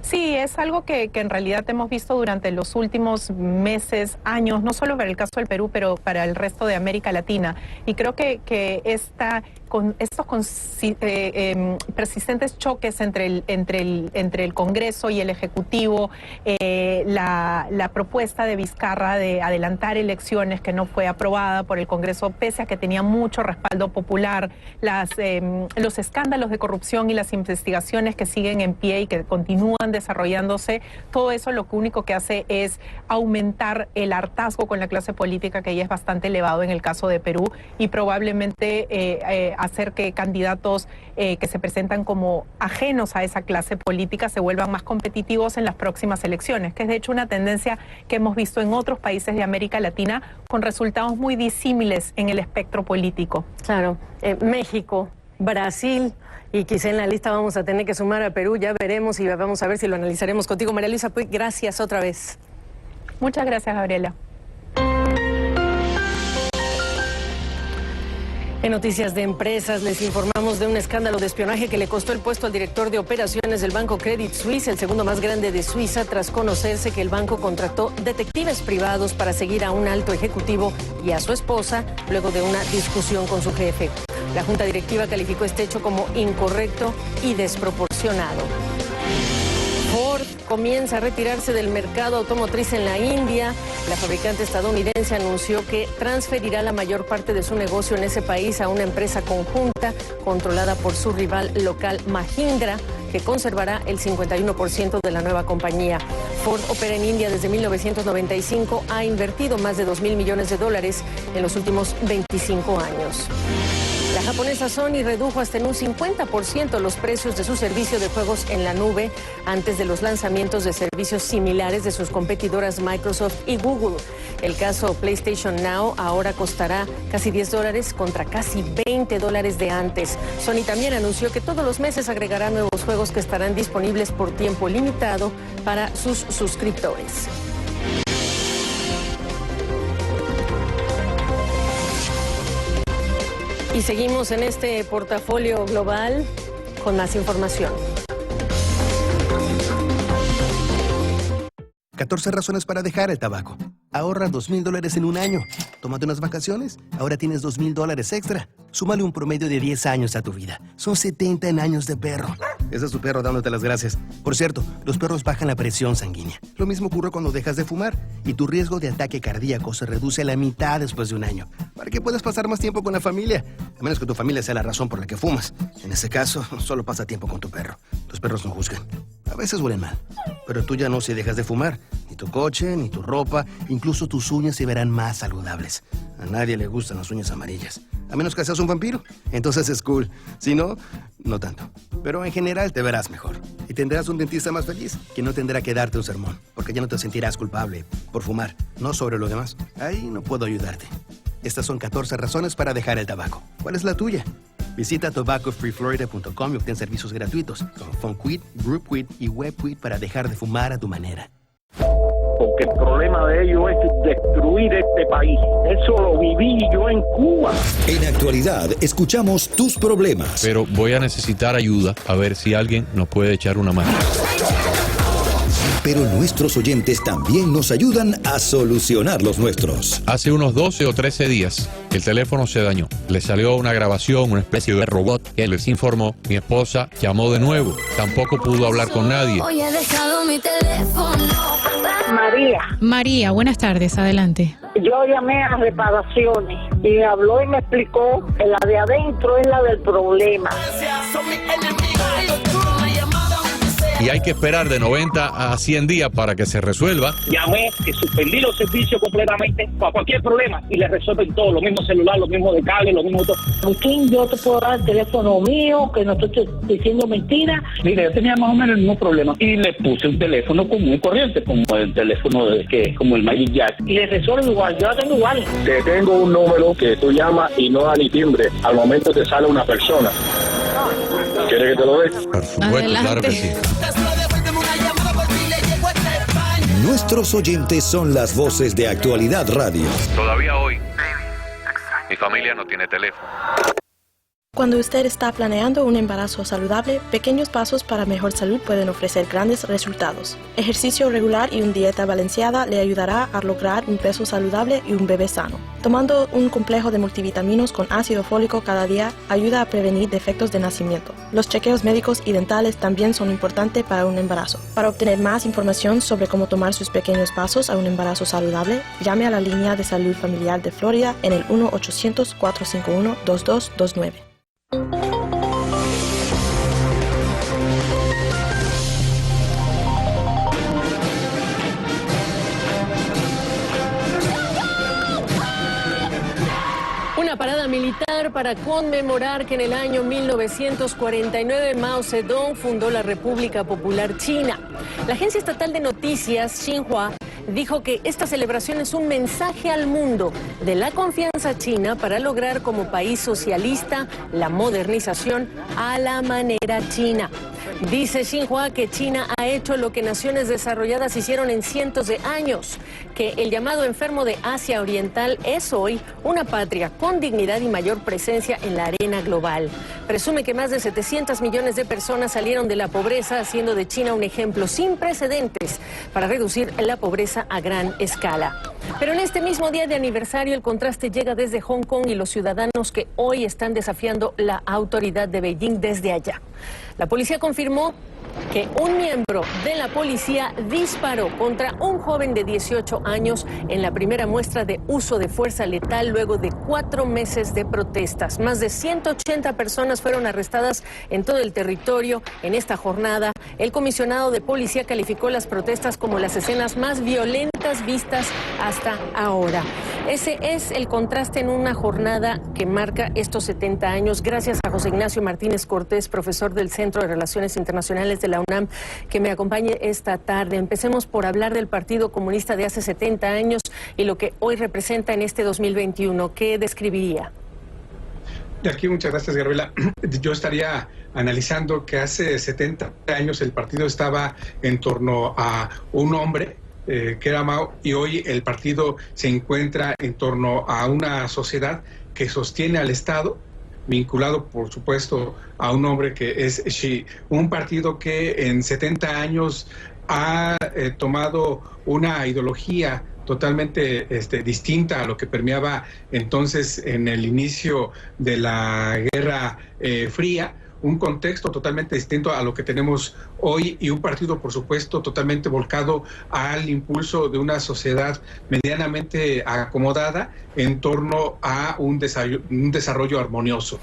[SPEAKER 1] Sí, es algo que en realidad hemos visto durante los últimos meses, años, no solo para el caso del Perú, pero para el resto de América Latina. Y creo que con estos persistentes choques entre el Congreso y el Ejecutivo, la propuesta de Vizcarra de adelantar elecciones que no fue aprobada por el Congreso, pese a que tenía mucho respaldo popular, los escándalos de corrupción y las investigaciones que siguen en pie y que continúan desarrollándose, todo eso lo único que hace es aumentar el hartazgo con la clase política, que ya es bastante elevado en el caso de Perú, y probablemente hacer que candidatos que se presentan como ajenos a esa clase política se vuelvan más competitivos en las próximas elecciones, que es de hecho una tendencia que hemos visto en otros países de América Latina con resultados muy disímiles en el espectro político.
[SPEAKER 23] Claro, México, Brasil, y quizá en la lista vamos a tener que sumar a Perú, ya veremos y vamos a ver si lo analizaremos contigo. María Luisa Puig, gracias otra vez.
[SPEAKER 1] Muchas gracias, Gabriela.
[SPEAKER 23] En Noticias de Empresas les informamos de un escándalo de espionaje que le costó el puesto al director de operaciones del banco Credit Suisse, el segundo más grande de Suiza, tras conocerse que el banco contrató detectives privados para seguir a un alto ejecutivo y a su esposa luego de una discusión con su jefe. La junta directiva calificó este hecho como incorrecto y desproporcionado. Ford comienza a retirarse del mercado automotriz en la India. La fabricante estadounidense anunció que transferirá la mayor parte de su negocio en ese país a una empresa conjunta controlada por su rival local Mahindra, que conservará el 51% de la nueva compañía. Ford opera en India desde 1995, ha invertido más de $2.000 millones en los últimos 25 años. La japonesa Sony redujo hasta en un 50% los precios de su servicio de juegos en la nube antes de los lanzamientos de servicios similares de sus competidoras Microsoft y Google. El caso PlayStation Now ahora costará casi $10 contra casi $20 de antes. Sony también anunció que todos los meses agregará nuevos juegos que estarán disponibles por tiempo limitado para sus suscriptores. Y seguimos en este portafolio global con más información.
[SPEAKER 21] 14 razones para dejar el tabaco. Ahorra $2,000 en un año. Tómate unas vacaciones. Ahora tienes $2,000 extra. Súmale un promedio de 10 años a tu vida. Son 70 en años de perro. Ese es tu perro dándote las gracias. Por cierto, los perros bajan la presión sanguínea. Lo mismo ocurre cuando dejas de fumar. Y tu riesgo de ataque cardíaco se reduce a la mitad después de un año. Para que puedas pasar más tiempo con la familia. A menos que tu familia sea la razón por la que fumas. En ese caso, solo pasa tiempo con tu perro. Tus perros no juzgan. A veces huelen mal. Pero tú ya no si dejas de fumar. Ni tu coche, ni tu ropa, incluso tus uñas se verán más saludables. A nadie le gustan las uñas amarillas. A menos que seas un vampiro. Entonces es cool. Si no, no tanto. Pero en general te verás mejor. Y tendrás un dentista más feliz, que no tendrá que darte un sermón. Porque ya no te sentirás culpable por fumar, no sobre lo demás. Ahí no puedo ayudarte. Estas son 14 razones para dejar el tabaco. ¿Cuál es la tuya? Visita tobaccofreeflorida.com y obtén servicios gratuitos como PhoneQuid, GroupQuid y WebQuid para dejar de fumar a tu manera.
[SPEAKER 25] Porque el problema de ellos es destruir este país. Eso lo viví yo en Cuba.
[SPEAKER 3] En Actualidad escuchamos tus problemas.
[SPEAKER 30] Pero voy a necesitar ayuda, a ver si alguien nos puede echar una mano.
[SPEAKER 3] Pero nuestros oyentes también nos ayudan a solucionar los nuestros.
[SPEAKER 30] Hace unos 12 o 13 días, el teléfono se dañó. Le salió una grabación, una especie de robot que les informó. Mi esposa llamó de nuevo. Tampoco pudo hablar con nadie.
[SPEAKER 2] Hoy he dejado mi teléfono.
[SPEAKER 29] María, buenas tardes, adelante.
[SPEAKER 27] Yo llamé a reparaciones y habló y me explicó que la de adentro es la del problema.
[SPEAKER 30] Y hay que esperar de 90 a 100 días para que se resuelva.
[SPEAKER 5] Llamé, que suspendí los servicios completamente para cualquier problema y le resuelven todo, lo mismo celular, lo mismo de cable, lo mismo de todo.
[SPEAKER 27] ¿Por quién yo te puedo dar el teléfono mío, que no estoy diciendo mentira?
[SPEAKER 5] Mire, yo tenía más o menos el mismo problema y le puse un teléfono común y corriente, como el teléfono como el Magic Jack.
[SPEAKER 27] Y le resuelvo igual, yo la tengo igual.
[SPEAKER 25] Te tengo un número que tú llamas y no da ni timbre. Al momento te sale una persona. ¿Quieres que te lo dé?
[SPEAKER 30] Por supuesto, claro que sí.
[SPEAKER 3] Nuestros oyentes son las voces de Actualidad Radio.
[SPEAKER 30] Todavía hoy, mi familia no tiene teléfono.
[SPEAKER 7] Cuando usted está planeando un embarazo saludable, pequeños pasos para mejor salud pueden ofrecer grandes resultados. Ejercicio regular y una dieta balanceada le ayudará a lograr un peso saludable y un bebé sano. Tomando un complejo de multivitaminos con ácido fólico cada día ayuda a prevenir defectos de nacimiento. Los chequeos médicos y dentales también son importantes para un embarazo. Para obtener más información sobre cómo tomar sus pequeños pasos a un embarazo saludable, llame a la línea de salud familiar de Florida en el 1-800-451-2229.
[SPEAKER 23] Una parada militar para conmemorar que en el año 1949 Mao Zedong fundó la República Popular China. La agencia estatal de noticias Xinhua dijo que esta celebración es un mensaje al mundo de la confianza china para lograr como país socialista la modernización a la manera china. Dice Xinhua que China ha hecho lo que naciones desarrolladas hicieron en cientos de años, que el llamado enfermo de Asia Oriental es hoy una patria con dignidad y mayor presencia en la arena global. Presume que más de 700 millones de personas salieron de la pobreza, haciendo de China un ejemplo sin precedentes para reducir la pobreza a gran escala. Pero en este mismo día de aniversario el contraste llega desde Hong Kong y los ciudadanos que hoy están desafiando la autoridad de Beijing desde allá. La policía confirmó que un miembro de la policía disparó contra un joven de 18 años en la primera muestra de uso de fuerza letal luego de 4 meses de protestas. Más de 180 personas fueron arrestadas en todo el territorio en esta jornada. El comisionado de policía calificó las protestas como las escenas más violentas vistas hasta ahora. Ese es el contraste en una jornada que marca estos 70 años. Gracias a José Ignacio Martínez Cortés, profesor del Centro de Relaciones Internacionales de la UNAM, que me acompañe esta tarde. Empecemos por hablar del Partido Comunista de hace 70 años y lo que hoy representa en este 2021. ¿Qué describiría?
[SPEAKER 4] De aquí, muchas gracias, Gabriela. Yo estaría analizando que hace 70 años el partido estaba en torno a un hombre, que era Mao, y hoy el partido se encuentra en torno a una sociedad que sostiene al Estado, vinculado, por supuesto, a un hombre que es Xi. Un partido que en 70 años ha tomado una ideología totalmente distinta a lo que permeaba entonces en el inicio de la Guerra Fría, un contexto totalmente distinto a lo que tenemos hoy y un partido, por supuesto, totalmente volcado al impulso de una sociedad medianamente acomodada en torno a un desarrollo armonioso.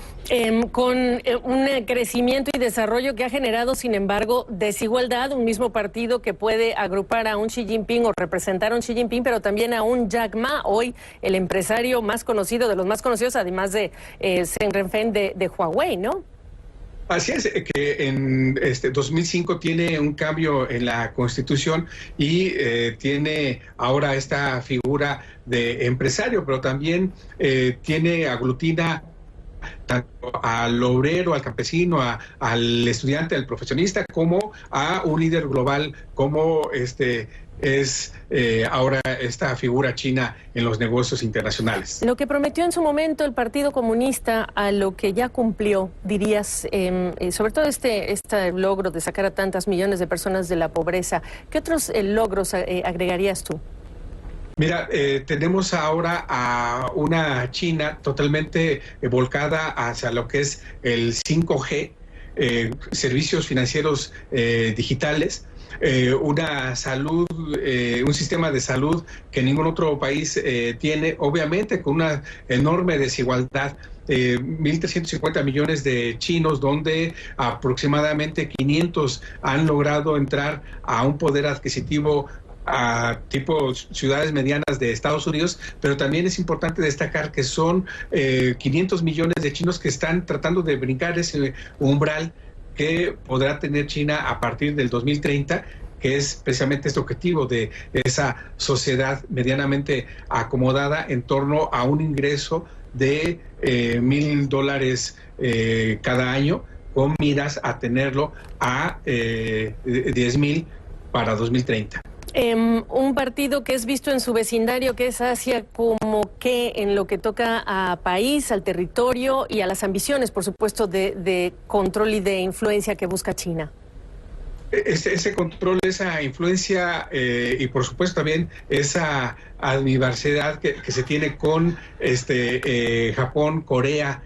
[SPEAKER 23] Con un crecimiento y desarrollo que ha generado, sin embargo, desigualdad, un mismo partido que puede agrupar a un Xi Jinping o representar a un Xi Jinping, pero también a un Jack Ma, hoy el empresario más conocido, de los más conocidos, además de Zheng Renfen de Huawei, ¿no?
[SPEAKER 4] Así es, que en 2005 tiene un cambio en la Constitución y tiene ahora esta figura de empresario, pero también aglutina tanto al obrero, al campesino, al estudiante, al profesionista, como a un líder global como es ahora esta figura china en los negocios internacionales.
[SPEAKER 23] Lo que prometió en su momento el Partido Comunista a lo que ya cumplió, dirías, sobre todo este logro de sacar a tantas millones de personas de la pobreza, ¿qué otros logros agregarías tú?
[SPEAKER 4] Mira, tenemos ahora a una China totalmente volcada hacia lo que es el 5G, servicios financieros digitales, una salud, un sistema de salud que ningún otro país tiene, obviamente con una enorme desigualdad. 1.350 millones de chinos, donde aproximadamente 500 han logrado entrar a un poder adquisitivo a tipo ciudades medianas de Estados Unidos, pero también es importante destacar que son 500 millones de chinos que están tratando de brincar ese umbral que podrá tener China a partir del 2030, que es precisamente este objetivo de esa sociedad medianamente acomodada en torno a un ingreso de $1,000 cada año, con miras a tenerlo a 10,000 para 2030.
[SPEAKER 23] Un partido que es visto en su vecindario, que es Asia, como que en lo que toca a país, al territorio y a las ambiciones, por supuesto, de control y de influencia que busca China.
[SPEAKER 4] Ese control, esa influencia y por supuesto también esa adversidad que se tiene con Japón, Corea,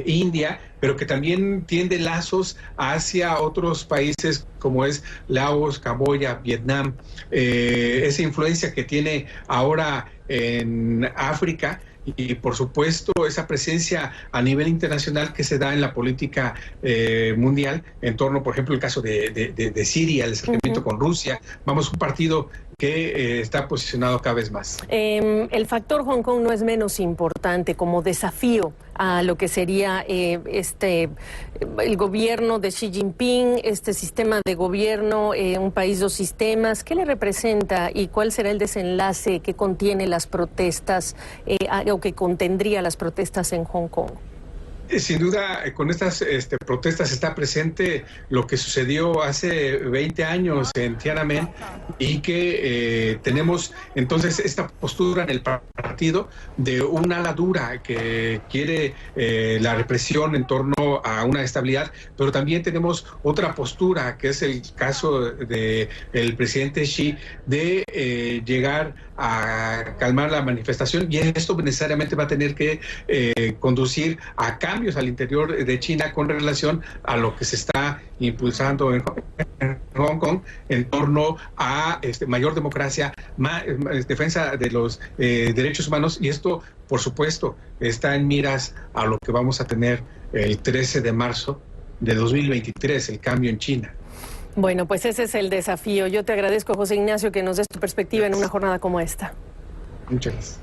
[SPEAKER 4] India, pero que también tiende lazos hacia otros países como es Laos, Camboya, Vietnam, esa influencia que tiene ahora en África y por supuesto esa presencia a nivel internacional que se da en la política mundial en torno, por ejemplo, el caso de Siria, el acercamiento con Rusia. Vamos, un partido que está posicionado cada vez más.
[SPEAKER 23] El factor Hong Kong no es menos importante como desafío a lo que sería el gobierno de Xi Jinping, este sistema de gobierno, un país, dos sistemas. ¿Qué le representa y cuál será el desenlace que contiene las protestas o que contendría las protestas en Hong Kong?
[SPEAKER 4] Sin duda, con estas protestas está presente lo que sucedió hace 20 años en Tiananmen y que tenemos entonces esta postura en el partido de un ala dura que quiere la represión en torno a una estabilidad, pero también tenemos otra postura, que es el caso del presidente Xi, de llegar a calmar la manifestación, y esto necesariamente va a tener que conducir a cambios al interior de China con relación a lo que se está impulsando en Hong Kong en torno a mayor democracia, defensa de los derechos humanos, y esto, por supuesto, está en miras a lo que vamos a tener el 13 de marzo de 2023, el cambio en China.
[SPEAKER 23] Bueno, pues ese es el desafío. Yo te agradezco, José Ignacio, que nos des tu perspectiva en una jornada como esta.
[SPEAKER 4] Muchas gracias.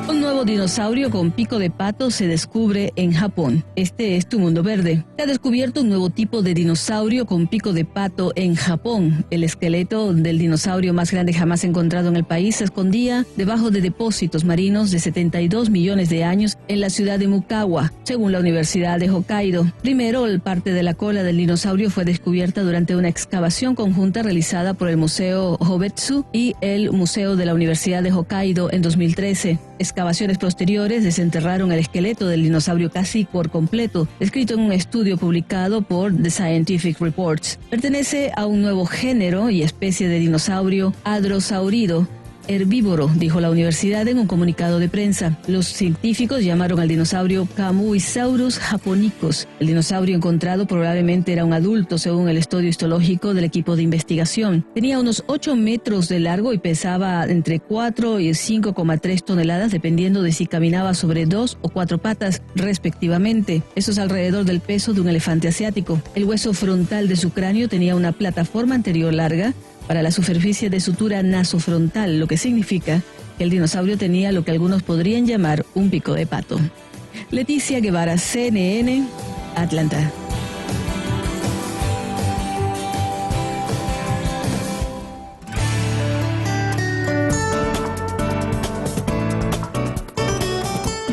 [SPEAKER 8] Un nuevo dinosaurio con pico de pato se descubre en Japón. Este es Tu Mundo Verde. Se ha descubierto un nuevo tipo de dinosaurio con pico de pato en Japón. El esqueleto del dinosaurio más grande jamás encontrado en el país se escondía debajo de depósitos marinos de 72 millones de años en la ciudad de Mukawa, según la Universidad de Hokkaido. Primero, parte de la cola del dinosaurio fue descubierta durante una excavación conjunta realizada por el Museo Hobetsu y el Museo de la Universidad de Hokkaido en 2013. Excavaciones posteriores desenterraron el esqueleto del dinosaurio casi por completo, descrito en un estudio publicado por The Scientific Reports. Pertenece a un nuevo género y especie de dinosaurio, Hadrosaurido, herbívoro, dijo la universidad en un comunicado de prensa. Los científicos llamaron al dinosaurio Camuisaurus japonicus. El dinosaurio encontrado probablemente era un adulto, según el estudio histológico del equipo de investigación. Tenía unos 8 metros de largo y pesaba entre 4 y 5,3 toneladas, dependiendo de si caminaba sobre 2 o 4 patas, respectivamente. Eso es alrededor del peso de un elefante asiático. El hueso frontal de su cráneo tenía una plataforma anterior larga para la superficie de sutura nasofrontal, lo que significa que el dinosaurio tenía lo que algunos podrían llamar un pico de pato. Leticia Guevara, CNN, Atlanta.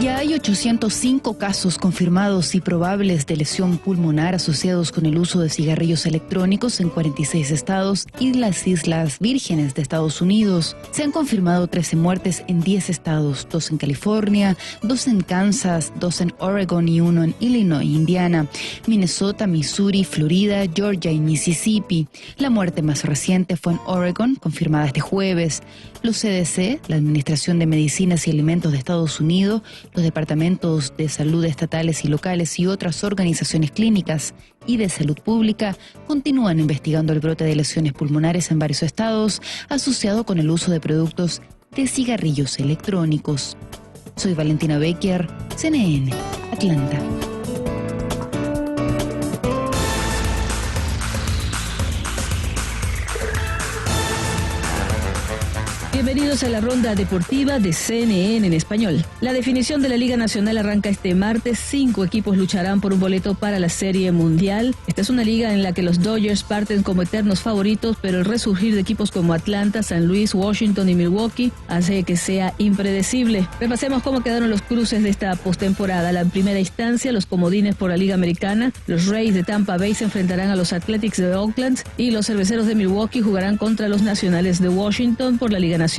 [SPEAKER 9] Ya hay 805 casos confirmados y probables de lesión pulmonar asociados con el uso de cigarrillos electrónicos en 46 estados y las Islas Vírgenes de Estados Unidos. Se han confirmado 13 muertes en 10 estados, 2 en California, 2 en Kansas, 2 en Oregon y 1 en Illinois, Indiana, Minnesota, Missouri, Florida, Georgia y Mississippi. La muerte más reciente fue en Oregon, confirmada este jueves. Los CDC, la Administración de Medicinas y Alimentos de Estados Unidos, los departamentos de salud estatales y locales y otras organizaciones clínicas y de salud pública continúan investigando el brote de lesiones pulmonares en varios estados asociado con el uso de productos de cigarrillos electrónicos. Soy Valentina Becker, CNN, Atlanta.
[SPEAKER 8] Bienvenidos a la ronda deportiva de CNN en español. La definición de la Liga Nacional arranca este martes. 5 equipos lucharán por un boleto para la Serie Mundial. Esta es una liga en la que los Dodgers parten como eternos favoritos, pero el resurgir de equipos como Atlanta, San Luis, Washington y Milwaukee hace que sea impredecible. Repasemos cómo quedaron los cruces de esta postemporada. En primera instancia, los comodines por la Liga Americana. Los Rays de Tampa Bay se enfrentarán a los Athletics de Oakland y los Cerveceros de Milwaukee jugarán contra los Nacionales de Washington por la Liga Nacional.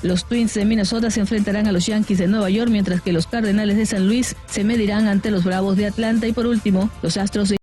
[SPEAKER 8] Los Twins de Minnesota se enfrentarán a los Yankees de Nueva York, mientras que los Cardenales de San Luis se medirán ante los Bravos de Atlanta y por último, los Astros de